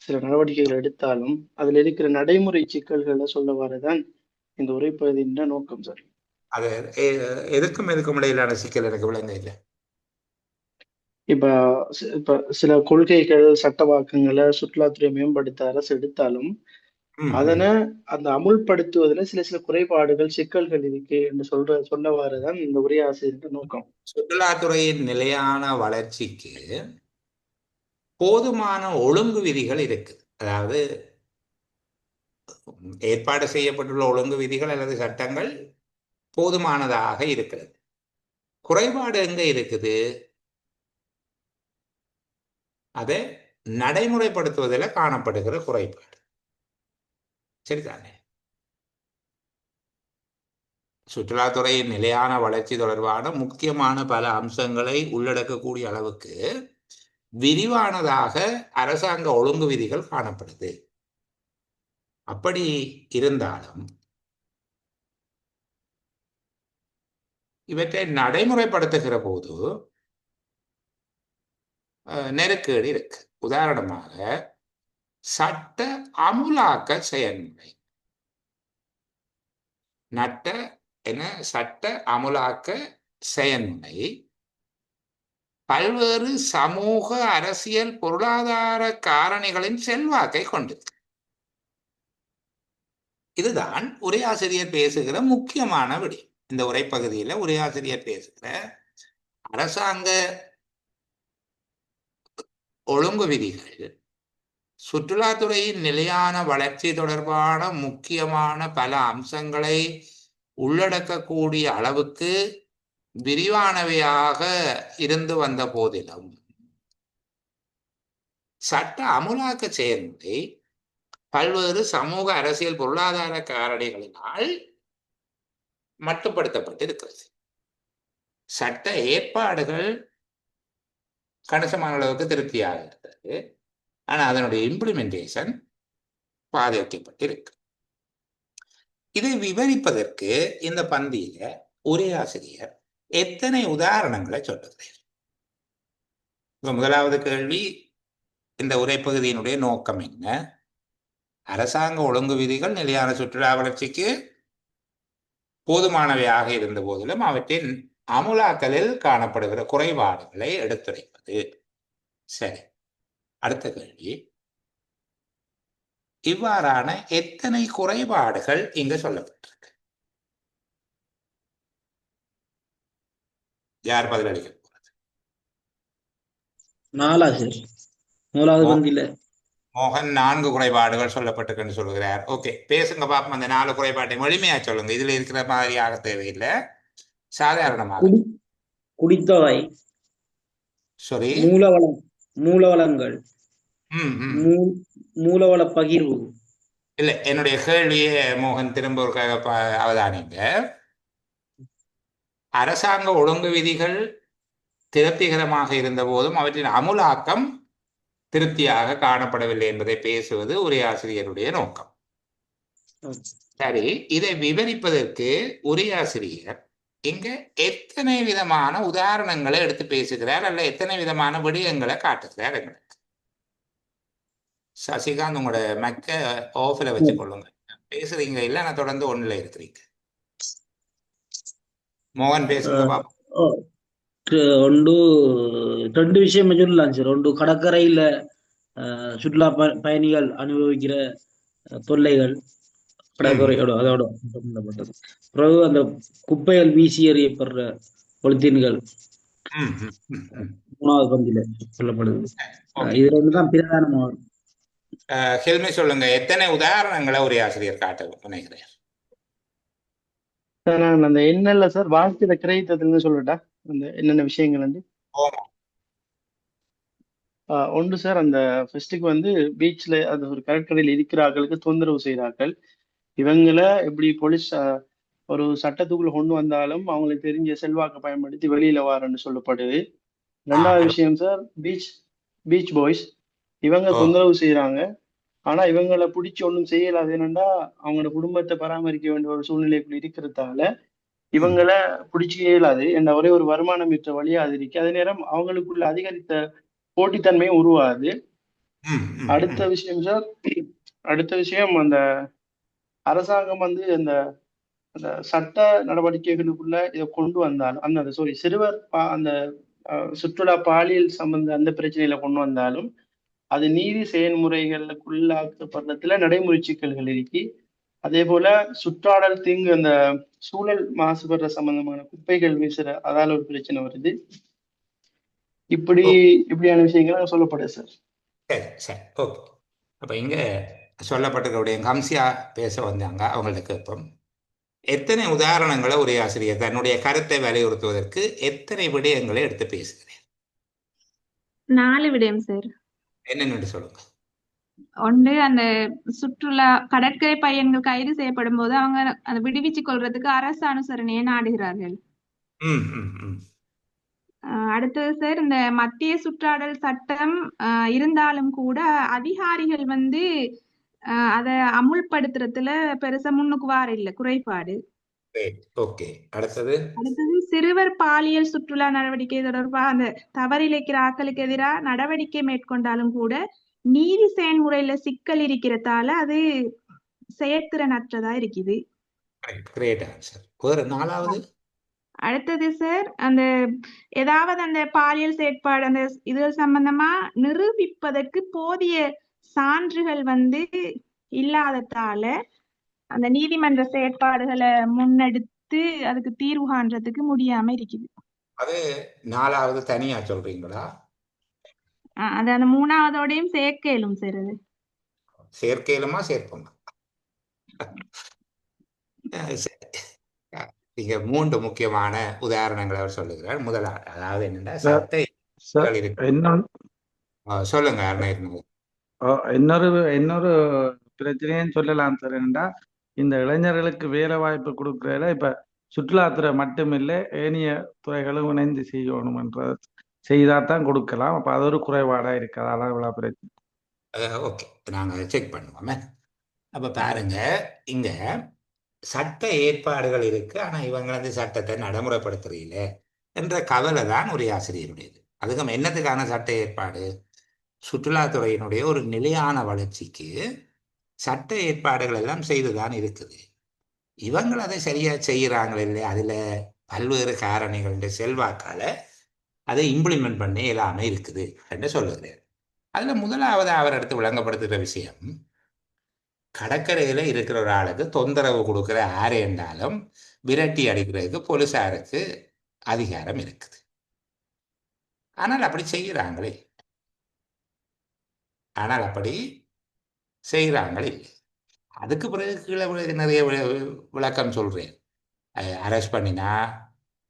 சில நடவடிக்கைகள் எடுத்தாலும் அதில் இருக்கிற நடைமுறை சிக்கல்களை சொல்ல வரதான் இந்த உரைப்பகுதியின் நோக்கம் சார். அது எதுக்கும் இடையிலான சிக்கல் எனக்கு விளங்க இல்லை. இப்ப சில கொள்கைகள் சட்டவாக்கங்களை சுற்றுலாத்துறை மேம்படுத்த அரசு எடுத்தாலும் அதனை அந்த அமுல்படுத்துவதில் சில குறைபாடுகள் சிக்கல்கள் இருக்கு என்று சொல்ல வரதான் இந்த உரையாசிரியர் நோக்கம். சுற்றுலாத்துறையின் நிலையான வளர்ச்சிக்கு போதுமான ஒழுங்கு விதிகள் இருக்கு. அதாவது ஏற்பாடு செய்யப்பட்டுள்ள ஒழுங்கு விதிகள் அல்லது சட்டங்கள் போதுமானதாக இருக்கிறது. குறைபாடு எங்க இருக்குது? அதை நடைமுறைப்படுத்துவதில் காணப்படுகிற குறைபாடு. சரிதானே? சுற்றுலாத்துறையின் நிலையான வளர்ச்சி தொடர்பான முக்கியமான பல அம்சங்களை உள்ளடக்கக்கூடிய அளவுக்கு விரிவானதாக அரசாங்க ஒழுங்கு விதிகள் காணப்படுது. அப்படி இருந்தாலும் இவற்றை நடைமுறைப்படுத்துகிற போது நெருக்கடி இருக்கு. உதாரணமாக சட்ட அமுலாக்க செயல்முறை. சட்ட அமுலாக்க செயல்முறை பல்வேறு சமூக, அரசியல், பொருளாதார காரணிகளின் செல்வாக்கை கொண்டது. இதுதான் உரையாசிரியர் பேசுகிற முக்கியமான விடயம். இந்த உரைப்பகுதியில் உரையாசிரியர் பேசுகிற அரசாங்க ஒழுங்கு விதிகள் சுற்றுலாத்துறையின் நிலையான வளர்ச்சி தொடர்பான முக்கியமான பல அம்சங்களை உள்ளடக்கக்கூடிய அளவுக்கு விரிவானவையாக இருந்து வந்த போதிலும் சட்ட அமுலாக்க செயல்முறை பல்வேறு சமூக, அரசியல், பொருளாதார காரணிகளினால் மட்டுப்படுத்தப்பட்டிருக்கிறது. சட்ட ஏற்பாடுகள் கணிசமான அளவுக்கு திருப்தியாக இருக்கிறது. ஆனால் அதனுடைய இம்ப்ளிமெண்டேஷன் பாதிக்கப்பட்டிருக்கு. இதை விவரிப்பதற்கு இந்த பந்தியில உரையாசிரியர் எத்தனை உதாரணங்களை சொல்லுகிறேன். முதலாவது கேள்வி, இந்த உரைப்பகுதியினுடைய நோக்கம் என்ன? அரசாங்க ஒழுங்கு விதிகள் நிலையான சுற்றுலா வளர்ச்சிக்கு போதுமானவையாக இருந்த போதிலும் அவற்றின் அமுலாக்கலில் காணப்படுகிற குறைபாடுகளை எடுத்துரைப்பது. சரி, அடுத்த கேள்வி, இவ்வாறான எத்தனை குறைபாடுகள் இங்கு சொல்லப்பட்டிருக்கு? யார் பதிலளிக்க போறது? மோகன் 4 குறைபாடுகள் சொல்லப்பட்டிருக்குன்னு சொல்லுகிறார். ஓகே, பேசுங்க பாப்போம். அந்த 4 குறைபாட்டை எளிமையா சொல்லுங்க. இதுல இருக்கிற மாதிரியாக தேவையில்லை, சாதாரணமாக. குடித்தொகை, சரி, மூலவளங்கள், மூலவள பகிர்வு. இல்ல, என்னுடைய கேள்வியே மோகன் திரும்ப ஒரு அவதானிங்க. அரசாங்க ஒழுங்கு விதிகள் திருப்திகரமாக இருந்த போதும் அவற்றின் அமுலாக்கம் திருப்தியாக காணப்படவில்லை என்பதை பேசுவது உரையாசிரியருடைய நோக்கம். சரி, இதை விவரிப்பதற்கு உரையாசிரியர் இங்க எத்தனை விதமான உதாரணங்களை எடுத்து பேசுகிறார், அல்ல எத்தனை விதமான விடயங்களை காட்டுகிறார் எங்களுக்கு? சசிகாந்த், உங்களோட மெக்க ஆஃப்ல வச்சு கொள்ளுங்க. பேசுறீங்க இல்ல, நான் தொடர்ந்து ஒண்ணுல இருக்கிறீங்க. மோகன் பேசுங்க பாப்போம். ரெண்டு விஷயம் சொல்லலாம் சார். ஒன்று, கடற்கரையில சுற்றுலா பயணிகள் அனுபவிக்கிற தொல்லைகள், கடற்கரையோட அதோட சம்பந்தப்பட்டது. பிறகு அந்த குப்பைகள் வீசி எறியப்படுற பொலித்தீன்கள் 3வது பந்தியில சொல்லப்படுது. இது ரெண்டுதான் பிரதானமாக. ஹெல்மி சொல்லுங்க, எத்தனை உதாரணங்களை உரையாசிரியர் காட்ட நினைக்கிறேன்? நான் அந்த என்னல்ல சார் வாழ்க்கையில கிரகித்ததுன்னு சொல்லட்டா, அந்த என்னென்ன விஷயங்கள் வந்து ஒன்று சார், அந்த ஃபெஸ்ட்டுக்கு வந்து பீச்ல அது ஒரு கடற்கரையில் இருக்கிறார்களுக்கு தொந்தரவு செய்கிறார்கள். இவங்களை எப்படி போலீஸ் ஒரு சட்டத்துக்குள்ள கொண்டு வந்தாலும் அவங்களுக்கு தெரிஞ்ச செல்வாக்கை பயன்படுத்தி வெளியில வாரன்னு சொல்லப்படுது. ரெண்டாவது விஷயம் சார், பீச் பாய்ஸ் இவங்க தொந்தரவு செய்யறாங்க. ஆனா இவங்களை பிடிச்சி ஒன்றும் செய்யலாது. என்னன்னா அவங்களோட குடும்பத்தை பராமரிக்க வேண்டிய ஒரு சூழ்நிலைக்குள்ள இருக்கிறதால இவங்களை பிடிச்சி இயலாது. என்ன ஒரே ஒரு வருமானம் ஈற்ற வழியா அது இருக்கு. அதே நேரம் அவங்களுக்குள்ள அதிகரித்த போட்டித்தன்மையும் உருவாது. அடுத்த விஷயம் சார், அந்த அரசாங்கம் வந்து அந்த சட்ட நடவடிக்கைகளுக்குள்ள இதை கொண்டு வந்தாலும் அந்த சிறுவர் அந்த சுற்றுலா பாலியல் சம்பந்த அந்த பிரச்சனையில கொண்டு வந்தாலும் அது நீதி செயல்முறைகளுக்குள்ளாக்கப்படுறதுல நடைமுறை சிக்கல்கள் இருக்கு. அதே போல சுற்றாடல் தீங்கு, அந்த சூழல் மாசுபடுற சம்பந்தமான குப்பைகள் வீசுற அதால ஒரு பிரச்சனை வருது. இப்படியான விஷயங்கள் சொல்லப்படுது சார். சரி சரி, ஓகே. அப்போ இங்கே சொல்லப்பட்டிருக்கக்கூடிய கம்சியா பேச வந்தாங்க, அவங்கள்ட்ட கேட்போம். எத்தனை உதாரணங்களை ஒரு ஆசிரியர் தன்னுடைய கருத்தை வலியுறுத்துவதற்கு எத்தனை விடயங்களை எடுத்து பேசுகிறேன்? 4 விடயம் சார். என்னென்னு சொல்லுங்க. ஒன்று, அந்த சுற்றுலா கடற்கரை பையன்கள் கைது செய்யப்படும் போது அவங்க அதை விடுவிச்சு கொள்றதுக்கு அரசு அனுசரணையை நாடுகிறார்கள். அடுத்தது சார், இந்த மத்திய சுற்றாடல் சட்டம் இருந்தாலும் கூட அதிகாரிகள் வந்து அதை அமுல்படுத்துறதுல பெருசா முன்னுக்கு வார இல்ல, குறைபாடு. அடுத்தது சிறுவர் பாலியல் சுற்றுலா நடவடிக்கை தொடர்பாக அந்த தவறிழைக்கிற ஆக்களுக்கு எதிராக நடவடிக்கை மேற்கொண்டாலும் கூட நீதி செயல்முறையில சிக்கல் இருக்கிறதால அது செயற்திறனற்றதா இருக்குது. அடுத்தது சார், அந்த ஏதாவது அந்த பாலியல் செயற்பாடு அந்த இதுகள் சம்பந்தமா நிரூபிப்பதற்கு போதிய சான்றுகள் வந்து இல்லாததால அந்த நீதிமன்ற செயற்பாடுகளை முன்னெடுத்து அதுக்கு தீர்வு காண்றதுக்கு முடியாம இருக்குது. அது 4வது தனியா சொல்றீங்களா? அது அந்த 3வதோடையும் சேர்க்கலும் சார். அது சேர்க்கலுமா சேர்ப்போமா? இங்க 3 முக்கியமான உதாரணங்களை அவர் சொல்லுகிறார். முதலாவது, அதாவது என்னன்னா சட்டை சொல்லுங்க. இன்னொரு பிரச்சனையும் சொல்லலாம் சார். என்னன்னா இந்த இளைஞர்களுக்கு வேலை வாய்ப்பு கொடுக்கறதுல இப்ப சுற்றுலாத்துறை மட்டுமில்லை, ஏனைய துறைகளும் இணைந்து செய்யணும் என்ற செய்தாதான் கொடுக்கலாம். அப்ப அது ஒரு குறைபாடா இருக்காது. அதான் இவ்வளவு பிரச்சனை. ஓகே, நாங்க செக் பண்ணுவோமே. அப்ப பாருங்க, இங்க சட்ட ஏற்பாடுகள் இருக்கு, ஆனா இவங்க வந்து சட்டத்தை நடைமுறைப்படுத்துறீல என்ற கவலை தான் ஒரு ஆசிரியருடையது. அதுக்கு என்னத்துக்கான சட்ட ஏற்பாடு? சுற்றுலாத்துறையினுடைய ஒரு நிலையான வளர்ச்சிக்கு சட்ட ஏற்பாடுகள் எல்லாம் செய்துதான் இருக்குது. இவங்க அதை சரியா செய்யறாங்களே இல்லையா, அதுல பல்வேறு காரணிகளுடைய செல்வாக்கால அதை இம்ப்ளிமெண்ட் பண்ணி எல்லாமே இருக்குது என்று சொல்லுகிறார். அதுல முதலாவது அவர் எடுத்து விளங்கப்படுத்துகிற விஷயம், கடற்கரையில இருக்கிற ஒரு ஆளுக்கு தொந்தரவு கொடுக்குற யாரு என்றாலும் விரட்டி அடிக்கிறதுக்கு போலீசாருக்கு அதிகாரம் இருக்குது. ஆனால் அப்படி செய்கிறாங்களே அதுக்கு பிறகு கீழே நிறைய விளக்கம் சொல்றேன். அரெஸ்ட் பண்ணினா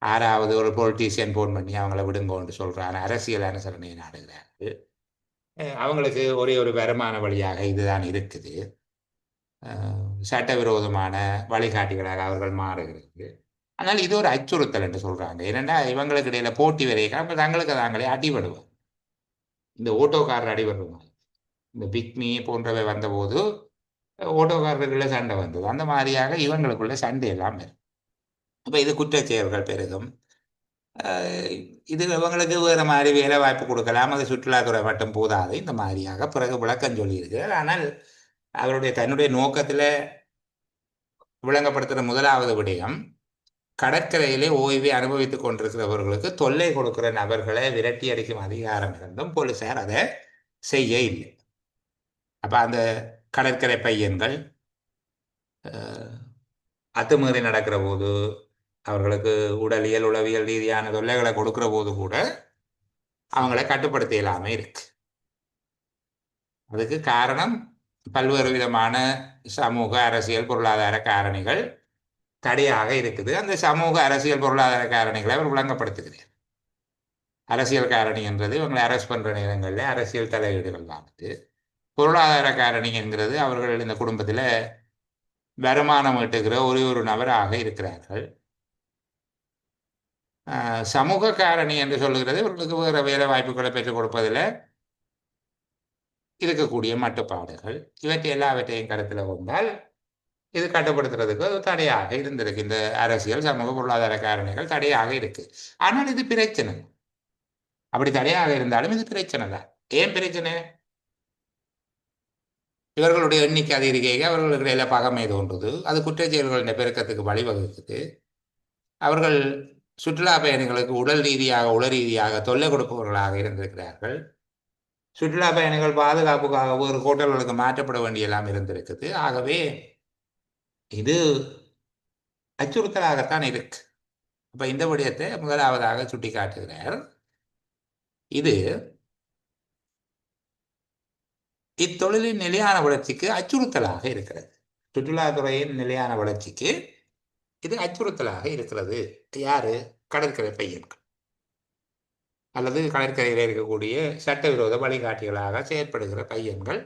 6வது ஒரு பொலிட்டீஷியன் போன் பண்ணி அவங்கள விடுங்கன்னு சொல்றாங்க. அரசியல் அனுசரணையை நாடுகிறாரு. அவங்களுக்கு ஒரே ஒரு வருமான வழியாக இதுதான் இருக்குது. சட்டவிரோதமான வழிகாட்டிகளாக அவர்கள் மாறுகிறது. ஆனால் இது ஒரு அச்சுறுத்தல் என்று சொல்றாங்க. ஏனென்றா இவங்களுக்கு இடையில போட்டி வரைக்கும் தங்களுக்கு தாங்களே அடிபடுவோம். இந்த ஓட்டோக்காரர் அடிபடுவாங்க. இந்த பிக்மி போன்றவை வந்தபோது ஓட்டோக்காரர்களுக்குள்ள சண்டை வந்தது. அந்த மாதிரியாக இவங்களுக்குள்ள சண்டை எல்லாம் வரும். அப்ப இது குற்றச்செயல்கள் பெருகும். இது இவங்களுக்கு வேறு மாதிரி வேலை வாய்ப்பு கொடுக்கலாம். அது சுற்றுலாத்துறை மட்டும் போதாது. இந்த மாதிரியாக பிறகு விளக்கம் சொல்லியிருக்கிறார். ஆனால் அவருடைய தன்னுடைய நோக்கத்தில் விளங்கப்படுத்துகிற முதலாவது விடயம், கடற்கரையிலே ஓய்வை அனுபவித்துக் கொண்டிருக்கிறவர்களுக்கு தொல்லை கொடுக்கிற நபர்களை விரட்டி அடிக்கும் அதிகாரம் இருந்தும் போலீசார் அதை செய்ய இல்லை. அப்ப அந்த கடற்கரை பையன்கள் அத்துமீறி நடக்கிற போது, அவர்களுக்கு உடலியல் உளவியல் ரீதியான தொல்லைகளை கொடுக்கிற போது கூட அவங்களை கட்டுப்படுத்த இயலாம இருக்கு. அதுக்கு காரணம் பல்வேறு விதமான சமூக அரசியல் பொருளாதார காரணிகள் தடையாக இருக்குது. அந்த சமூக அரசியல் பொருளாதார காரணிகளை அவர் விளங்கப்படுத்துகிறார். அரசியல் காரணி என்றது இவங்களை அரெஸ்ட் பண்ற நேரங்களில் அரசியல் தலையீடுகள் தானது. பொருளாதார காரணி என்கிறது அவர்கள் இந்த குடும்பத்தில் வருமானம் ஈட்டுகிற ஒரு நபராக இருக்கிறார்கள். சமூக காரணி என்று சொல்லுகிறது இவர்களுக்கு வேறு வேலை வாய்ப்புகளை பெற்றுக் கொடுப்பதில் இருக்கக்கூடிய மட்டுப்பாடுகள். இவற்றை எல்லாவற்றையும் கருத்தில் கொண்டால் இது கட்டுப்படுத்துறதுக்கு அது தடையாக இருந்திருக்கு. இந்த அரசியல் சமூக பொருளாதார காரணிகள் தடையாக இருக்கு. ஆனால் இது பிரச்சனை. அப்படி தடையாக இருந்தாலும் இது பிரச்சனை தான். ஏன் பிரச்சனை? இவர்களுடைய எண்ணிக்கை அதிகரிக்க அவர்களுக்கு இடையில பகமை தோன்றுது. அது குற்றச்செயல்களின் பெருக்கத்துக்கு வழிவகுக்குது. அவர்கள் சுற்றுலா பயணிகளுக்கு உடல் ரீதியாக உள ரீதியாக தொல்லை கொடுப்பவர்களாக இருந்திருக்கிறார்கள். சுற்றுலா பயணிகள் பாதுகாப்புக்காக ஒரு ஹோட்டல்களுக்கு மாற்றப்பட வேண்டிய எல்லாம் இருந்திருக்குது. ஆகவே இது அச்சுறுத்தலாகத்தான் இருக்கு. அப்ப இந்த விடயத்தை முதலாவதாக சுட்டி காட்டுகிறார். இது இத்தொழிலின் நிலையான வளர்ச்சிக்கு அச்சுறுத்தலாக இருக்கிறது. சுற்றுலாத்துறையின் நிலையான வளர்ச்சிக்கு இது அச்சுறுத்தலாக இருக்கிறது. யாரு? கடற்கரை பையன்கள் அல்லது கடற்கரையில் இருக்கக்கூடிய சட்டவிரோத வழிகாட்டிகளாக செயற்படுகிற பையன்கள்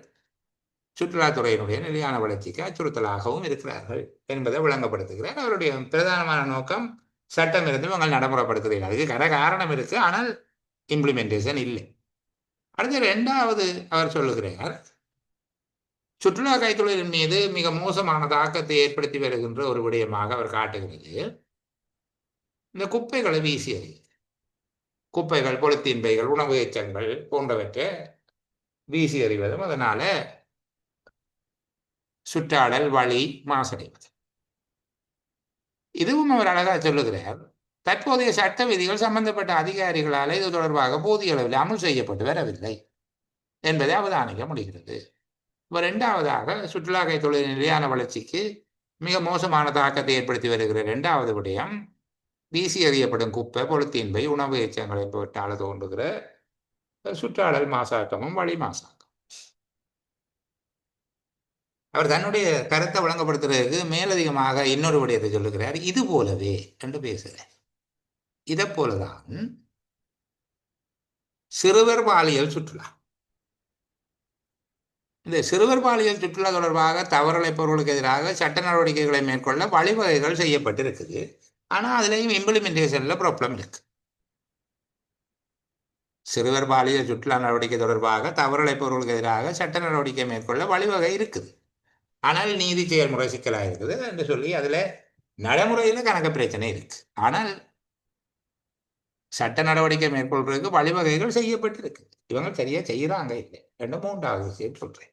சுற்றுலாத்துறையினுடைய நிலையான வளர்ச்சிக்கு அச்சுறுத்தலாகவும் இருக்கிறார்கள் என்பதை விளங்கப்படுத்துகிறார். அவருடைய பிரதானமான நோக்கம் சட்டம் இருந்து இவங்க நடைமுறைப்படுத்துகிறார். அதுக்கு காரணம் இருக்கு, ஆனால் இம்ப்ளிமெண்டேஷன் இல்லை. அடுத்து இரண்டாவது அவர் சொல்லுகிறார், சுற்றுலா கைத்தொழிலின் மீது மிக மோசமான தாக்கத்தை ஏற்படுத்தி வருகின்ற ஒரு விடயமாக அவர் காட்டுகிறது இந்த குப்பைகளை வீசி எறிவது. குப்பைகள், பொலித்தீன் பைகள், உணவு எச்சங்கள் போன்றவற்றை வீசி எறிவதும் அதனால சுற்றாடல் வழி மாசடைவது. இதுவும் அவர் அழகாக சொல்லுகிறார். தற்போதைய சட்ட விதிகள் சம்பந்தப்பட்ட அதிகாரிகளால் இது தொடர்பாக போதிய அளவில் அமல் செய்யப்பட்டு வரவில்லை என்பதை அவதானிக்க முடிகிறது. இப்போ இரண்டாவதாக சுற்றுலா கைத்தொழில் நிலையான வளர்ச்சிக்கு மிக மோசமான தாக்கத்தை ஏற்படுத்தி வருகிற இரண்டாவது விடயம் வீசி எறியப்படும் குப்பை, பொலித்தீன் பை, உணவு எச்சங்களை போட்டால் தோன்றுகிற சுற்றாடல் மாசாட்டமும் வழி மாசாட்டம். அவர் தன்னுடைய கருத்தை வழங்கப்படுத்துறதுக்கு மேலதிகமாக இன்னொரு விடயத்தை சொல்லுகிறார். இது போலவே என்று பேசுகிறார். இதை போலதான் சிறுவர் பாலியல் சுற்றுலா. இந்த சிறுவர் பாலியல் சுற்றுலா தொடர்பாக தவறிழைப்பவர்களுக்கு எதிராக சட்ட நடவடிக்கைகளை மேற்கொள்ள வழிவகைகள் செய்யப்பட்டிருக்குது. ஆனால் அதுலேயும் இம்ப்ளிமெண்டேஷன்ல ப்ராப்ளம் இருக்கு. சிறுவர் பாலியல் சுற்றுலா நடவடிக்கை தொடர்பாக தவறிழைப்பவர்களுக்கு எதிராக சட்ட நடவடிக்கை மேற்கொள்ள வழிவகை இருக்குது. ஆனால் நீதி செயல்முறை சிக்கலாக இருக்குது என்று சொல்லி அதில் நடைமுறையில் கணக்கு பிரச்சனை இருக்கு. ஆனால் சட்ட நடவடிக்கை மேற்கொள்றதுக்கு வழிவகைகள் செய்யப்பட்டிருக்கு. இவங்க சரியா செய்யறாங்க இல்லை. ரெண்டு மூன்றாவது விஷயம் சொல்றேன்.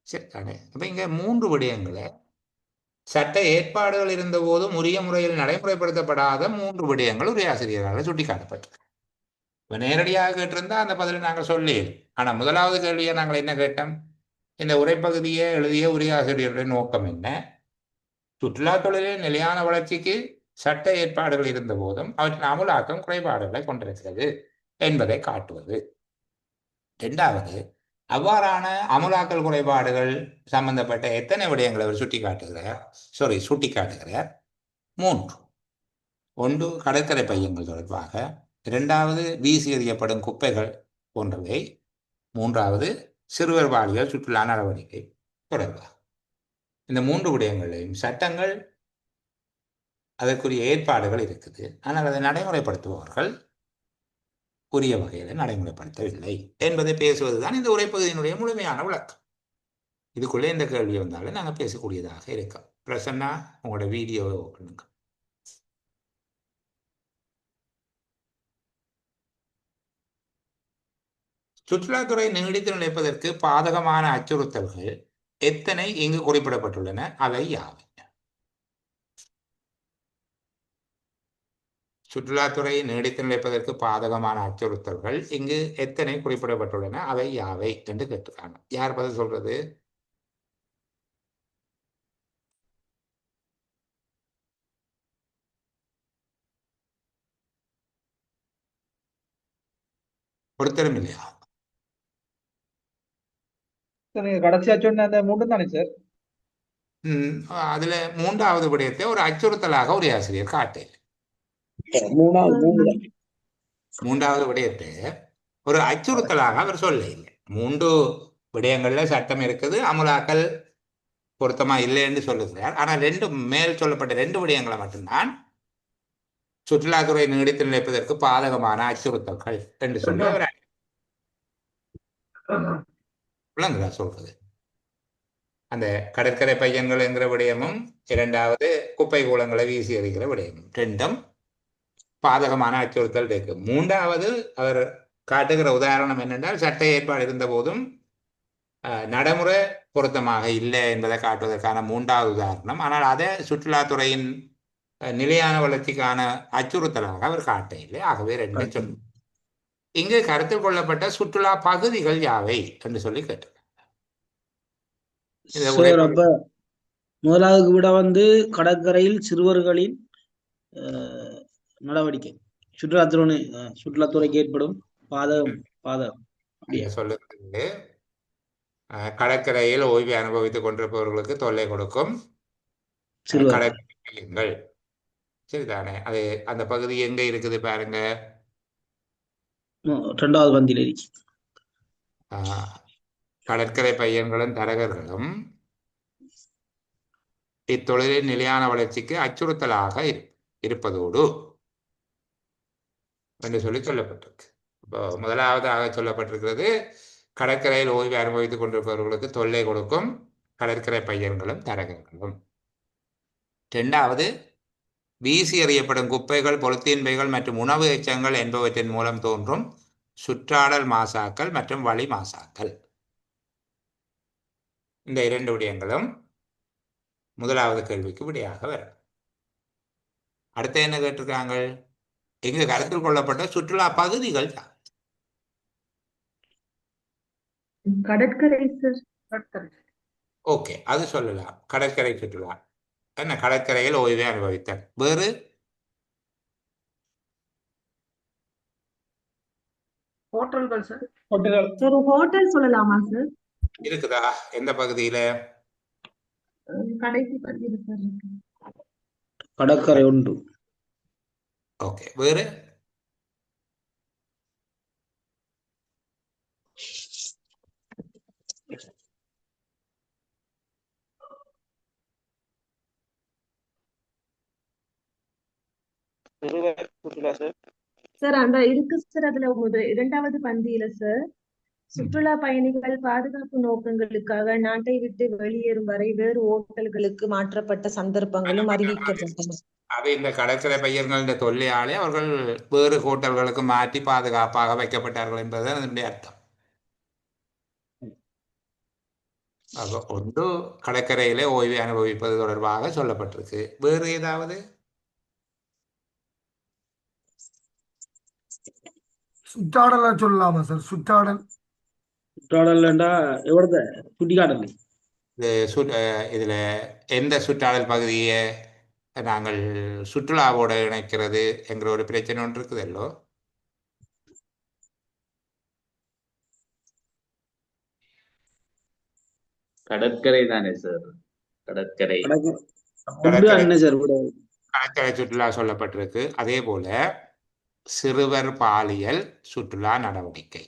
சரி தானே? அப்ப இங்க மூன்று விடயங்களை சட்ட ஏற்பாடுகள் இருந்த போதும் உரிய முறையில் நடைமுறைப்படுத்தப்படாத மூன்று விடயங்கள் ஒரு ஆசிரியரால் சுட்டி காட்டப்பட்டிருக்கு. இப்ப நேரடியாக கேட்டிருந்தா அந்த பதிலை நாங்கள் சொல்லி. ஆனா முதலாவது கேள்வியை நாங்கள் என்ன கேட்டோம்? இந்த உரைப்பகுதியை எழுதிய உரையாசிரியருடைய நோக்கம் என்ன? சுற்றுலா தொழிலின் நிலையான வளர்ச்சிக்கு சட்ட ஏற்பாடுகள் இருந்த போதும் அவற்றின் அமலாக்கம் குறைபாடுகளை கொண்டிருக்கிறது என்பதை காட்டுவது. இரண்டாவது, அவ்வாறான அமலாக்கல் குறைபாடுகள் சம்பந்தப்பட்ட எத்தனை விடயங்களை அவர் சுட்டி காட்டுகிறார்? மூன்று. ஒன்று, கடற்கரை பையங்கள் தொடர்பாக. இரண்டாவது, வீசி எறியப்படும் குப்பைகள் போன்றவை. மூன்றாவது, சிறுவர் பாலியல் சுற்றுலா நடவடிக்கை தொடர்பாக. இந்த மூன்று விடயங்களையும் சட்டங்கள் அதற்குரிய ஏற்பாடுகள் இருக்குது. ஆனால் அதை நடைமுறைப்படுத்துபவர்கள் உரிய வகையில் நடைமுறைப்படுத்தவில்லை என்பதை பேசுவதுதான் இந்த உரைப்பகுதியினுடைய முழுமையான விளக்கம். இதுக்குள்ளே இந்த கேள்வி வந்தாலும் நாங்கள் பேசக்கூடியதாக இருக்கோம். பிரசன்னா, உங்களோட வீடியோவை ஓப்பனுங்க. சுற்றுலாத்துறை நீடித்து நிலைப்பதற்கு பாதகமான அச்சுறுத்தல்கள் எத்தனை இங்கு குறிப்பிடப்பட்டுள்ளன? அவை யாவை? சுற்றுலாத்துறை நீடித்து நிலைப்பதற்கு பாதகமான அச்சுறுத்தல்கள் இங்கு எத்தனை குறிப்பிடப்பட்டுள்ளன? அவை யாவை என்று கேட்டிருக்காங்க. யார் பதில் சொல்றது? ஒருத்தரும் இல்லையா? கடைசியா சொன்ன அந்த மூன்று தானே சார்? அதுல மூன்றாவது விடயத்தை ஒரு அச்சுறுத்தலாக ஒரு ஆசிரியர் காட்டு. மூன்றாவது விடயத்தை ஒரு அச்சுறுத்தலாக அவர் சொல்ல இல்லை. 3 விடயங்கள்ல சட்டம் இருக்குது, அமலாக்கல் பொருத்தமா இல்லை என்று சொல்லுகிறார். ஆனால் மேல் சொல்லப்பட்ட 2 விடயங்களை மட்டும்தான் சுற்றுலாத்துறை நீடித்து நிலைப்பதற்கு பாதகமான அச்சுறுத்தல்கள் என்று சொல்லி அவர் விளங்குதா சொல்றது. அந்த கடற்கரை பையன்கள் என்கிற விடயமும், 2வது குப்பை கூலங்களை வீசி எறிகிற விடயமும், 2ம் பாதகமான அச்சுறுத்தல் இருக்கு. 3வது அவர் காட்டுகிற உதாரணம் என்னென்றால், சட்ட ஏற்பாடு இருந்த போதும் நடைமுறை பொருத்தமாக இல்லை என்பதை காட்டுவதற்கான 3வது உதாரணம். ஆனால் அதை சுற்றுலாத்துறையின் நிலையான வளர்ச்சிக்கான அச்சுறுத்தலாக அவர் காட்ட இல்லை. ஆகவே 2 சொல்லும். இங்கு கருத்தில் கொள்ளப்பட்ட சுற்றுலா பகுதிகள் யாவை என்று சொல்லி கேட்டிருக்காங்க. அப்ப முதலாவது விட கடற்கரையில் சிறுவர்களின் நடவடிக்கை சுற்றுலாத்துறைக்கு ஏற்படும் பாதகம் சொல்லுறது. கடற்கரையில் ஓய்வு அனுபவித்துக் கொண்டிருப்பவர்களுக்கு தொல்லை கொடுக்கும் கடற்கரைகள், சரிதானே? அது அந்த பகுதி எங்க இருக்குது பாருங்க, 2வது பந்தியில் இருக்கு. கடற்கரை பையன்களும் தரகர்களும் இத்தொழிலின் நிலையான வளர்ச்சிக்கு அச்சுறுத்தலாக இருப்பதோடு என்று சொல்லி சொல்லப்பட்டிருக்கு. இப்போ முதலாவதாக சொல்லப்பட்டிருக்கிறது, கடற்கரையில் ஓய்வு அனுபவித்துக் கொண்டிருப்பவர்களுக்கு தொல்லை கொடுக்கும் கடற்கரை பையன்களும் தரகர்களும். 2வது, வீசி எறியப்படும் குப்பைகள், பொலித்தீன் பைகள் மற்றும் உணவு எச்சங்கள் என்பவற்றின் மூலம் தோன்றும் சுற்றாடல் மாசாக்கள் மற்றும் வளி மாசாக்கள். இந்த 2 விடயங்களும் முதலாவது கேள்விக்கு விடையாக வரும். அடுத்து என்ன கேட்டிருக்காங்க, இங்கு கருத்தில் கொள்ளப்பட்ட சுற்றுலா பகுதிகள் கடற்கரை. ஓகே, அது சொல்லலாம். கடற்கரை சுற்றுலா என்ன, கடற்கரையில் ஓய்வை அனுபவித்தல். வேறு ஹோட்டல்கள் சார். ஹோட்டல் சொல்லலாமா சார்? இருக்குதா? எந்த பகுதியில? கடைசி பகுதியில சார். கடற்கரை உண்டு. ஓகே, வேறு சார் அந்த இருக்கு சார். அதுல 2வது பந்தியில சார், சுற்றுலா பயணிகள் பாதுகாப்பு நோக்கங்களுக்காக நாட்டை விட்டு வெளியேறும் வரை வேறு ஓட்டல்களுக்கு மாற்றப்பட்ட சந்தர்ப்பங்களும் அறிவிக்கப்பட்டன. அது இந்த கடற்கரை பையன்களின் தொல்லையாலே அவர்கள் வேறு ஹோட்டல்களுக்கு மாற்றி பாதுகாப்பாக வைக்கப்பட்டார்கள் என்பதுதான் அதனுடைய அர்த்தம். ஒன்று கடற்கரையிலே ஓய்வு அனுபவிப்பது தொடர்பாக சொல்லப்பட்டிருக்கு. வேறு ஏதாவது? சுற்றாடலா சொல்லலாமா சார்? சுற்றாடல் இதுல எந்த சுற்றாடல் பகுதியை நாங்கள் சுற்றுலாவோட இணைக்கிறது என்கிற ஒரு பிரச்சனை ஒன்று இருக்குதல்லோ. கடற்கரை தானே சார்? கடற்கரை சுற்றுலா சொல்லப்பட்டிருக்கு. அதே போல சிறுவர் பாலியல் சுற்றுலா நடவடிக்கை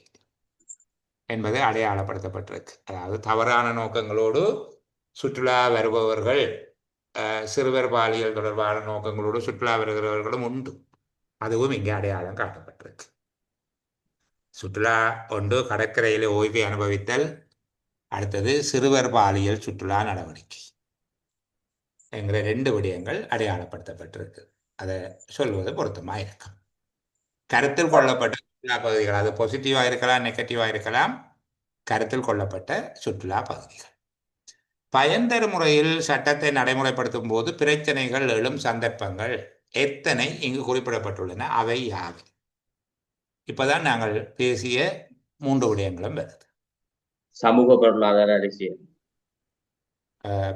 என்பது அடையாளப்படுத்தப்பட்டிருக்கு. அதாவது தவறான நோக்கங்களோடு சுற்றுலா வருபவர்கள், சிறுவர் பாலியல் தொடர்பான நோக்கங்களோடு சுற்றுலா வருகிறவர்களும் உண்டு. அதுவும் இங்கே அடையாளம் காட்டப்பட்டிருக்கு. சுற்றுலா ஒன்று கடற்கரையிலே ஓய்வை அனுபவித்தல், அடுத்தது சிறுவர் பாலியல் சுற்றுலா நடவடிக்கை என்கிற 2 விடயங்கள் அடையாளப்படுத்தப்பட்டிருக்கு. அதை சொல்வது பொருத்தமாக இருக்கும். கருத்தில் கொள்ளப்பட்ட சுற்றுலா பகுதிகள், அது பாசிட்டிவா இருக்கலாம், நெகட்டிவா இருக்கலாம். கருத்தில் கொள்ளப்பட்ட சுற்றுலா பகுதிகள். பயன்தரும் முறையில் சட்டத்தை நடைமுறைப்படுத்தும் போது பிரச்சனைகள் எழும் சந்தர்ப்பங்கள் எத்தனை இங்கு குறிப்பிடப்பட்டுள்ளன, அவை யாவை? இப்பதான் நாங்கள் பேசிய 3 விடயங்களும் வருது. சமூக பொருளாதார அரசியல்.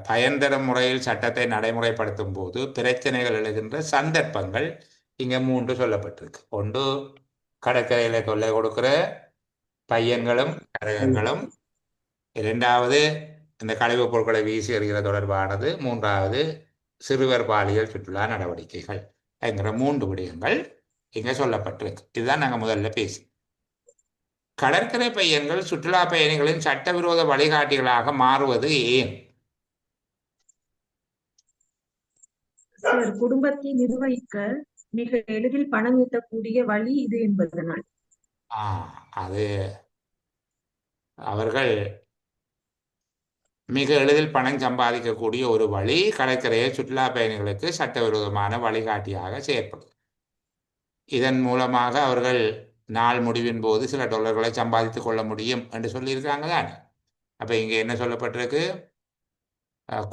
பயன்தரும் முறையில் சட்டத்தை நடைமுறைப்படுத்தும் போது பிரச்சனைகள் எழுகின்ற சந்தர்ப்பங்கள் இங்க 3 சொல்லப்பட்டிருக்கு. ஒன்று கடற்கரையில தொல்லை கொடுக்கிற பையன்களும் கரகங்களும், 2வது இந்த கழிவுப் பொருட்களை வீசி எறிகிற தொடர்பானது, 3வது சிறுவர் பாலியல் சுற்றுலா நடவடிக்கைகள் என்கிற 3 விடயங்கள் இங்க சொல்லப்பட்டிருக்கு. இதுதான் நாங்க முதல்ல பேசி. கடற்கரை பையன்கள் சுற்றுலா பயணிகளின் சட்டவிரோத வழிகாட்டிகளாக மாறுவது ஏன்? சார், குடும்பத்தை நிர்வகிக்க மிக எளிதில் பணம் ஈட்டக்கூடிய வழி இது என்பதனால். அது அவர்கள் மிக எளிதில் பணம் சம்பாதிக்கக்கூடிய ஒரு வழி கடற்கரையை சுற்றுலா பயணிகளுக்கு சட்டவிரோதமான வழிகாட்டியாக செயற்படும். இதன் மூலமாக அவர்கள் நாள் முடிவின் போது சில டாலர்களை சம்பாதித்துக் கொள்ள முடியும் என்று சொல்லியிருக்காங்க தான். அப்ப இங்க என்ன சொல்லப்பட்டிருக்கு?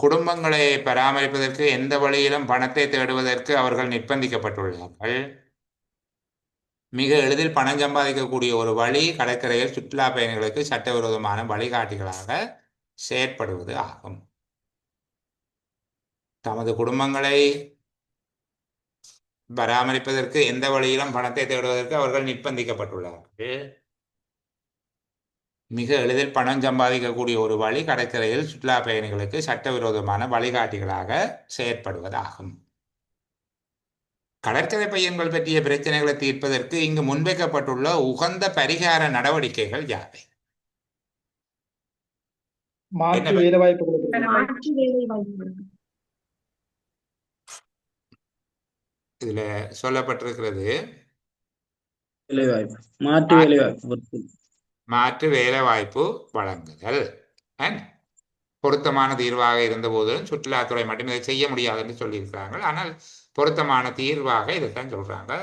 குடும்பங்களை பராமரிப்பதற்கு எந்த வழியிலும் பணத்தை தேடுவதற்கு அவர்கள் நிர்பந்திக்கப்பட்டுள்ளார்கள். மிக எளிதில் பணம் சம்பாதிக்கக்கூடிய ஒரு வழி கடற்கரையில் சுற்றுலா பயணிகளுக்கு சட்டவிரோதமான வழிகாட்டிகளாக செயற்படுவது ஆகும். தமது குடும்பங்களை பராமரிப்பதற்கு எந்த வழியிலும் பணத்தை தேடுவதற்கு அவர்கள் நிர்பந்திக்கப்பட்டுள்ளார்கள். மிக எளிதில் பணம் சம்பாதிக்கக்கூடிய ஒரு வழி கடற்கரையில் சுற்றுலா பயணிகளுக்கு சட்டவிரோதமான வழிகாட்டிகளாக செயற்படுவதாகும். கடற்கரை பையன்கள் பற்றிய பிரச்சனைகளை தீர்ப்பதற்கு இங்கு முன்வைக்கப்பட்டுள்ள உகந்த பரிகார நடவடிக்கைகள் யாவை? மாற்று வேலை வாய்ப்பு இதுல சொல்லப்பட்டிருக்கிறது மாற்று வேலை வாய்ப்பு வழங்குதல். பொருத்தமான தீர்வாக இருந்த போதும் சுற்றுலாத்துறை மட்டும் இதை செய்ய முடியாது என்று சொல்லியிருக்கிறாங்க. ஆனால் பொருத்தமான தீர்வாக இதைத்தான் சொல்றாங்க,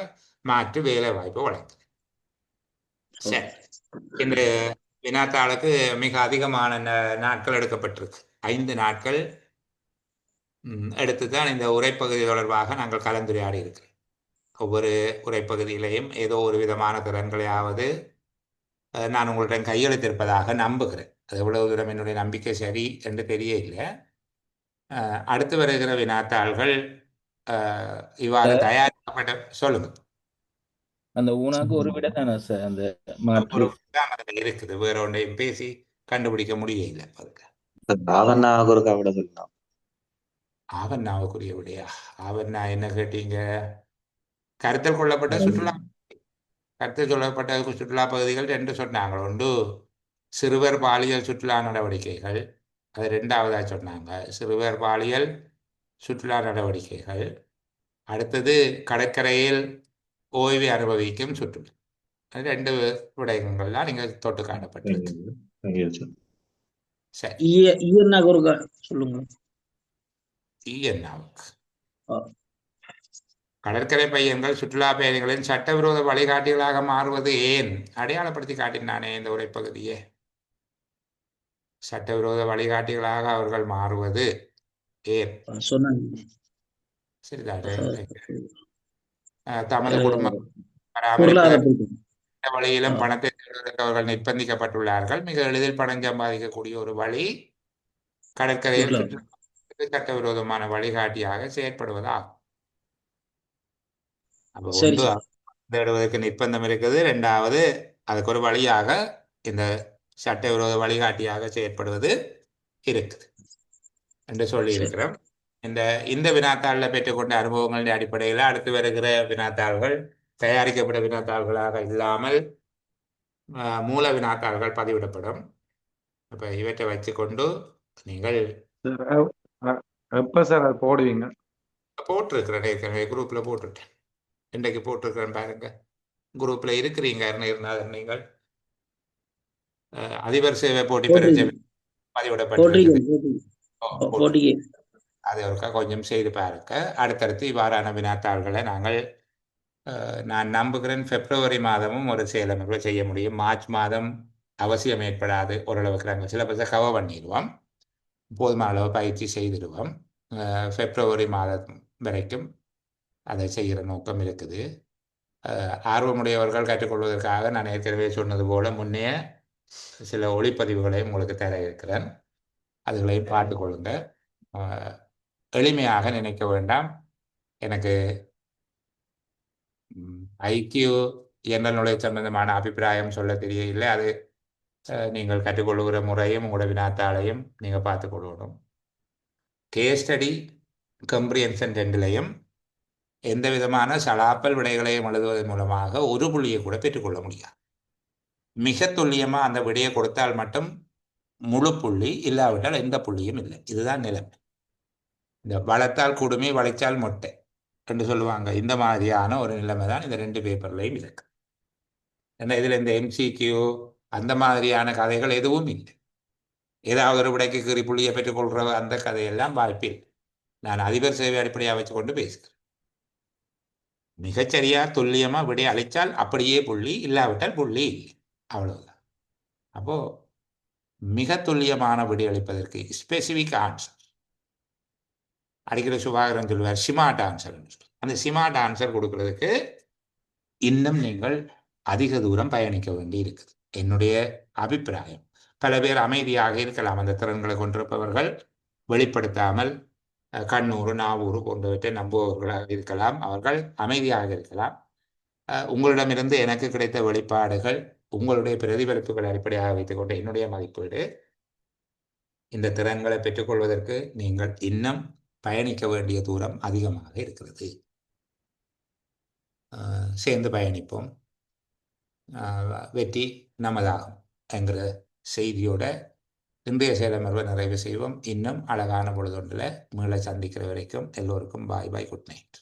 மாற்று வேலை வாய்ப்பு வழங்குதல். சரி, இந்த வினாத்தாளுக்கு மிக அதிகமான நாட்கள் எடுக்கப்பட்டிருக்கு. 5 நாட்கள் எடுத்துதான் இந்த உரைப்பகுதி தொடர்பாக நாங்கள் கலந்துரையாடி இருக்கிறோம். ஒவ்வொரு உரைப்பகுதியிலையும் ஏதோ ஒரு விதமான திறன்களையாவது நான் உங்கள்கிட்ட கையெழுத்திருப்பதாக நம்புகிறேன். அது எவ்வளவு தூரம் என்னுடைய நம்பிக்கை சரி என்று தெரிய இல்லை. அடுத்து வருகிற வினாத்தாள்கள் இவ்வாறு தயாரிக்கப்பட்ட சொல்லுங்க. அந்த ஊனாக்கு ஒரு விட தானே சார் அந்த மாற்று இருக்குது, வேற ஒன்றையும் பேசி கண்டுபிடிக்க முடியல. ஆவண்ணாவுக்குரிய விடையா? ஆவண்ணா என்ன கேட்டீங்க? கருத்தில் கொள்ளப்பட்ட சுற்றுலா சுற்றுலா பகுதிகள் 2 சொன்னாங்க. ஒன்று சிறுவர் பாலியல் சுற்றுலா நடவடிக்கைகள், அது 2வதா சொன்னாங்க. சிறுவர் பாலியல் சுற்றுலா நடவடிக்கைகள். அடுத்தது கடற்கரையில் ஓய்வு அனுபவிக்கும் சுற்றுலா. 2 விடயங்கள்லாம் நீங்க தொட்டு காணப்பட்டிருக்கு. சரி, சொல்லுங்க. கடற்கரை பையன்கள் சுற்றுலா பயணிகளின் சட்டவிரோத வழிகாட்டிகளாக மாறுவது ஏன்? அடையாளப்படுத்தி காட்டினானே இந்த உரைப்பகுதியே. சட்டவிரோத வழிகாட்டிகளாக அவர்கள் மாறுவது ஏன்? சரிதான். தமது குடும்பம் வழியிலும் பணத்தை தேடுவதற்கு அவர்கள் நிர்பந்திக்கப்பட்டுள்ளார்கள். மிக எளிதில் பணம் சம்பாதிக்கக்கூடிய ஒரு வழி கடற்கரையில் சட்டவிரோதமான வழிகாட்டியாக செயற்படுவதாகும். அப்போ ஒன்று தேடுவதற்கு நிர்பந்தம் இருக்குது, 2வது அதுக்கு ஒரு வழியாக இந்த சட்டவிரோத வழிகாட்டியாக செயற்படுவது இருக்குது என்று சொல்லி இருக்கிறோம். இந்த வினாத்தாளில் பெற்றுக்கொண்ட அனுபவங்களின் அடிப்படையில் அடுத்து வருகிற வினாத்தாள்கள் தயாரிக்கப்பட்ட வினாத்தாள்களாக இல்லாமல் மூல வினாத்தாள்கள் பதிவிடப்படும். அப்ப இவற்றை வச்சுக்கொண்டு நீங்கள் எப்ப சார் அது போடுவீங்க? போட்டிருக்கிறேன், ஏற்கனவே குரூப்ல போட்டுட்டேன். இன்றைக்கு போட்டிருக்கிறேன் பாருங்க. குரூப்ல இருக்கிறீங்க. இருந்தால் நீங்கள் அதிபர் சேவை போட்டி பெற பதிவிடப்பட்டிருக்கிறது. அதை ஒருக்கா கொஞ்சம் செய்து பாருங்க. அடுத்தடுத்து இவ்வாறான வினாத்தாள்களை நான் நம்புகிறேன் பிப்ரவரி மாதமும் ஒரு செயலமைப்பை செய்ய முடியும். மார்ச் மாதம் அவசியம் ஏற்படாது. ஓரளவுக்கு நாங்கள் சிலபஸை கவர் பண்ணிடுவோம், போதுமான அளவு பயிற்சி செய்திடுவோம். பிப்ரவரி மாதம் வரைக்கும் அதை செய்கிற நோக்கம் இருக்குது. ஆர்வமுடையவர்கள் கற்றுக்கொள்வதற்காக நான் ஏற்கனவே சொன்னது போல முன்னே சில ஒளிப்பதிவுகளையும் உங்களுக்கு தர இருக்கிறேன். அதுகளையும் பார்த்துக்கொள்ளுங்க. எளிமையாக நினைக்க வேண்டாம். எனக்கு ஐக்கியூ ஜெனரல் நாலேஜ் சம்பந்தமான அபிப்பிராயம் சொல்ல தெரியவில்லை. அது நீங்கள் கற்றுக்கொள்ளுகிற முறையும் உங்களோட வினாத்தாளையும் நீங்கள் பார்த்துக்கொள்ளணும். கேஸ் ஸ்டடி கம்ப்ரிஹென்ஷன் 2லையும் எந்த விதமான சலாப்பல் விடைகளையும் எழுதுவதன் மூலமாக ஒரு புள்ளியை கூட பெற்றுக்கொள்ள முடியாது. மிக துல்லியமாக அந்த விடையை கொடுத்தால் மட்டும் முழு புள்ளி, இல்லாவிட்டால் எந்த புள்ளியும் இல்லை. இதுதான் நிலைமை. இந்த வளர்த்தால் குடுமி வளைச்சால் மொட்டை என்று சொல்லுவாங்க. இந்த மாதிரியான ஒரு நிலைமை தான் இந்த 2 பேப்பர்லையும் இருக்கு. ஏன்னா இதில் இந்த MCQ அந்த மாதிரியான கதைகள் எதுவும் இல்லை. ஏதாவது ஒரு விடைக்கு கீறி புள்ளியை பெற்றுக்கொள்கிற அந்த கதையெல்லாம் வாய்ப்பில். நான் அதிபர் சேவை அடிப்படையாக வச்சு கொண்டு பேசுகிறேன். மிகச்சரியா துல்லியமாக விடை அளித்தால் அப்படியே புள்ளி, இல்லாவிட்டால் புள்ளி இல்லை. அவ்வளவுதான். அப்போ மிக துல்லியமான விடை அளிப்பதற்கு ஸ்பெசிபிக் ஆன்சர், அடிக்கிற சுபாகரன் சொல்லுவார் சிமார்ட் ஆன்சர். அந்த சிமார்ட் ஆன்சர் கொடுக்கறதுக்கு இன்னும் நீங்கள் அதிக தூரம் பயணிக்க வேண்டி இருக்குது. என்னுடைய அபிப்பிராயம். பல பேர் அமைதியாக இருக்கலாம். அந்த திறன்களை கொண்டிருப்பவர்கள் வெளிப்படுத்தாமல் கண்ணூறு நாவூறு போன்றவற்றை நம்புபவர்களாக இருக்கலாம். அவர்கள் அமைதியாக இருக்கலாம். உங்களிடமிருந்து எனக்கு கிடைத்த வெளிப்பாடுகள், உங்களுடைய பிரதிபலிப்புகளை அடிப்படையாக வைத்துக்கொண்டு என்னுடைய மதிப்பீடு, இந்த திறன்களை பெற்றுக்கொள்வதற்கு நீங்கள் இன்னும் பயணிக்க வேண்டிய தூரம் அதிகமாக இருக்கிறது. சேர்ந்து பயணிப்போம், வெற்றி நமதாகும் என்கிற செய்தியோட இன்றைய சேலமர்வை நிறைவு செய்வோம். இன்னும் அழகான பொழுதொன்றில் மீள சந்திக்கிற வரைக்கும் எல்லோருக்கும் பாய் பாய், குட் நைட்.